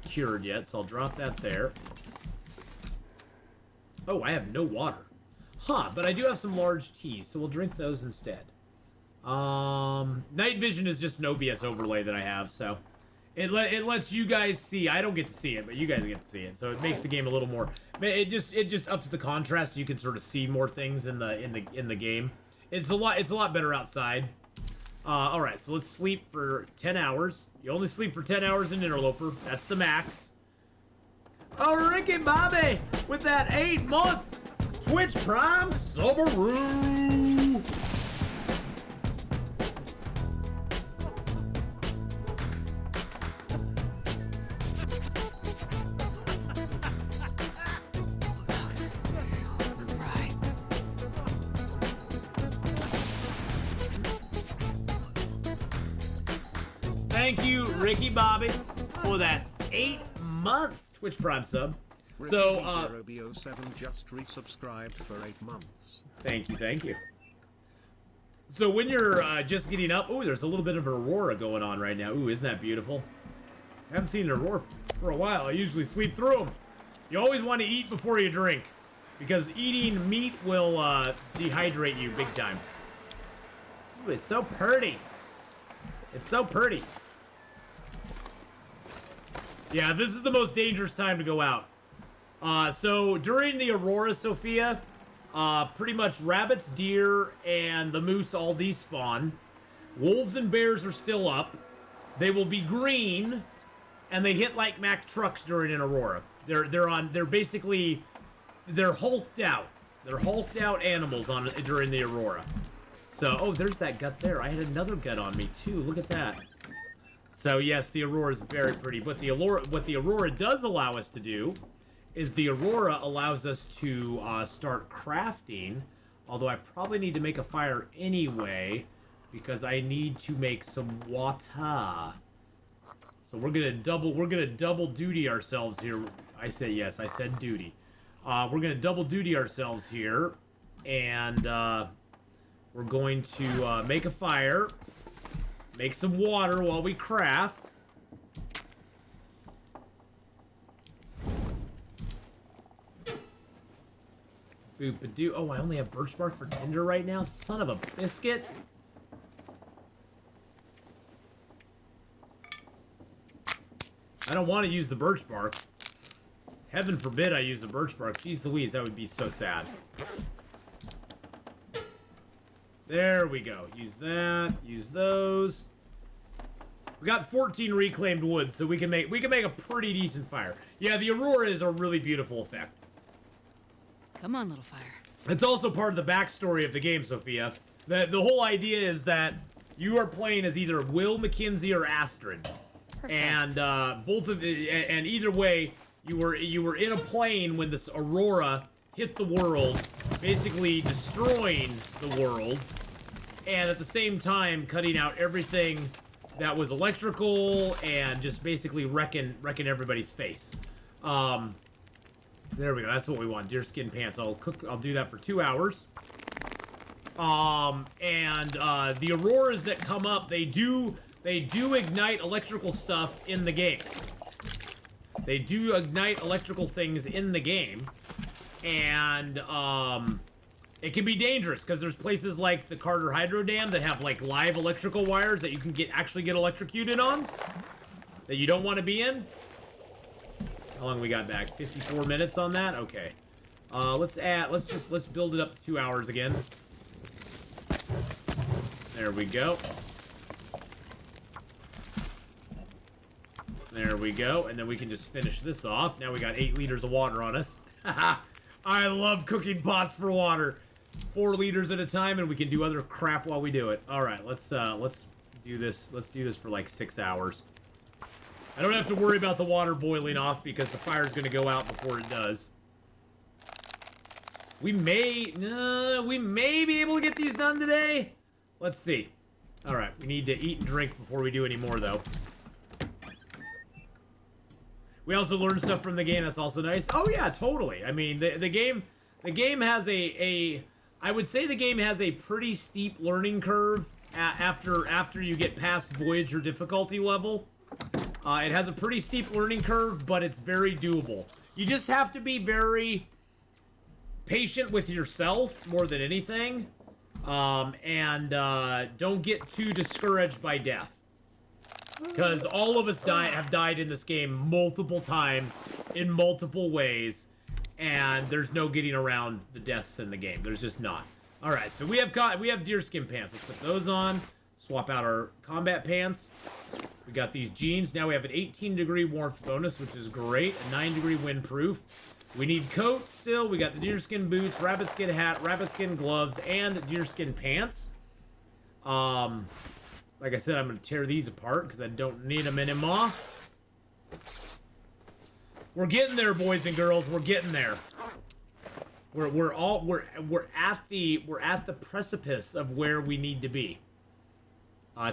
cured yet, so I'll drop that there. Oh, I have no water. Huh, but I do have some large teas, so we'll drink those instead. Night vision is just an OBS overlay that I have, so it lets you guys see. I don't get to see it, but you guys get to see it, so it makes the game a little more. It just ups the contrast. So you can sort of see more things in the game. It's a lot better outside. All right, so let's sleep for 10 hours. You only sleep for 10 hours in Interloper. That's the max. Oh, Ricky Bobby with that 8-month Twitch Prime Subaru. Thank you, Ricky Bobby, for that 8-month Twitch Prime sub. So, 0B07 just resubscribed for 8 months. Thank you. So when you're just getting up, ooh, there's a little bit of an Aurora going on right now. Ooh, isn't that beautiful? I haven't seen an Aurora for a while. I usually sleep through them. You always want to eat before you drink, because eating meat will dehydrate you big time. Ooh, it's so pretty. It's so pretty. Yeah, this is the most dangerous time to go out. So during the Aurora, Sophia, pretty much rabbits, deer, and the moose all despawn. Wolves and bears are still up. They will be green, and they hit like Mack trucks during an Aurora. They're basically hulked out. They're hulked out animals during the Aurora. So, oh, there's that gut there. I had another gut on me too. Look at that. So yes, the Aurora is very pretty. But what the Aurora does allow us to do is the Aurora allows us to start crafting. Although I probably need to make a fire anyway, because I need to make some water. So we're gonna double duty ourselves here. I say yes, I said duty. We're gonna double duty ourselves here, and we're going to make a fire. Make some water while we craft. Boop-a-doo. Oh, I only have birch bark for tinder right now? Son of a biscuit. I don't want to use the birch bark. Heaven forbid I use the birch bark. Jeez Louise, that would be so sad. There we go. Use that. Use those. We got 14 reclaimed wood, so we can make a pretty decent fire. Yeah, the Aurora is a really beautiful effect. Come on, little fire. It's also part of the backstory of the game, Sophia. The whole idea is that you are playing as either Will, Mackenzie, or Astrid. Perfect. And and either way, you were in a plane when this Aurora hit the world, basically destroying the world, and at the same time cutting out everything that was electrical and just basically wrecking everybody's face. There we go. That's what we want. Deerskin pants. I'll do that for 2 hours. The auroras that come up, they do ignite electrical stuff in the game. They do ignite electrical things in the game, and it can be dangerous because there's places like the Carter Hydro Dam that have like live electrical wires that you can actually get electrocuted on that you don't want to be in. How long we got back? 54 minutes on that? Okay. Let's build it up to 2 hours again. There we go. There we go. And then we can just finish this off. Now we got 8 liters of water on us. I love cooking pots for water. 4 liters at a time, and we can do other crap while we do it. All right, let's do this. Let's do this for like 6 hours. I don't have to worry about the water boiling off because the fire's going to go out before it does. We may be able to get these done today. Let's see. All right, we need to eat and drink before we do any more, though. We also learn stuff from the game. That's also nice. Oh yeah, totally. I mean, the game has I would say the game has a pretty steep learning curve after you get past Voyager difficulty level. It has a pretty steep learning curve, but it's very doable. You just have to be very patient with yourself more than anything, and don't get too discouraged by death. Because all of us have died in this game multiple times, in multiple ways, and there's no getting around the deaths in the game. There's just not. All right, so we have deerskin pants. Let's put those on. Swap out our combat pants. We got these jeans. Now we have an 18-degree warmth bonus, which is great. A 9-degree windproof. We need coats still. We got the deerskin boots, rabbit skin hat, rabbit skin gloves, and deerskin pants. Like I said, I'm going to tear these apart because I don't need them anymore. We're getting there, boys and girls. We're getting there. We're at the precipice of where we need to be.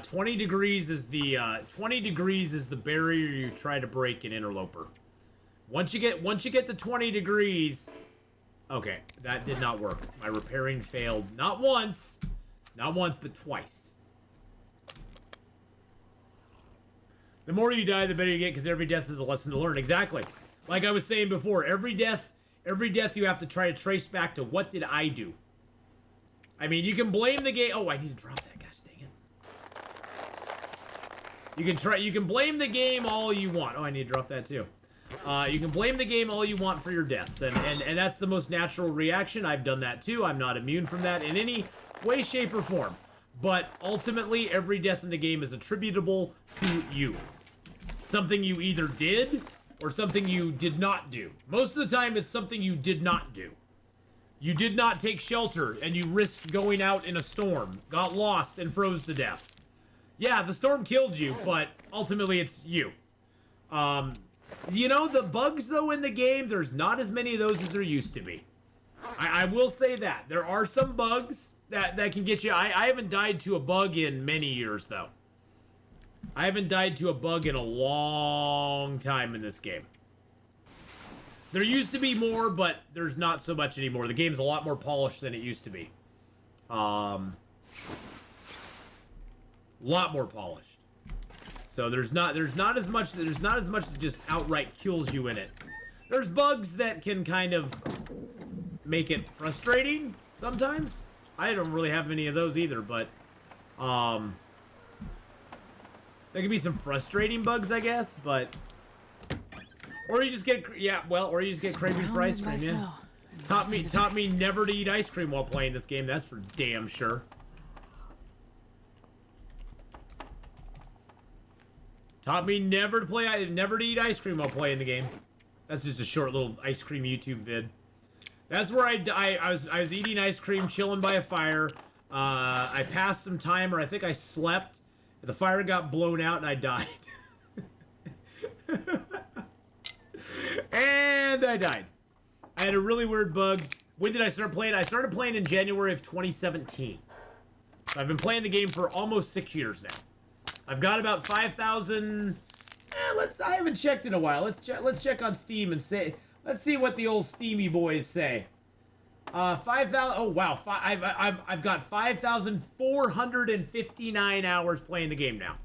20 degrees is the barrier you try to break in Interloper. Once you get to 20 degrees, okay, that did not work. My repairing failed not once, but twice. The more you die, the better you get, because every death is a lesson to learn. Exactly. Like I was saying before, every death you have to try to trace back to what did I do. I mean, you can blame the game. Oh, I need to drop that. Gosh, dang it. You can blame the game all you want. Oh, I need to drop that too. You can blame the game all you want for your deaths, and that's the most natural reaction. I've done that too. I'm not immune from that in any way, shape, or form. But ultimately, every death in the game is attributable to you. Something you either did or something you did not do. Most of the time, it's something you did not do. You did not take shelter, and you risked going out in a storm, got lost, and froze to death. Yeah, the storm killed you, but ultimately, it's you. You know, the bugs, though, in the game, there's not as many of those as there used to be. I will say that. There are some bugs that can get you. I haven't died to a bug in many years, though. I haven't died to a bug in a long time in this game. There used to be more, but there's not so much anymore. The game's a lot more polished than it used to be. Lot more polished. So there's not as much that just outright kills you in it. There's bugs that can kind of make it frustrating sometimes. I don't really have any of those either, but there can be some frustrating bugs, I guess, but Or you just get, yeah, well, or you just get craving for ice cream, yeah. Taught me never to eat ice cream while playing this game, that's for damn sure. Taught me never to eat ice cream while playing the game. That's just a short little ice cream YouTube vid. That's where I was eating ice cream, chilling by a fire. I passed some time, or I think I slept. The fire got blown out, and I died. And I died. I had a really weird bug. When did I start playing? I started playing in January of 2017. So I've been playing the game for almost 6 years now. I've got about 5,000. I haven't checked in a while. Let's check on Steam and say. Let's see what the old Steamy boys say. 5,000. Oh wow, I've got 5,459 hours playing the game now.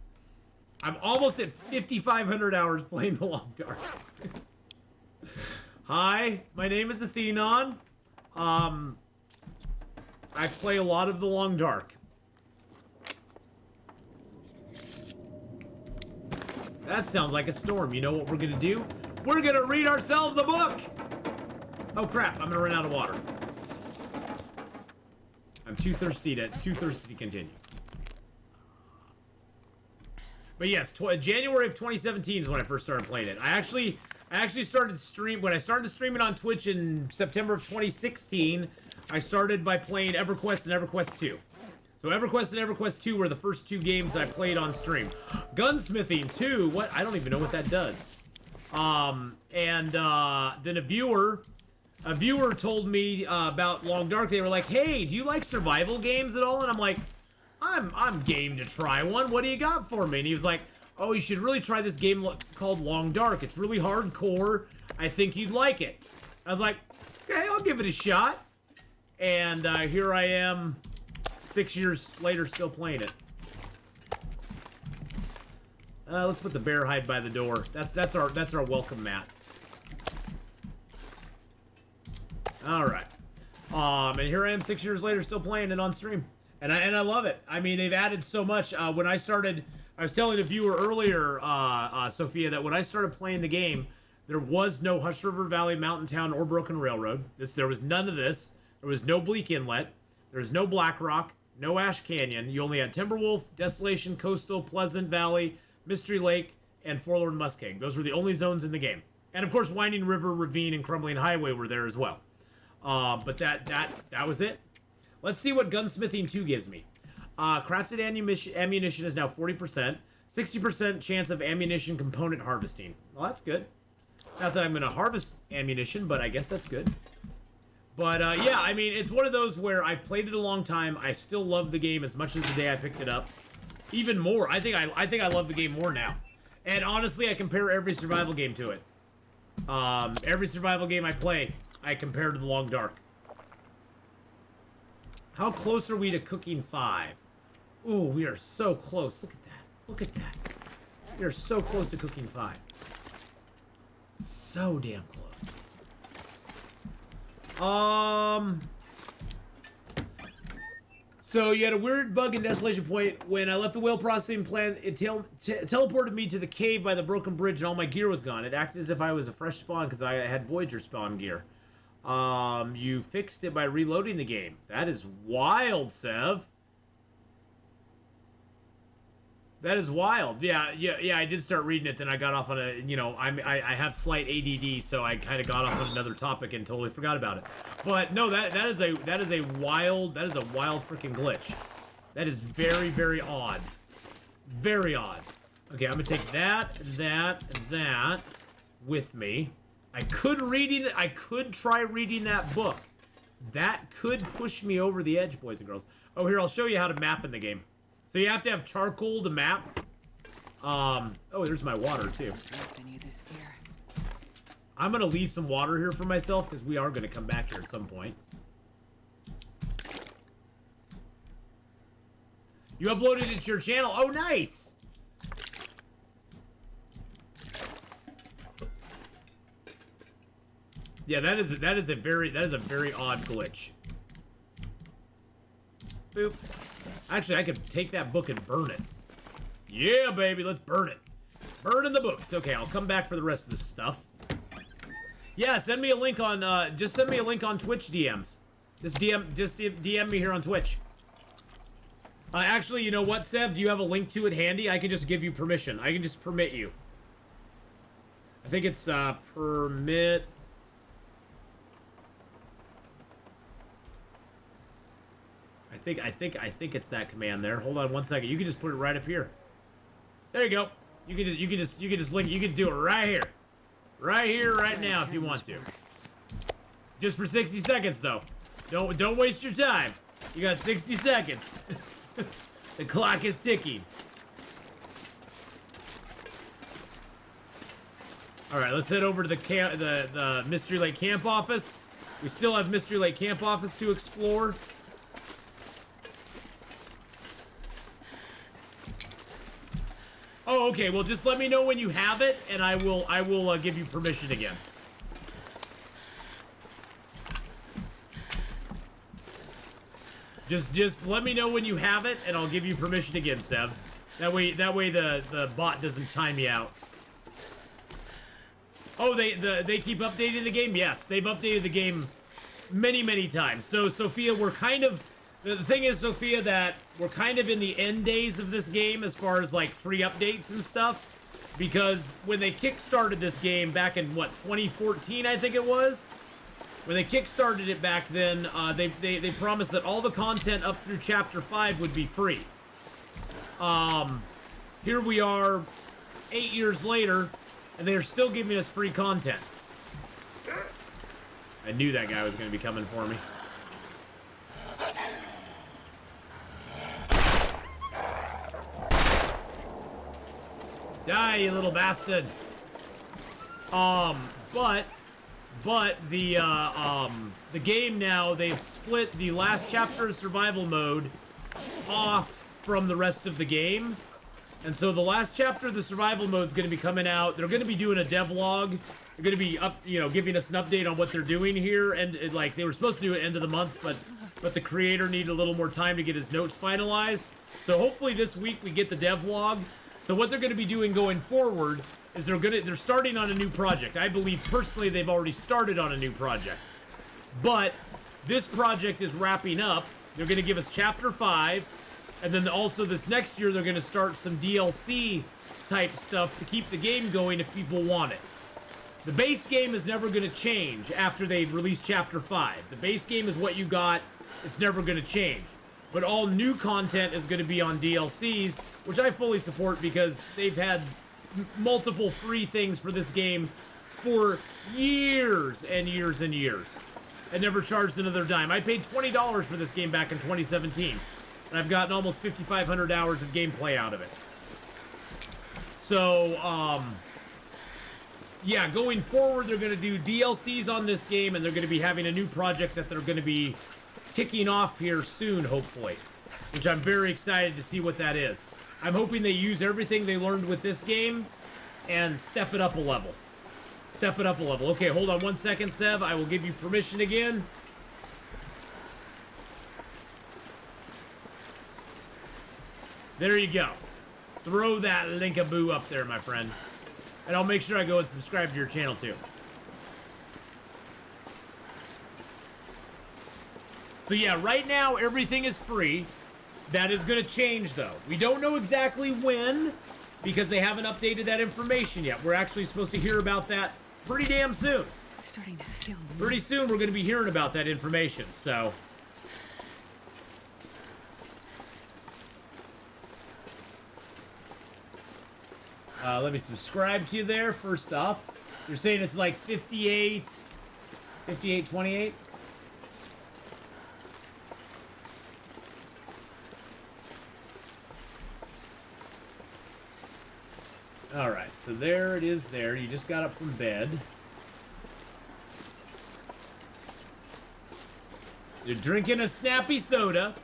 I'm almost at 5,500 hours playing the Long Dark. Hi, my name is Atheenon. I play a lot of the Long Dark. That sounds like a storm. You know what we're gonna do? We're gonna read ourselves a book! Oh crap, I'm gonna run out of water. I'm too thirsty to continue. But yes, January of 2017 is when I first started playing it. I actually started when I started streaming on Twitch in September of 2016, I started by playing EverQuest and EverQuest 2. So EverQuest and EverQuest 2 were the first two games that I played on stream. Gunsmithing 2, what? I don't even know what that does. Then a viewer told me about Long Dark. They were like, "Hey, do you like survival games at all?" And I'm like, "I'm game to try one. What do you got for me?" And he was like, "Oh, you should really try this game called Long Dark. It's really hardcore. I think you'd like it." I was like, "Okay, I'll give it a shot." And here I am, 6 years later, still playing it. Let's put the bear hide by the door. That's our welcome mat. All right. And here I am 6 years later, still playing it on stream, and I love it. I mean, they've added so much. When I started, I was telling the viewer earlier, Sophia, that when I started playing the game, there was no Hush River Valley, Mountain Town, or Broken Railroad. There was none of this. There was no Bleak Inlet. There was no Black Rock, no Ash Canyon. You only had Timberwolf, Desolation, Coastal, Pleasant Valley, Mystery Lake, and Forlorn Muskeg. Those were the only zones in the game. And of course, Winding River, Ravine, and Crumbling Highway were there as well. But that was it. Let's see what Gunsmithing 2 gives me. Crafted ammunition is now 40%. 60% chance of ammunition component harvesting. Well, that's good. Not that I'm going to harvest ammunition, but I guess that's good. But, yeah, I mean, it's one of those where I've played it a long time. I still love the game as much as the day I picked it up. Even more. I think I love the game more now. And honestly, I compare every survival game to it. Every survival game I play, I compare to the Long Dark. How close are we to cooking 5? Ooh, we are so close. Look at that. Look at that. We are so close to cooking 5. So damn close. So you had a weird bug in Desolation Point. When I left the whale processing plant, it teleported me to the cave by the broken bridge, and all my gear was gone. It acted as if I was a fresh spawn because I had Voyager spawn gear. You fixed it by reloading the game. That is wild, Sev. That is wild. Yeah. I did start reading it, then I got off on a, I have slight ADD, so I kind of got off on another topic and totally forgot about it. But no, that is a wild freaking glitch. That is very, very odd. Very odd. Okay, I'm gonna take that with me. I could try reading that book. That could push me over the edge, boys and girls. Oh, here, I'll show you how to map in the game. So you have to have charcoal to map. Oh, there's my water too. I'm gonna leave some water here for myself because we are gonna come back here at some point. You uploaded it to your channel. Oh, nice. Yeah, that is a very odd glitch. Boop. Actually, I could take that book and burn it. Yeah, baby, let's burn it. Burn in the books. Okay, I'll come back for the rest of this stuff. Yeah, send me a link on, just send me a link on Twitch DMs. Just DM me here on Twitch. Actually, you know what, Seb? Do you have a link to it handy? I can just give you permission. I can just permit you. I think it's, permit... I think it's that command there. Hold on one second. You can just put it right up here. There you go. You can just link it. You can do it right here. Right here, right now, if you want to. Just for 60 seconds, though. Don't waste your time. You got 60 seconds. The clock is ticking. All right, let's head over to the Mystery Lake Camp office. We still have Mystery Lake Camp office to explore. Oh, okay. Well, just let me know when you have it, and I will give you permission again. Just let me know when you have it, and I'll give you permission again, Sev. That way the bot doesn't time me out. Oh, they keep updating the game? Yes, they've updated the game many times. So, Sophia, we're kind of... The thing is, Sophia, that we're kind of in the end days of this game as far as, like, free updates and stuff. Because when they kickstarted this game back in, what, 2014, I think it was? When they kickstarted it back then, they promised that all the content up through Chapter 5 would be free. Here we are 8 years later, and they're still giving us free content. I knew that guy was going to be coming for me. Die, you little bastard. But the game now, they've split the last chapter of survival mode off from the rest of the game. And so the last chapter of the survival mode is going to be coming out. They're going to be doing a devlog. They're going to be giving us an update on what they're doing here. And like they were supposed to do it end of the month, but the creator needed a little more time to get his notes finalized. So hopefully this week we get the devlog. So what they're going to be doing going forward is they're starting on a new project. I believe personally they've already started on a new project. But this project is wrapping up. They're going to give us Chapter 5. And then also this next year they're going to start some DLC type stuff to keep the game going if people want it. The base game is never going to change after they release Chapter 5. The base game is what you got. It's never going to change. But all new content is going to be on DLCs, which I fully support because they've had multiple free things for this game for years and years and years. And never charged another dime. I paid $20 for this game back in 2017. And I've gotten almost 5,500 hours of gameplay out of it. So, yeah, going forward, they're going to do DLCs on this game, and they're going to be having a new project that they're going to be kicking off here soon, hopefully. Which I'm very excited to see what that is. I'm hoping they use everything they learned with this game and step it up a level. Step it up a level. Okay, hold on one second, Sev. I will give you permission again. There you go. Throw that linkaboo up there, my friend. And I'll make sure I go and subscribe to your channel, too. So yeah, right now, everything is free. That is going to change, though. We don't know exactly when, because they haven't updated that information yet. We're actually supposed to hear about that pretty damn soon. I'm starting to feel Pretty soon, we're going to be hearing about that information, so... let me subscribe to you there, first off. You're saying it's like 58.28? Alright, so there it is there. You just got up from bed. You're drinking a snappy soda.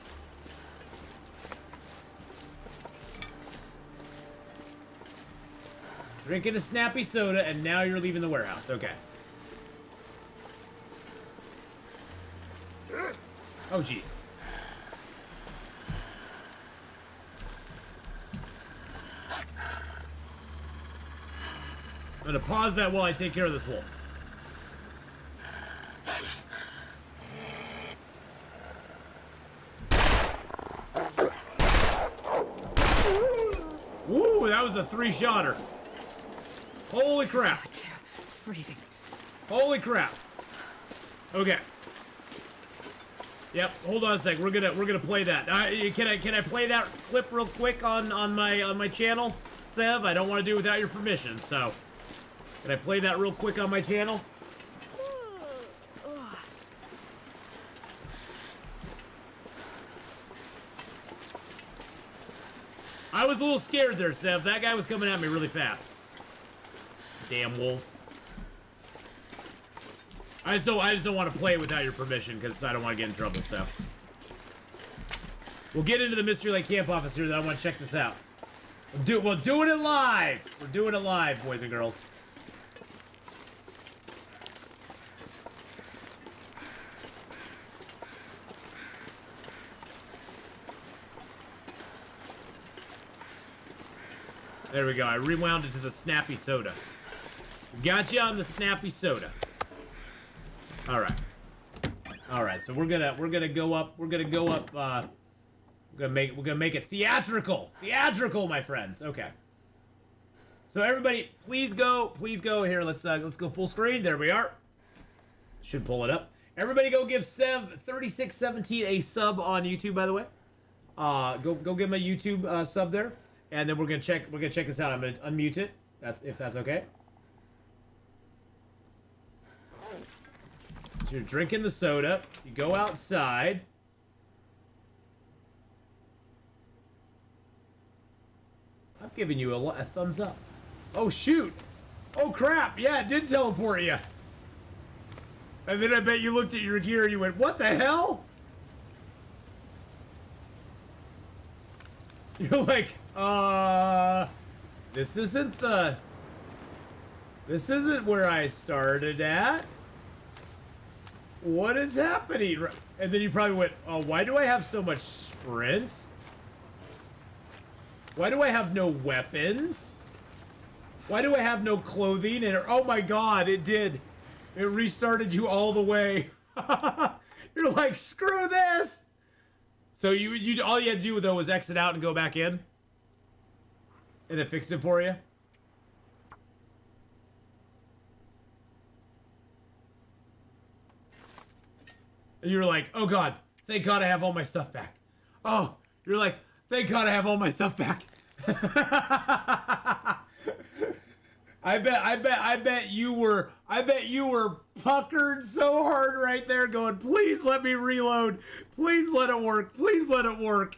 Drinking a snappy soda, and now you're leaving the warehouse. Okay. Oh, jeez. I'm gonna pause that while I take care of this wolf. was a 3-shotter. Holy crap. Freezing. Holy crap. Okay. Yep. Hold on a sec. We're gonna play that. Can I play that clip real quick on my channel, Sev? I don't want to do it without your permission. So, can I play that real quick on my channel? I was a little scared there, Sev. That guy was coming at me really fast. Damn wolves. I just don't want to play it without your permission because I don't want to get in trouble, so. We'll get into the Mystery Lake Camp Office here, though. I want to check this out. We're doing it live! We're doing it live, boys and girls. There we go. I rewound it to the snappy soda. Got you on the snappy soda. All right. All right. So we're gonna go up. We're gonna make it theatrical. Theatrical, my friends. Okay. So everybody, please go here. Let's go full screen. There we are. Should pull it up. Everybody, go give Sev3617 a sub on YouTube. By the way, go give him a YouTube sub there. And then we're gonna check this out. I'm gonna unmute it. If that's okay. So you're drinking the soda. You go outside. I'm giving you a thumbs up. Oh shoot! Oh crap! Yeah, it did teleport you. And then I bet you looked at your gear and you went, "What the hell?" You're like, this isn't where I started at. What is happening? And then you probably went, oh, why do I have so much sprint? Why do I have no weapons? Why do I have no clothing? And oh my god, it did. It restarted you all the way. You're like, screw this. So you all you had to do though was exit out and go back in, and it fixed it for you. And you were like, "Oh God, thank God I have all my stuff back." Oh, you're like, "Thank God I have all my stuff back." I bet you were puckered so hard right there going, please let me reload. Please let it work. Please let it work.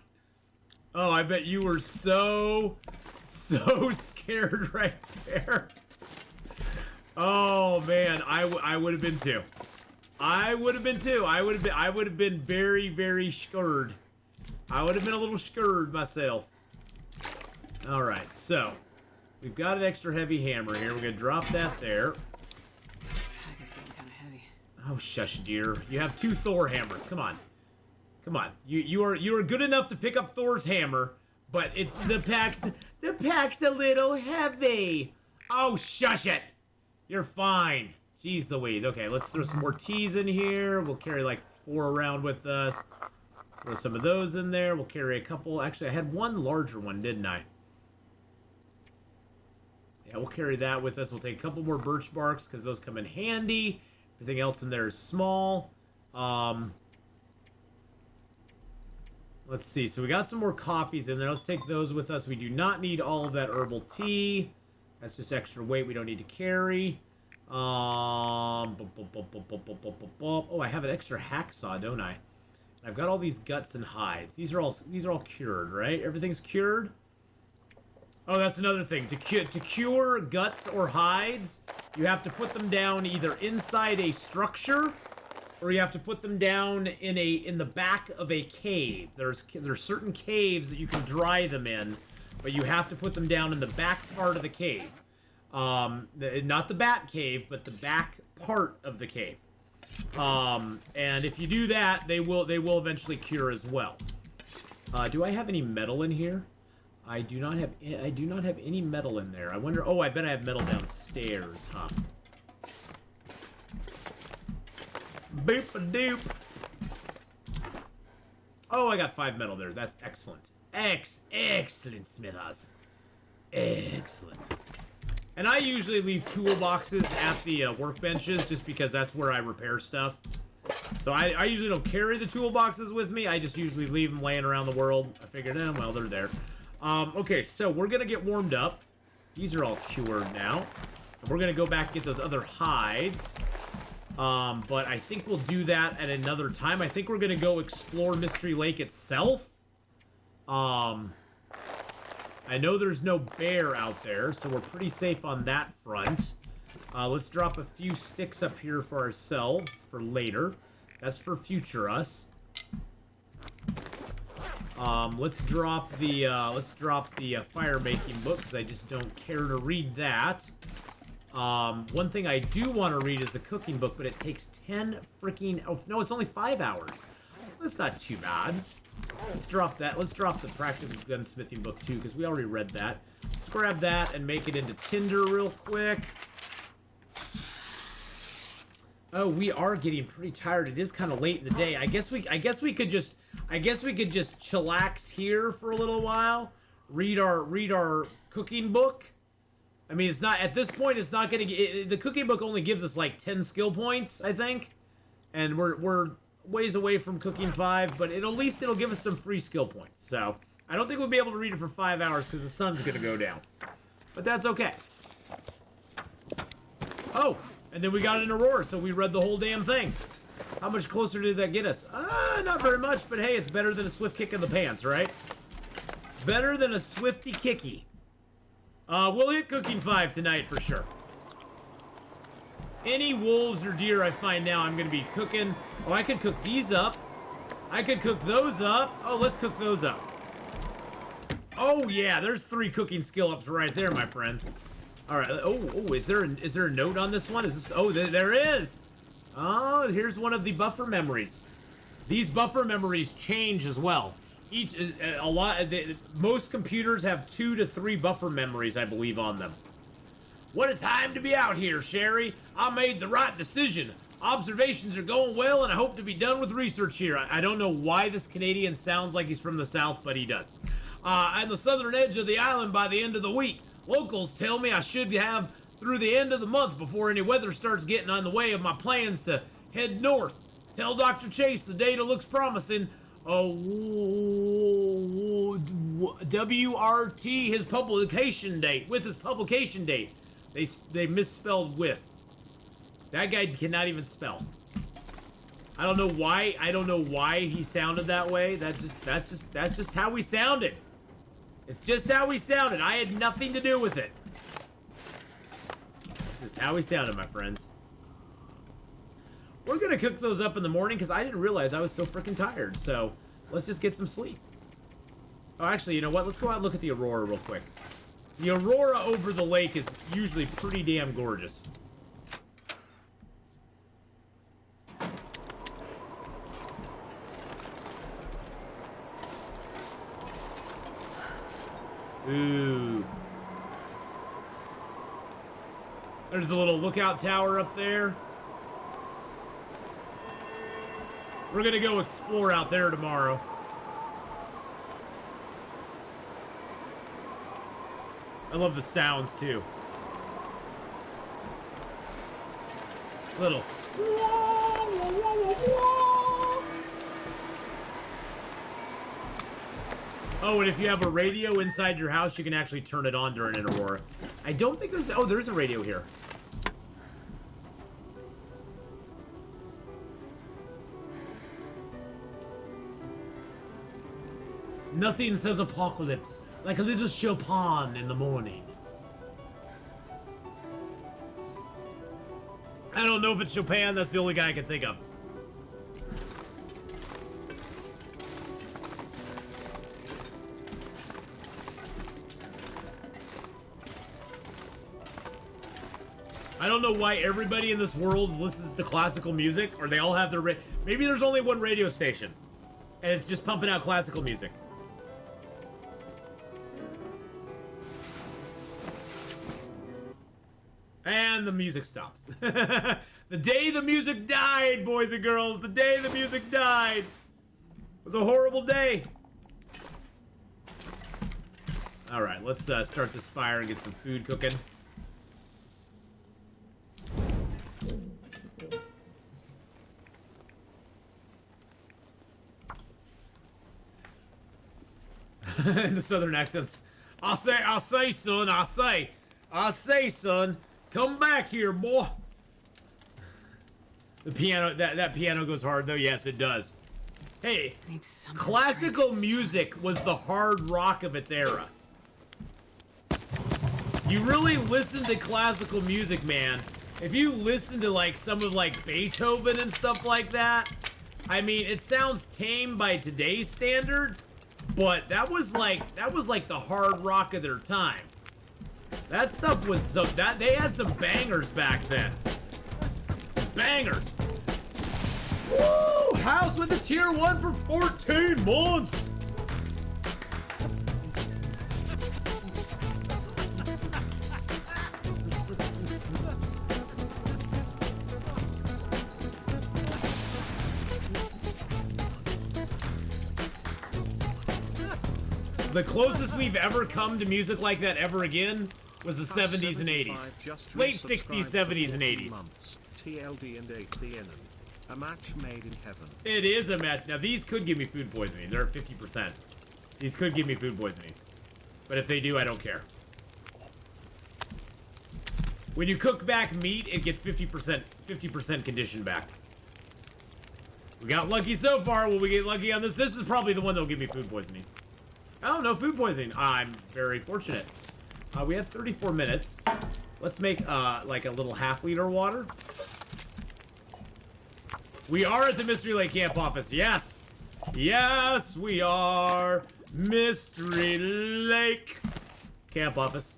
Oh, I bet you were so scared right there. Oh man, I would have been too. I would have been too. I would have been very, very scared. I would have been a little scared myself. All right, so we've got an extra heavy hammer here. We're gonna drop that there. This pack is getting kind of heavy. Oh shush, dear. You have 2 Thor hammers. Come on, come on. You are good enough to pick up Thor's hammer, but it's the pack's a little heavy. Oh shush it. You're fine. Jeez Louise. Okay, let's throw some more teas in here. We'll carry like 4 around with us. Throw some of those in there. We'll carry a couple. Actually, I had one larger one, didn't I? Yeah, we'll carry that with us. We'll take a couple more birch barks because those come in handy. Everything else in there is small. Let's see. So we got some more coffees in there. Let's take those with us. We do not need all of that herbal tea. That's just extra weight we don't need to carry. Oh, I have an extra hacksaw, don't I? I've got all these guts and hides. These are all cured, right? Everything's cured. Oh, that's another thing. To cure guts or hides, you have to put them down either inside a structure, or you have to put them down in the back of a cave. There's certain caves that you can dry them in, but you have to put them down in the back part of the cave. Not the bat cave, but the back part of the cave. And if you do that, they will eventually cure as well. Do I have any metal in here? I do not have any metal in there. I wonder. Oh, I bet I have metal downstairs, huh? Boop a doop. Oh, I got 5 metal there. That's excellent. Excellent, Smithers. Excellent. And I usually leave toolboxes at the workbenches just because that's where I repair stuff. So I usually don't carry the toolboxes with me. I just usually leave them laying around the world. I figured, well, they're there. Okay, so we're going to get warmed up. These are all cured now. And we're going to go back and get those other hides. But I think we'll do that at another time. I think we're going to go explore Mystery Lake itself. I know there's no bear out there, so we're pretty safe on that front. Let's drop a few sticks up here for ourselves for later. That's for future us. Let's drop the fire making book because I just don't care to read that. One thing I do want to read is the cooking book, but it takes 10 freaking... Oh, no, it's only 5 hours. That's not too bad. Let's drop that. Let's drop the practical gunsmithing book, too, because we already read that. Let's grab that and make it into tinder real quick. Oh, we are getting pretty tired. It is kind of late in the day. I guess we could just chillax here for a little while. Read our cooking book. I mean, it's not, at this point, it's not going to... The cooking book only gives us, like, 10 skill points, I think. And we're ways away from cooking 5, but at least it'll give us some free skill points. So, I don't think we'll be able to read it for 5 hours because the sun's going to go down. But that's okay. Oh, and then we got an Aurora, so we read the whole damn thing. How much closer did that get us? Not very much, but hey, it's better than a swift kick in the pants, right? Better than a swifty kicky. We'll hit cooking 5 tonight for sure. Any wolves or deer I find now, I'm going to be cooking. Oh, I could cook these up. I could cook those up. Oh, let's cook those up. Oh, yeah, there's 3 cooking skill ups right there, my friends. All right. Oh, is there a note on this one? Is this... Oh, there is. Oh, here's one of the buffer memories. These buffer memories change as well. Most computers have 2 to 3 buffer memories, I believe, on them. What a time to be out here, Sherry. I made the right decision. Observations are going well, and I hope to be done with research here. I don't know why this Canadian sounds like he's from the South, but he does. On the southern edge of the island by the end of the week. Locals tell me I should have through the end of the month before any weather starts getting on the way of my plans to head north. Tell Dr. Chase the data looks promising. WRT, his publication date. With his publication date. They misspelled with. That guy cannot even spell. I don't know why he sounded that way. That's just how we sounded. It's just how we sounded. I had nothing to do with it. Just how we sounded, my friends. We're gonna cook those up in the morning because I didn't realize I was so freaking tired. So let's just get some sleep. Oh, actually, you know what? Let's go out and look at the Aurora real quick. The Aurora over the lake is usually pretty damn gorgeous. Ooh. There's the little lookout tower up there. We're gonna go explore out there tomorrow. I love the sounds too. Little. Oh, and if you have a radio inside your house, you can actually turn it on during an Aurora. I don't think there's... Oh, there's a radio here. Nothing says apocalypse like a little Chopin in the morning. I don't know if it's Chopin, that's the only guy I can think of. I don't know why everybody in this world listens to classical music, or they all have their... Maybe there's only one radio station, and it's just pumping out classical music. And the music stops. The day the music died, boys and girls. The day the music died. It was a horrible day. Alright, let's start this fire and get some food cooking. In the southern accents. I say, son, come back here, boy. The piano, that piano goes hard though. Yes, it does. Hey, classical music was the hard rock of its era. You really listen to classical music, man. If you listen to like some of like Beethoven and stuff like that, I mean, it sounds tame by today's standards, but that was like the hard rock of their time. That stuff was so that they had some bangers back then. Bangers. Woo! House with a tier 1 for 14 months. The closest we've ever come to music like that ever again was the 70s and 80s. Late 60s, 70s, and 80s. TLD and Atheenon. A match made in heaven. It is a match. Now, these could give me food poisoning. They're at 50%. These could give me food poisoning. But if they do, I don't care. When you cook back meat, it gets 50% condition back. We got lucky so far. Will we get lucky on this? This is probably the one that'll give me food poisoning. Oh, no food poisoning. I'm very fortunate. We have 34 minutes. Let's make, like a little half-liter water. We are at the Mystery Lake Camp office. Yes. Yes, we are. Mystery Lake Camp office.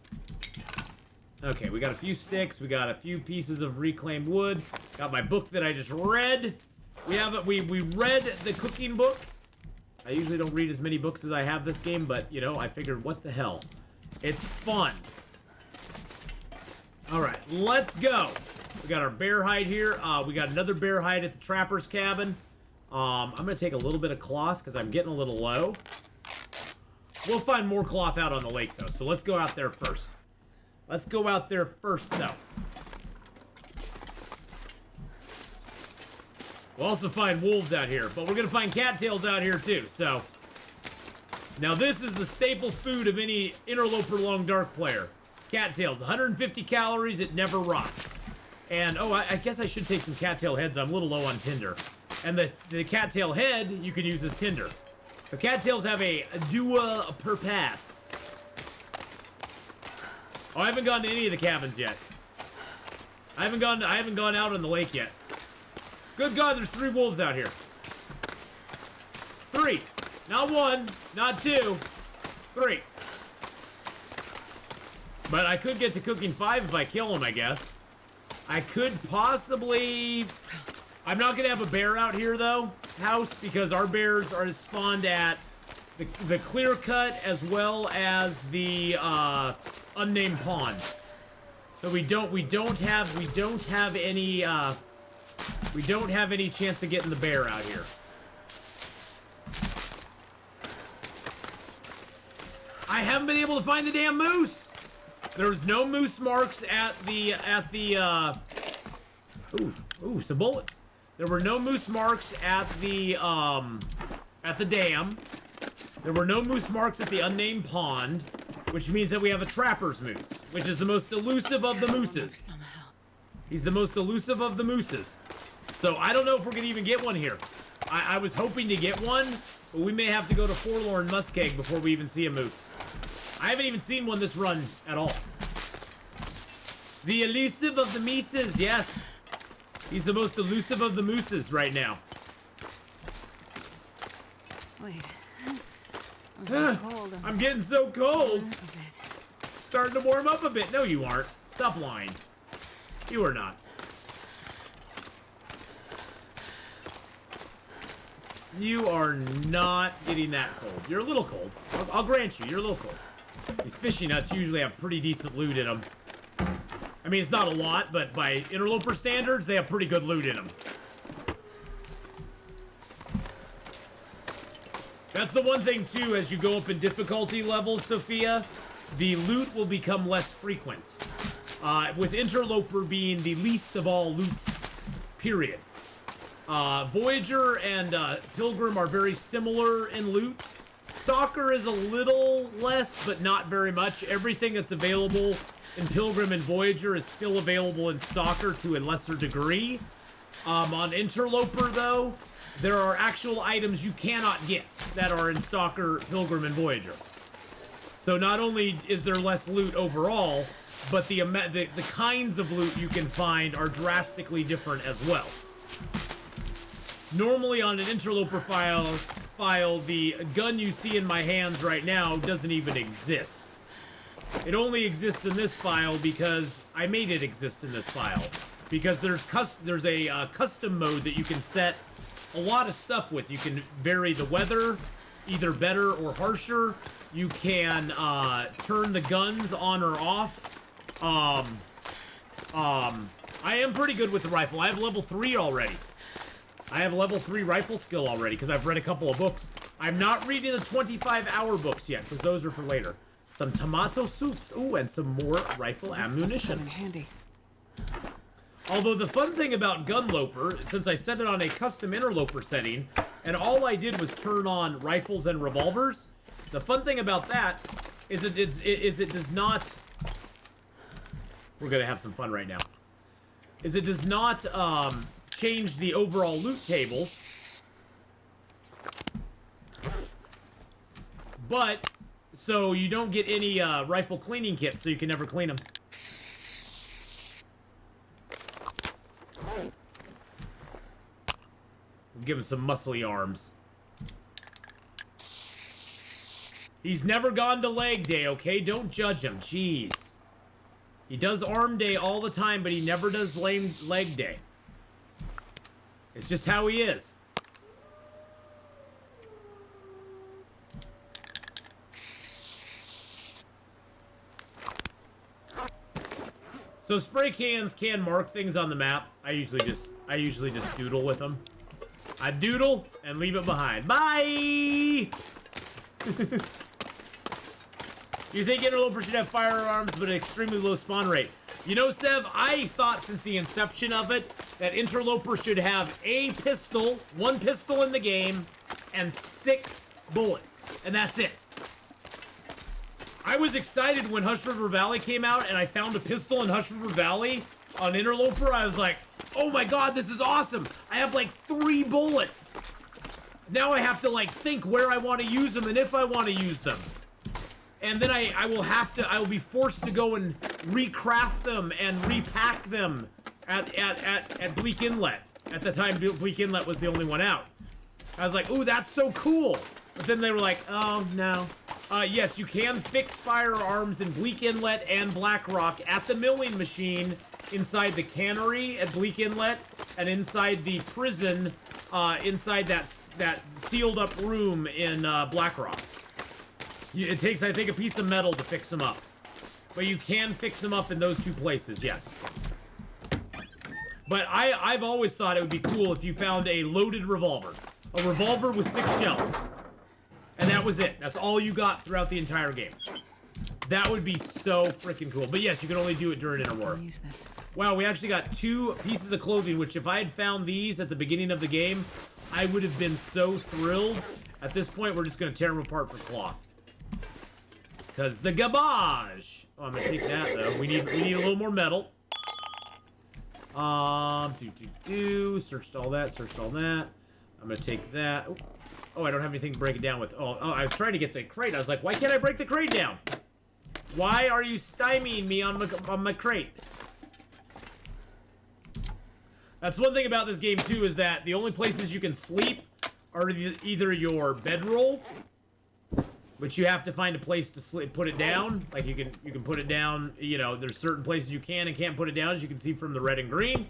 Okay, we got a few sticks. We got a few pieces of reclaimed wood. Got my book that I just read. We read the cooking book. I usually don't read as many books as I have this game, but, you know, I figured, what the hell? It's fun. All right, let's go. We got our bear hide here. We got another bear hide at the trapper's cabin. I'm going to take a little bit of cloth because I'm getting a little low. We'll find more cloth out on the lake, though, so let's go out there first. Let's go out there first, though. We'll also find wolves out here, but we're going to find cattails out here, too, so. Now, this is the staple food of any Interloper Long Dark player. Cattails, 150 calories, it never rots. And, oh, I guess I should take some cattail heads. I'm a little low on tinder. And the cattail head, you can use as tinder. The cattails have a dua per pass. Oh, I haven't gone to any of the cabins yet. I haven't gone out on the lake yet. Good God, there's 3 wolves out here. 3. Not 1, not 2, 3. But I could get to cooking 5 if I kill them, I guess. I could possibly... I'm not going to have a bear out here, though, house, because our bears are spawned at the clear cut as well as the unnamed pond. So we don't have any chance of getting the bear out here. I haven't been able to find the damn moose. There's no moose marks at the ooh, some bullets. There were no moose marks at the dam. There were no moose marks at the unnamed pond, which means that we have a trapper's moose, which is the most elusive of the mooses. He's the most elusive of the mooses. So I don't know if we're gonna even get one here. I was hoping to get one, but we may have to go to Forlorn Muskeg before we even see a moose. I haven't even seen one this run at all. The elusive of the mooses, yes. He's the most elusive of the mooses right now. Wait. I'm cold. I'm getting so cold. Starting to warm up a bit. No, you aren't. Stop lying. You are not. You are not getting that cold. You're a little cold. I'll grant you, you're a little cold. These fishy nuts usually have pretty decent loot in them. I mean, it's not a lot, but by Interloper standards, they have pretty good loot in them. That's the one thing, too, as you go up in difficulty levels, Sophia, the loot will become less frequent. With Interloper being the least of all loots, period. Voyager and Pilgrim are very similar in loot. Stalker is a little less, but not very much. Everything that's available in Pilgrim and Voyager is still available in Stalker to a lesser degree. On Interloper, though, there are actual items you cannot get that are in Stalker, Pilgrim, and Voyager. So not only is there less loot overall, but the kinds of loot you can find are drastically different as well. Normally on an Interloper file, the gun you see in my hands right now doesn't even exist. It only exists in this file because I made it exist in this file. Because there's a custom mode that you can set a lot of stuff with. You can vary the weather, either better or harsher. You can turn the guns on or off. I am pretty good with the rifle. I have level 3 already. I have level 3 rifle skill already because I've read a couple of books. I'm not reading the 25-hour books yet because those are for later. Some tomato soups. Ooh, and some more rifle ammunition. Come in handy. Although the fun thing about Gunloper, since I set it on a custom Interloper setting, and all I did was turn on rifles and revolvers, the fun thing about that is it does not... We're gonna have some fun right now. Is it does not change the overall loot tables. But, so you don't get any rifle cleaning kits, so you can never clean them. Give him some muscly arms. He's never gone to leg day, okay? Don't judge him. Jeez. He does arm day all the time, but he never does leg day. It's just how he is. So spray cans can mark things on the map. I usually just doodle with them. I doodle and leave it behind. Bye! You think Interloper should have firearms, but an extremely low spawn rate. You know, Sev, I thought since the inception of it that Interloper should have a pistol, one pistol in the game, and 6 bullets. And that's it. I was excited when Hush River Valley came out and I found a pistol in Hush River Valley on Interloper. I was like, oh my god, this is awesome. I have like 3 bullets. Now I have to like think where I want to use them and if I want to use them. And then I will be forced to go and recraft them and repack them at Bleak Inlet. At the time, Bleak Inlet was the only one out. I was like, ooh, that's so cool. But then they were like, oh, no. Yes, you can fix firearms in Bleak Inlet and Blackrock at the milling machine inside the cannery at Bleak Inlet and inside the prison inside that sealed up room in Blackrock. It takes, I think, a piece of metal to fix them up. But you can fix them up in those 2 places, yes. But I've always thought it would be cool if you found a loaded revolver. A revolver with 6 shells. And that was it. That's all you got throughout the entire game. That would be so freaking cool. But yes, you can only do it during an Aurora. Use this. Wow, we actually got 2 pieces of clothing, which if I had found these at the beginning of the game, I would have been so thrilled. At this point, we're just going to tear them apart for cloth. Because the garbage. Oh, I'm going to take that, though. We need a little more metal. Searched all that, searched all that. I'm going to take that. Oh, I don't have anything to break it down with. Oh, I was trying to get the crate. I was like, why can't I break the crate down? Why are you stymieing me on my crate? That's one thing about this game, too, is that the only places you can sleep are either your bedroll, which you have to find a place to sleep, put it down. Like, you can put it down, you know, there's certain places you can and can't put it down, as you can see from the red and green.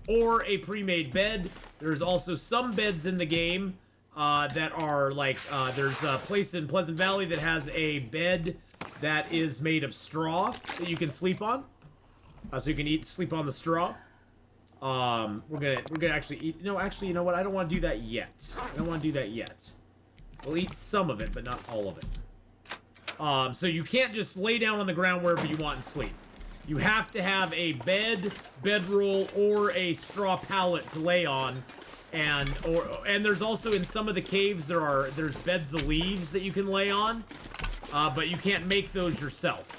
Or a pre-made bed. There's also some beds in the game that are, like, there's a place in Pleasant Valley that has a bed that is made of straw that you can sleep on. So you can sleep on the straw. We're gonna actually eat. No, actually, you know what? I don't want to do that yet. I don't want to do that yet. We'll eat some of it, but not all of it. So you can't just lay down on the ground wherever you want and sleep. You have to have a bed, bedroll, or a straw pallet to lay on. And there's also in some of the caves there's beds of leaves that you can lay on, but you can't make those yourself.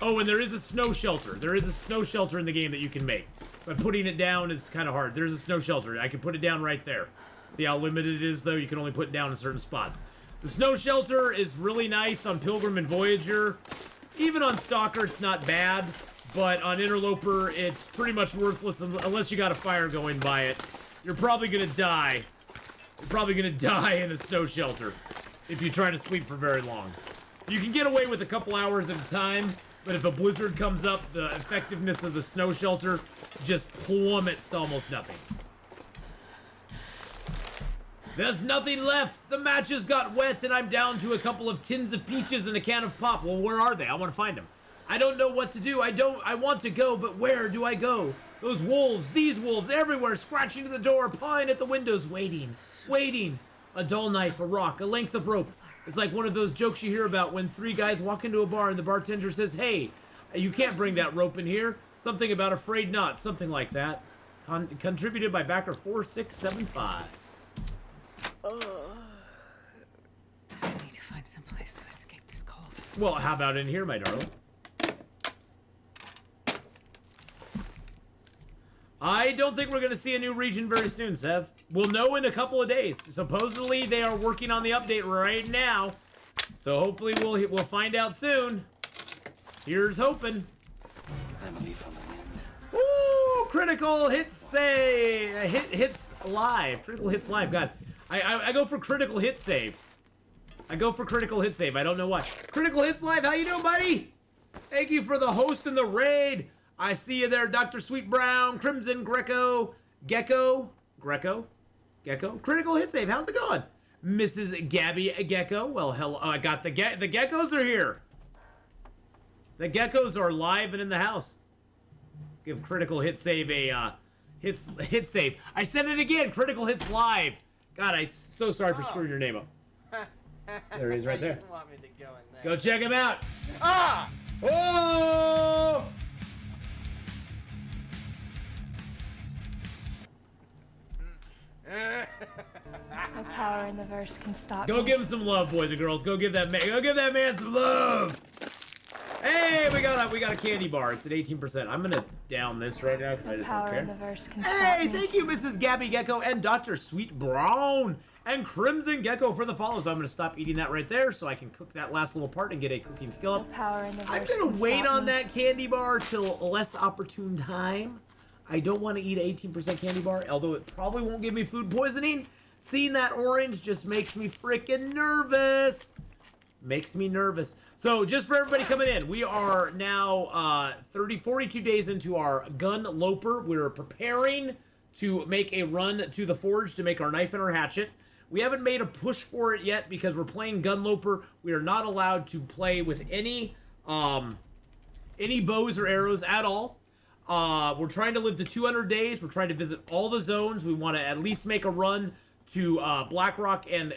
Oh, and there is a snow shelter. There is a snow shelter in the game that you can make, but putting it down is kind of hard. There's a snow shelter. I can put it down right there. See how limited it is, though? You can only put it down in certain spots. The snow shelter is really nice on Pilgrim and Voyager. Even on Stalker, it's not bad, but on Interloper, it's pretty much worthless unless you got a fire going by it. You're probably gonna die. You're probably gonna die in a snow shelter if you try to sleep for very long. You can get away with a couple hours at a time, but if a blizzard comes up, the effectiveness of the snow shelter just plummets to almost nothing. There's nothing left. The matches got wet, and I'm down to a couple of tins of peaches and a can of pop. Well, where are they? I want to find them. I don't know what to do. I want to go, but where do I go? Those wolves, these wolves, everywhere, scratching at the door, pawing at the windows, waiting. A dull knife, a rock, a length of rope. It's like one of those jokes you hear about when three guys walk into a bar and the bartender says, hey, you can't bring that rope in here. Something about afraid not, something like that. Contributed by backer 4675. I need to find some place to escape this cold. Well, how about in here, my darling? I don't think we're going to see a new region very soon, Sev. We'll know in a couple of days. Supposedly, they are working on the update right now. So hopefully we'll find out soon. Here's hoping. I'm a leaf on the wind. Woo! Critical hit save. Hits live. Critical hits live. God. I go for critical hit save. I don't know why. Critical hits live. How you doing, buddy? Thank you for the host and the raid. I see you there, Dr. Sweet Brown, Crimson Gecko. Critical hit save. How's it going? Mrs. Gabby Gecko. Well, hello. Oh, I got the geckos are here. The geckos are live and in the house. Let's give critical hit save a hit save. I said it again. Critical hits live. God, I'm so sorry for screwing your name up. There he is, right there. You didn't want me to go in there. Go check him out. Ah! Oh! No power in the verse can stop Go me. give him some love, boys and girls. Go give that man some love. Hey, we got a candy bar. It's at 18%. I'm gonna down this right now because I No just power don't in the care. verse can stop Hey, me. thank you, Mrs. Gabby Gecko and Dr. Sweet Brown and Crimson Gecko for the follows. I'm gonna stop eating that right there so I can cook that last little part and get a cooking skill No up. power in the verse I'm gonna can wait stop on me. that candy bar till a less opportune time. I don't want to eat an 18% candy bar, although it probably won't give me food poisoning. Seeing that orange just makes me freaking nervous. Makes me nervous. So just for everybody coming in, we are now 42 days into our Gunloper. We're preparing to make a run to the forge to make our knife and our hatchet. We haven't made a push for it yet because we're playing Gunloper. We are not allowed to play with any bows or arrows at all. We're trying to live to 200 days. We're trying to visit all the zones. We want to at least make a run to Blackrock and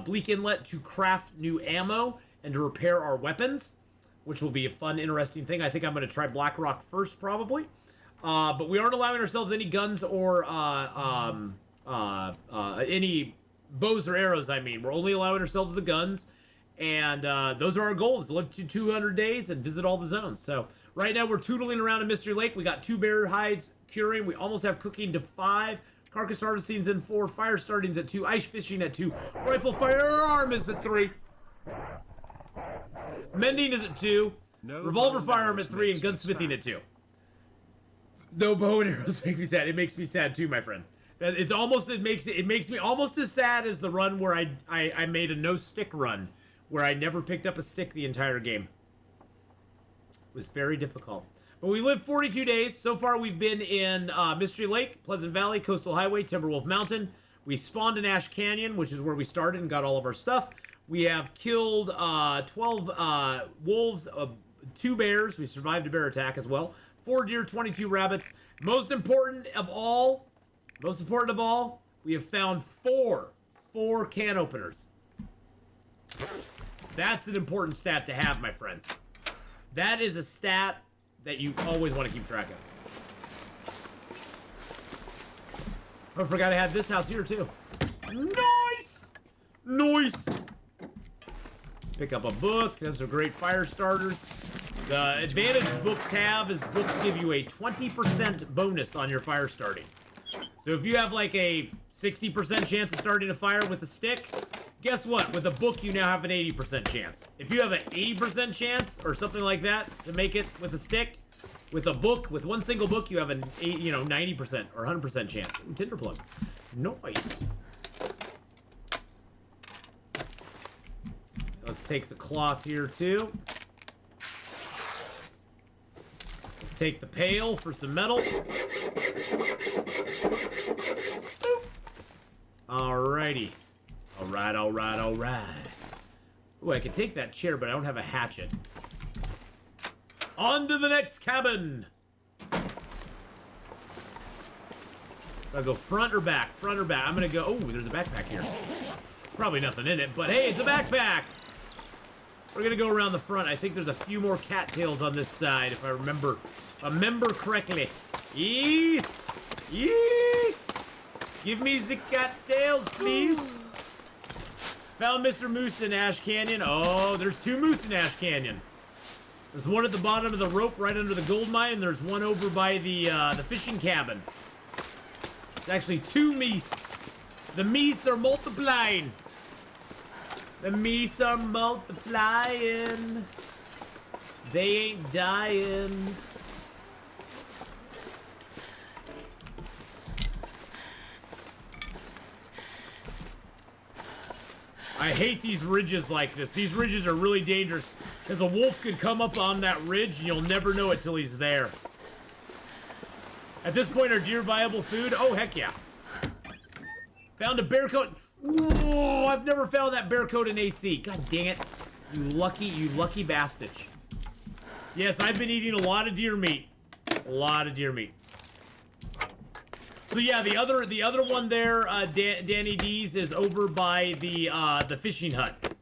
Bleak Inlet to craft new ammo and to repair our weapons, which will be a fun, interesting thing. I think I'm going to try Blackrock first, probably. But we aren't allowing ourselves any guns or any bows or arrows, I mean. We're only allowing ourselves the guns. And those are our goals, to live to 200 days and visit all the zones. So right now we're tootling around in Mystery Lake. We got 2 bear hides curing. We almost have cooking to 5. Carcass harvesting's in 4. Fire starting's at 2. Ice fishing at 2. Rifle firearm is at 3. Mending is at 2. No Revolver bow and firearm arrows at 3 and makes me gunsmithing sad. at 2. No bow and arrows make me sad. It makes me sad too, my friend. It makes me almost as sad as the run where I made a no stick run, where I never picked up a stick the entire game. It was very difficult. But we lived 42 days. So far we've been in Mystery Lake, Pleasant Valley, Coastal Highway, Timberwolf Mountain. We spawned in Ash Canyon, which is where we started and got all of our stuff. We have killed 12 wolves, 2 bears. We survived a bear attack as well. 4 deer, 22 rabbits. Most important of all, we have found 4 4 can openers. That's an important stat to have, my friends. That is a stat that you always want to keep track of. I forgot I had this house here, too. Nice! Nice! Pick up a book. Those are great fire starters. The advantage books have is books give you a 20% bonus on your fire starting. So if you have like a 60% chance of starting a fire with a stick, guess what? With a book, you now have an 80% chance. If you have an 80% chance or something like that to make it with a stick, with a book, with one single book, you have an 90% or 100% chance. Ooh, Tinder plug. Nice. Let's take the cloth here too. Let's take the pail for some metal. Boop. Alrighty. Alright, alright, alright. Ooh, I could take that chair, but I don't have a hatchet. On to the next cabin! I'll go front or back? Front or back? I'm gonna go... Oh, there's a backpack here. Probably nothing in it, but hey, it's a backpack! We're gonna go around the front. I think there's a few more cattails on this side, if I remember correctly. Yes! Yes! Give me the cattails, please! Found Mr. Moose in Ash Canyon. Oh, there's 2 moose in Ash Canyon. There's one at the bottom of the rope right under the gold mine, and there's one over by the fishing cabin. There's actually 2 meese. The meese are multiplying. The meese are multiplying. They ain't dying. I hate these ridges like this. These ridges are really dangerous because a wolf could come up on that ridge and you'll never know it till he's there. At this point, are deer viable food? Oh, heck yeah. Found a bear coat. Whoa, I've never found that bear coat in AC. God dang it. You lucky bastard. Yes, I've been eating a lot of deer meat. A lot of deer meat. So yeah, the other one there, Danny D's, is over by the fishing hut.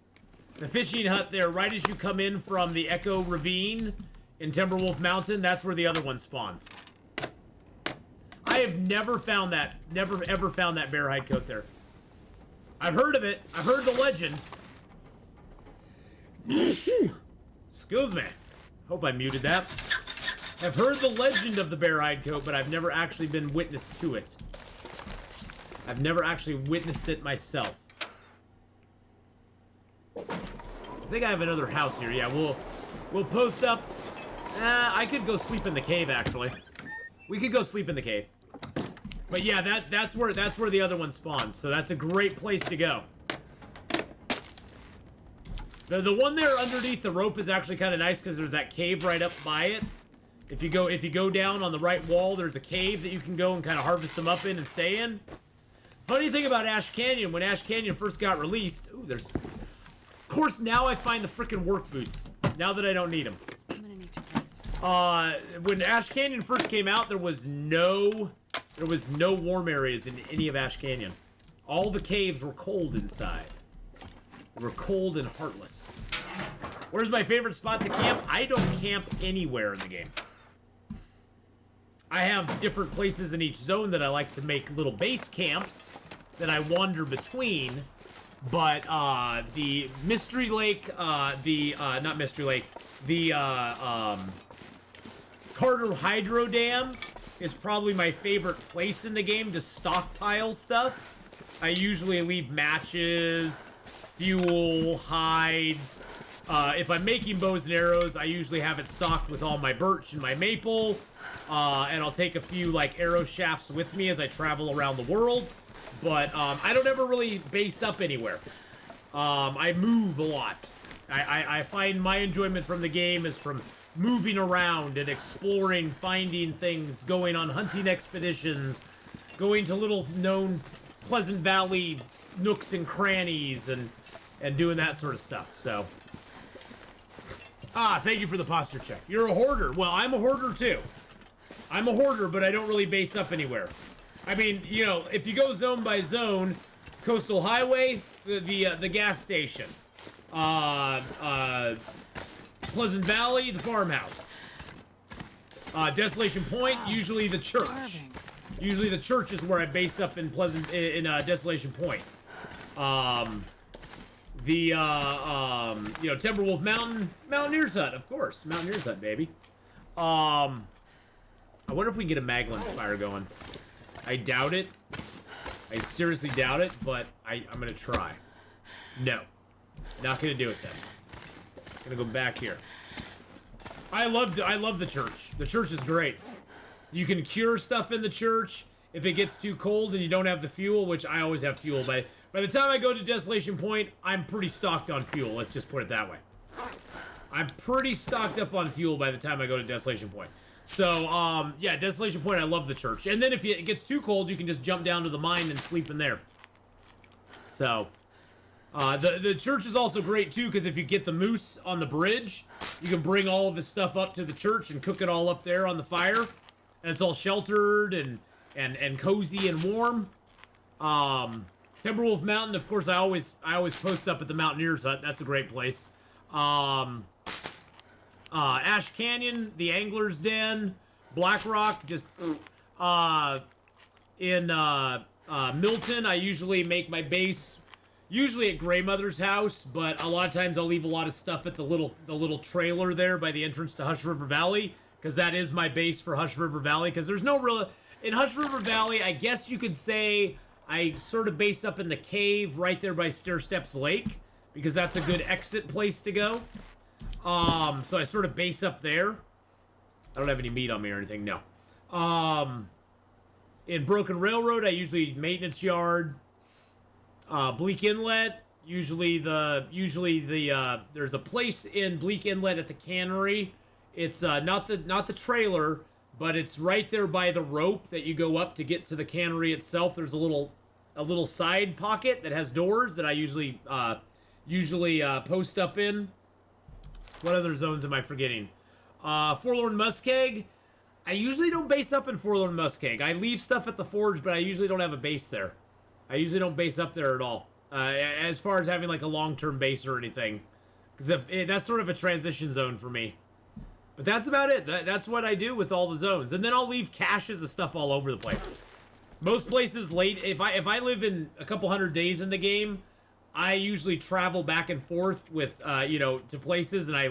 The fishing hut there, right as you come in from the Echo Ravine in Timberwolf Mountain, that's where the other one spawns. I have never found that, never ever found that bear hide coat there. I've heard of it. I've heard the legend. Excuse me. Hope I muted that. I've heard the legend of the bear hide coat, but I've never actually been witness to it. I've never actually witnessed it myself. I think I have another house here. Yeah, we'll post up. I could go sleep in the cave, actually. We could go sleep in the cave. But yeah, that's where the other one spawns. So that's a great place to go. The one there underneath the rope is actually kind of nice because there's that cave right up by it. If you go down on the right wall, there's a cave that you can go and kind of harvest them up in and stay in. Funny thing about Ash Canyon, when Ash Canyon first got released, ooh, there's... Of course, now I find the frickin' work boots. Now that I don't need them. I'm gonna need to press this. When Ash Canyon first came out, there was no warm areas in any of Ash Canyon. All the caves were cold inside. They were cold and heartless. Where's my favorite spot to camp? I don't camp anywhere in the game. I have different places in each zone that I like to make little base camps that I wander between. But the Mystery Lake, not Mystery Lake, the Carter Hydro Dam is probably my favorite place in the game to stockpile stuff. I usually leave matches, fuel, hides. If I'm making bows and arrows, I usually have it stocked with all my birch and my maple. And I'll take a few, like, arrow shafts with me as I travel around the world. But, I don't ever really base up anywhere. I move a lot. I find my enjoyment from the game is from moving around and exploring, finding things, going on hunting expeditions, going to little-known Pleasant Valley nooks and crannies, and doing that sort of stuff, so... thank you for the posture check. You're a hoarder. Well, I'm a hoarder, too. I'm a hoarder, but I don't really base up anywhere. I mean, you know, if you go zone by zone, Coastal Highway, the gas station. Pleasant Valley, the farmhouse. Desolation Point, usually the church. Starving. Usually the church is where I base up in Desolation Point. You know, Timberwolf Mountain, Mountaineer's Hut, of course. Mountaineer's Hut, baby. I wonder if we can get a Maglin fire going. I doubt it. I seriously doubt it, but I'm gonna try. No. Not gonna do it then. Gonna go back here. I love the church. The church is great. You can cure stuff in the church if it gets too cold and you don't have the fuel, which I always have fuel. By the time I go to Desolation Point, I'm pretty stocked on fuel. Let's just put it that way. I'm pretty stocked up on fuel by the time I go to Desolation Point. So, yeah, Desolation Point, I love the church. And then if it gets too cold, you can just jump down to the mine and sleep in there. So, the church is also great, too, because if you get the moose on the bridge, you can bring all of this stuff up to the church and cook it all up there on the fire. And it's all sheltered and cozy and warm. Timberwolf Mountain, of course, I always post up at the Mountaineer's Hut. That's a great place. Ash Canyon, the Angler's Den, Black Rock, just in Milton, I usually make my base usually at Grandmother's house, but a lot of times I'll leave a lot of stuff at the little trailer there by the entrance to Hush River Valley, because that is my base for Hush River Valley, because there's no real... In Hush River Valley, I guess you could say I sort of base up in the cave right there by Stair Steps Lake, because that's a good exit place to go. So I sort of base up there. I don't have any meat on me or anything, no. In Broken Railroad, I usually maintenance yard. Bleak Inlet, usually there's a place in Bleak Inlet at the cannery. It's not the trailer, but it's right there by the rope that you go up to get to the cannery itself. There's a little side pocket that has doors that I usually post up in. What other zones am I forgetting? Forlorn Muskeg. I usually don't base up in Forlorn Muskeg. I leave stuff at the forge, but I usually don't have a base there. I usually don't base up there at all. As far as having like a long-term base or anything. Because that's sort of a transition zone for me. But that's about it. That's what I do with all the zones. And then I'll leave caches of stuff all over the place. Most places late, if I live in a couple hundred days in the game, I usually travel back and forth with, to places, and I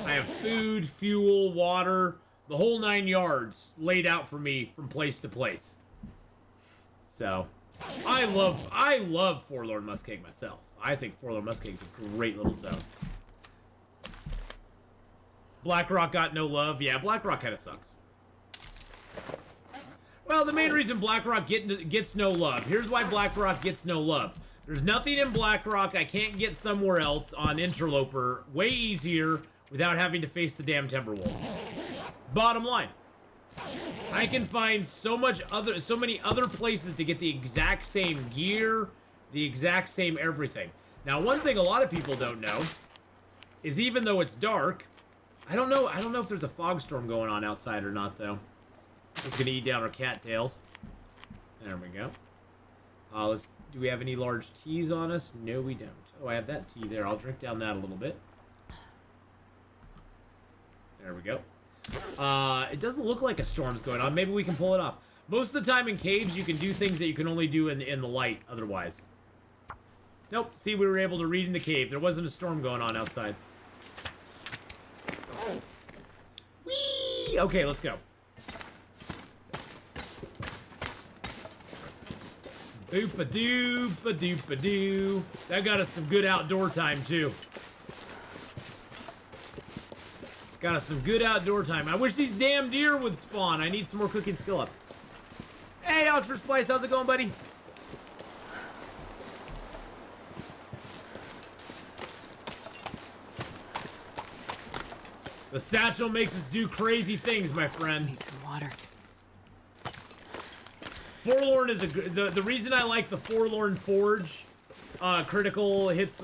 have food, fuel, water, the whole 9 yards laid out for me from place to place. So, I love Forlorn Muskeg myself. I think Forlorn Muskeg is a great little zone. Blackrock got no love. Yeah, Blackrock kind of sucks. Well, the main reason Blackrock gets no love. Here's why Blackrock gets no love. There's nothing in Blackrock I can't get somewhere else on Interloper way easier without having to face the damn Timberwolves. Bottom line. I can find so many other places to get the exact same gear, the exact same everything. Now, one thing a lot of people don't know is even though it's dark, I don't know if there's a fog storm going on outside or not, though. It's gonna eat down our cattails. There we go. Do we have any large teas on us? No, we don't. Oh, I have that tea there. I'll drink down that a little bit. There we go. It doesn't look like a storm's going on. Maybe we can pull it off. Most of the time in caves, you can do things that you can only do in the light otherwise. Nope. See, we were able to read in the cave. There wasn't a storm going on outside. Whee! Okay, let's go. Boop-a-doo, ba-doop-a-doo. That got us some good outdoor time, too. Got us some good outdoor time. I wish these damn deer would spawn. I need some more cooking skill ups. Hey, Oxford Splice, how's it going, buddy? The satchel makes us do crazy things, my friend. Need some water. Forlorn is the reason I like the Forlorn Forge critical hits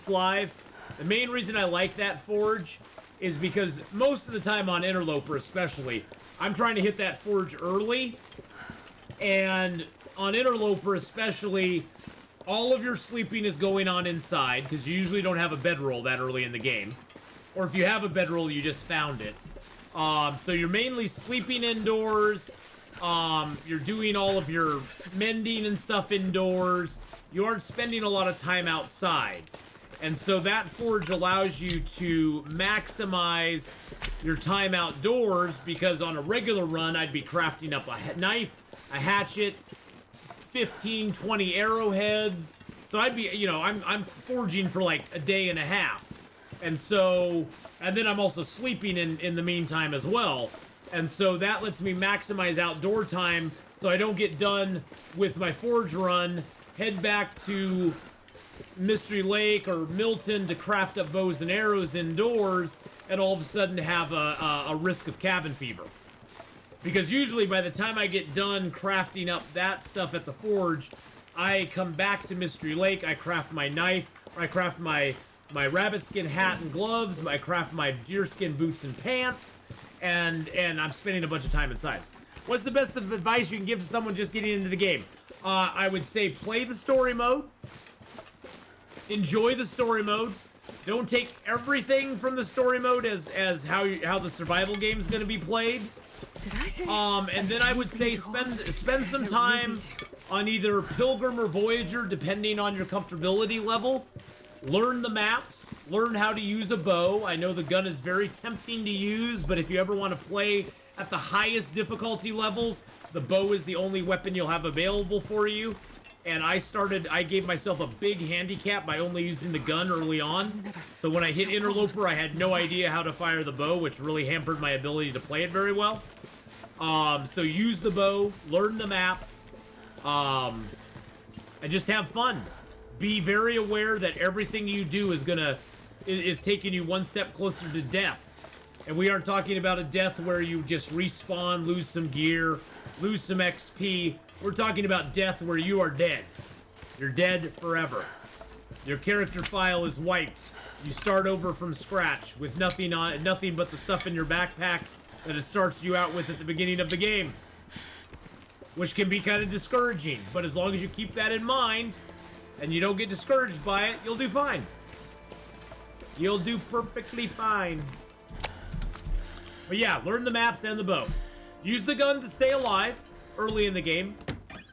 live. The main reason I like that forge is because most of the time on Interloper especially, I'm trying to hit that forge early, and on Interloper especially, all of your sleeping is going on inside, because you usually don't have a bedroll that early in the game. Or if you have a bedroll, you just found it. So you're mainly sleeping indoors. You're doing all of your mending and stuff indoors. You aren't spending a lot of time outside. And so that forge allows you to maximize your time outdoors, because on a regular run, I'd be crafting up a knife, a hatchet, 15, 20 arrowheads. So I'd be, you know, I'm forging for like a day and a half. And so, and then I'm also sleeping in the meantime as well. And so that lets me maximize outdoor time, so I don't get done with my forge run, head back to Mystery Lake or Milton to craft up bows and arrows indoors, and all of a sudden have a risk of cabin fever. Because usually by the time I get done crafting up that stuff at the forge, I come back to Mystery Lake, I craft my knife, or I craft my rabbit skin hat and gloves, I craft my deerskin boots and pants, and I'm spending a bunch of time inside. What's the best of advice you can give to someone just getting into the game? I would say play the story mode. Enjoy the story mode. Don't take everything from the story mode as how the survival game is going to be played. Did I say? And then I would say spend some time on either Pilgrim or Voyager, depending on your comfortability level. Learn the maps. Learn how to use a bow. I know the gun is very tempting to use, but if you ever want to play at the highest difficulty levels, the bow is the only weapon you'll have available for you. And I gave myself a big handicap by only using the gun early on. So when I hit Interloper, I had no idea how to fire the bow, which really hampered my ability to play it very well. So use the bow, learn the maps, and just have fun. Be very aware that everything you do is taking you one step closer to death. And we aren't talking about a death where you just respawn, lose some gear, lose some XP. We're talking about death where you are dead. You're dead forever. Your character file is wiped. You start over from scratch with nothing but the stuff in your backpack that it starts you out with at the beginning of the game. Which can be kind of discouraging, but as long as you keep that in mind and you don't get discouraged by it, you'll do fine. You'll do perfectly fine. But yeah, learn the maps and the bow. Use the gun to stay alive early in the game.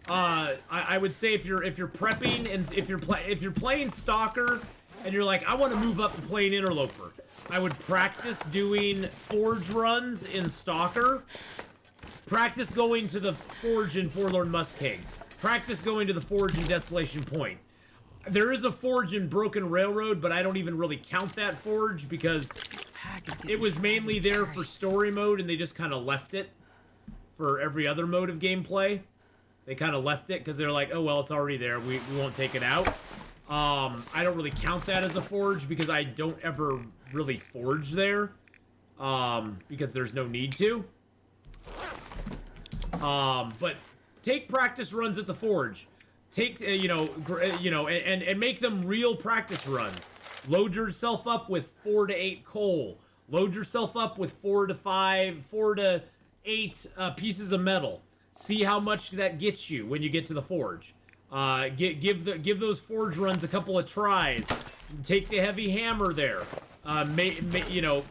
I would say if you're prepping and if you're playing Stalker and you're like, I want to move up to playing Interloper, I would practice doing forge runs in Stalker. Practice going to the forge in Forlorn Muskeg. Practice going to the forge in Desolation Point. There is a forge in Broken Railroad, but I don't even really count that forge because it was mainly there for story mode and they just kind of left it for every other mode of gameplay. They kind of left it because they're like, oh, well, it's already there. We won't take it out. I don't really count that as a forge because I don't ever really forge there because there's no need to. But take practice runs at the forge. Take, and make them real practice runs. Load yourself up with 4 to 8 coal. Load yourself up with 4 to 8 pieces of metal. See how much that gets you when you get to the forge. Give those forge runs a couple of tries. Take the heavy hammer there.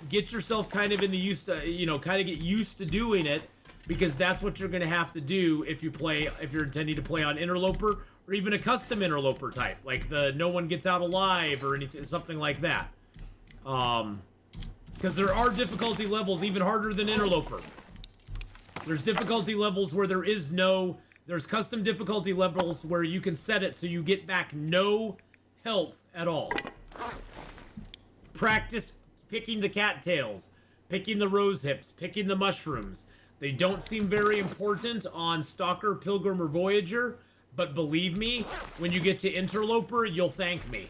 Get yourself kind of in the get used to doing it, because that's what you're going to have to do if you're intending to play on Interloper or even a custom Interloper type, like the No One Gets Out Alive or anything, something like that. Because there are difficulty levels even harder than Interloper. There's difficulty levels where there's custom difficulty levels where you can set it so you get back no health at all. Practice picking the cattails, picking the rose hips, picking the mushrooms. They don't seem very important on Stalker, Pilgrim, or Voyager, but believe me, when you get to Interloper, you'll thank me.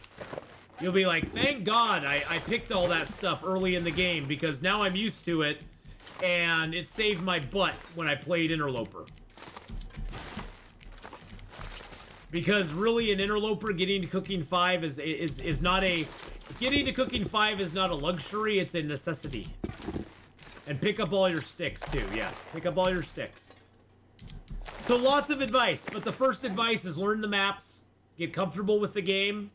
You'll be like, thank God I picked all that stuff early in the game, because now I'm used to it, and it saved my butt when I played Interloper. Because really, in Interloper, getting to Cooking 5 is not a... Getting to Cooking 5 is not a luxury, it's a necessity. And pick up all your sticks, too. Yes, pick up all your sticks. So lots of advice, but the first advice is learn the maps. get comfortable with the game.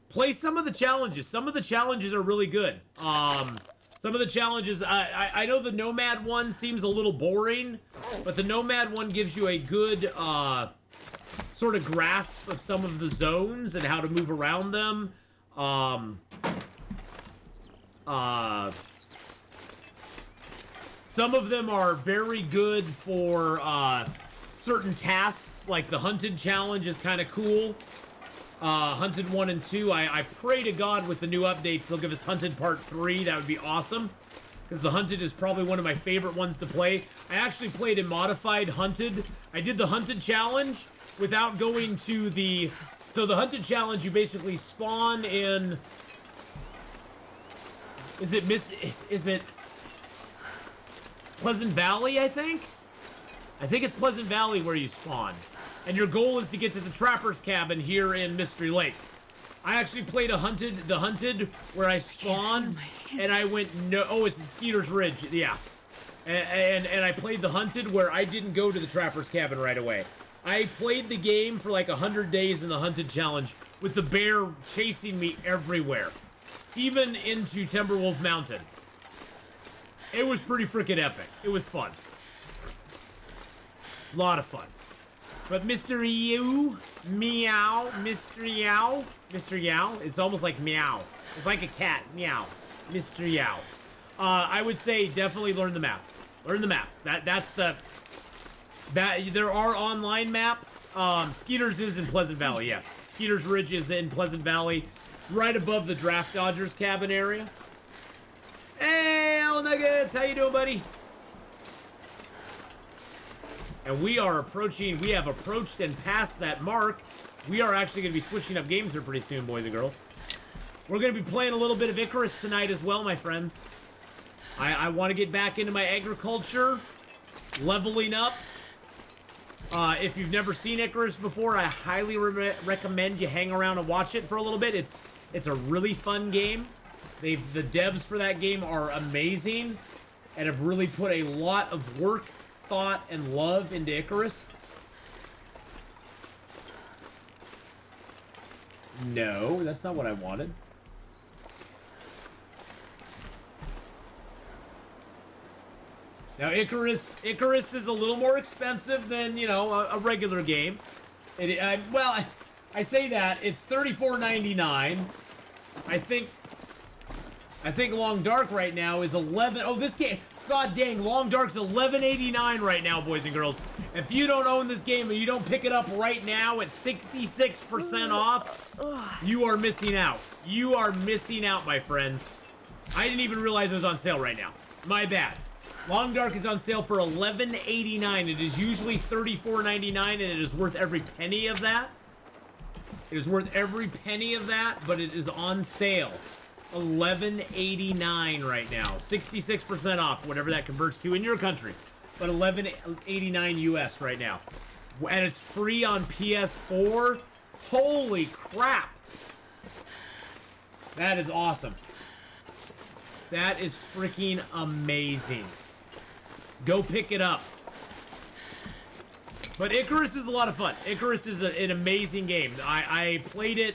Play some of the challenges. Some of the challenges are really good. Some of the challenges, I know the Nomad one seems a little boring, but the Nomad one gives you a good sort of grasp of some of the zones and how to move around them. Some of them are very good for certain tasks, like the Hunted challenge is kind of cool. Hunted 1 and 2, I pray to God with the new updates they'll give us Hunted Part 3. That would be awesome, because the Hunted is probably one of my favorite ones to play. I actually played a modified Hunted. I did the Hunted challenge without going to the... So the Hunted challenge, you basically spawn in... Is it Pleasant Valley, I think? I think it's Pleasant Valley where you spawn. And your goal is to get to the Trapper's Cabin here in Mystery Lake. I actually played the Hunted where I spawned, and I went, no, oh, it's in Skeeter's Ridge, yeah. And I played the Hunted where I didn't go to the Trapper's Cabin right away. I played the game for like 100 days in the Hunted challenge with the bear chasing me everywhere. Even into Timberwolf Mountain. It was pretty freaking epic. It was fun. A lot of fun. But Mr. Meow, Mr. Yow, it's almost like meow. It's like a cat, meow. Mr. Yow. I would say definitely learn the maps. Learn the maps. There are online maps. Skeeter's is in Pleasant Valley, yes. Skeeter's Ridge is in Pleasant Valley. It's right above the Draft Dodgers cabin area. Hey, Al Nuggets, how you doing, buddy? And we have approached and passed that mark. We are actually going to be switching up games here pretty soon, boys and girls. We're going to be playing a little bit of Icarus tonight as well, my friends. I want to get back into my agriculture, leveling up. If you've never seen Icarus before, I highly recommend you hang around and watch it for a little bit. It's a really fun game. The devs for that game are amazing and have really put a lot of work, thought, and love into Icarus. No, that's not what I wanted. Now, Icarus is a little more expensive than, you know, a regular game. Well, I say that. It's $34.99. I think Long Dark right now is 11. Oh, this game. God dang, Long Dark's $11.89 right now, boys and girls. If you don't own this game and you don't pick it up right now at 66% off, you are missing out. You are missing out, my friends. I didn't even realize it was on sale right now. My bad. Long Dark is on sale for $11.89. It is usually $34.99, and it is worth every penny of that. It is worth every penny of that, but it is on sale. $11.89 right now. 66% off, whatever that converts to in your country. But $11.89 US right now. And it's free on PS4. Holy crap. That is awesome. That is freaking amazing. Go pick it up. But Icarus is a lot of fun. Icarus is an amazing game. I played it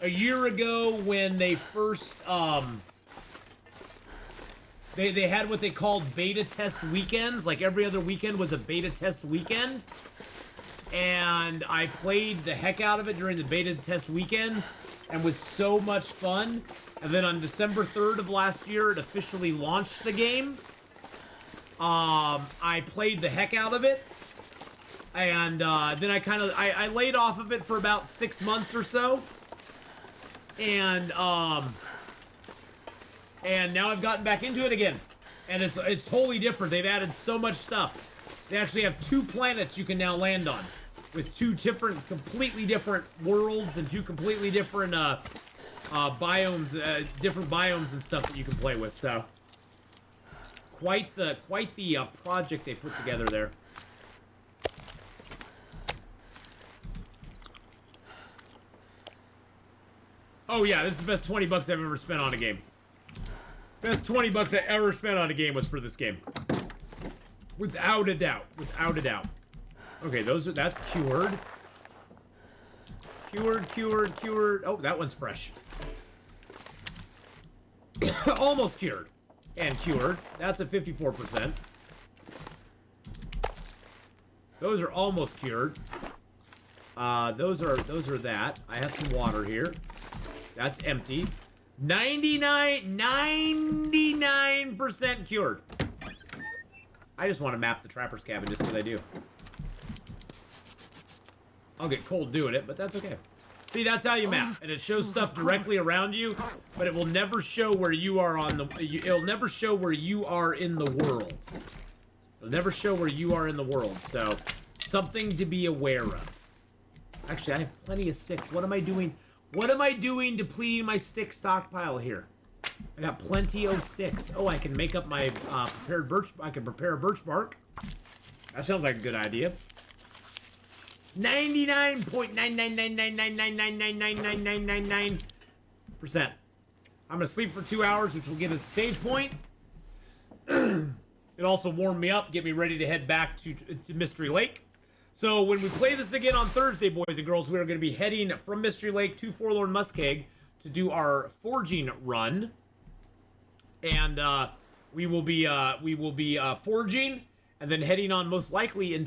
a year ago when they first, they had what they called beta test weekends. Like every other weekend was a beta test weekend. And I played the heck out of it during the beta test weekends and was so much fun. And then on December 3rd of last year, it officially launched the game. I played the heck out of it. And then I laid off of it for about 6 months or so. And now I've gotten back into it again. And it's wholly different. They've added so much stuff. They actually have 2 planets you can now land on. With 2 different, completely different worlds and 2 completely different biomes, different biomes and stuff that you can play with. So quite the project they put together there. Oh yeah, this is the best 20 bucks I've ever spent on a game. Best 20 bucks I ever spent on a game was for this game. Without a doubt. Without a doubt. Okay, that's cured. Cured. Oh, that one's fresh. Almost cured. And cured. That's a 54%. Those are almost cured. Those are that. I have some water here. That's empty. 99% cured. I just want to map the trapper's cabin just because I do. I'll get cold doing it, but that's okay. See, that's how you map, and it shows stuff directly around you, but it will never show where you are on the. It'll never show where you are in the world. It'll never show where you are in the world. So, something to be aware of. Actually, I have plenty of sticks. What am I doing? What am I doing to deplete my stick stockpile here? I got plenty of sticks. Oh, I can make up my prepared birch. I can prepare birch bark. That sounds like a good idea. 99.99999999999%. I'm gonna sleep for 2 hours, which will give us a save point. It also warmed me up, get me ready to head back to Mystery Lake. So when we play this again on Thursday, boys and girls, we are going to be heading from Mystery Lake to Forlorn Muskeg to do our foraging run, and we will be foraging and then heading on most likely into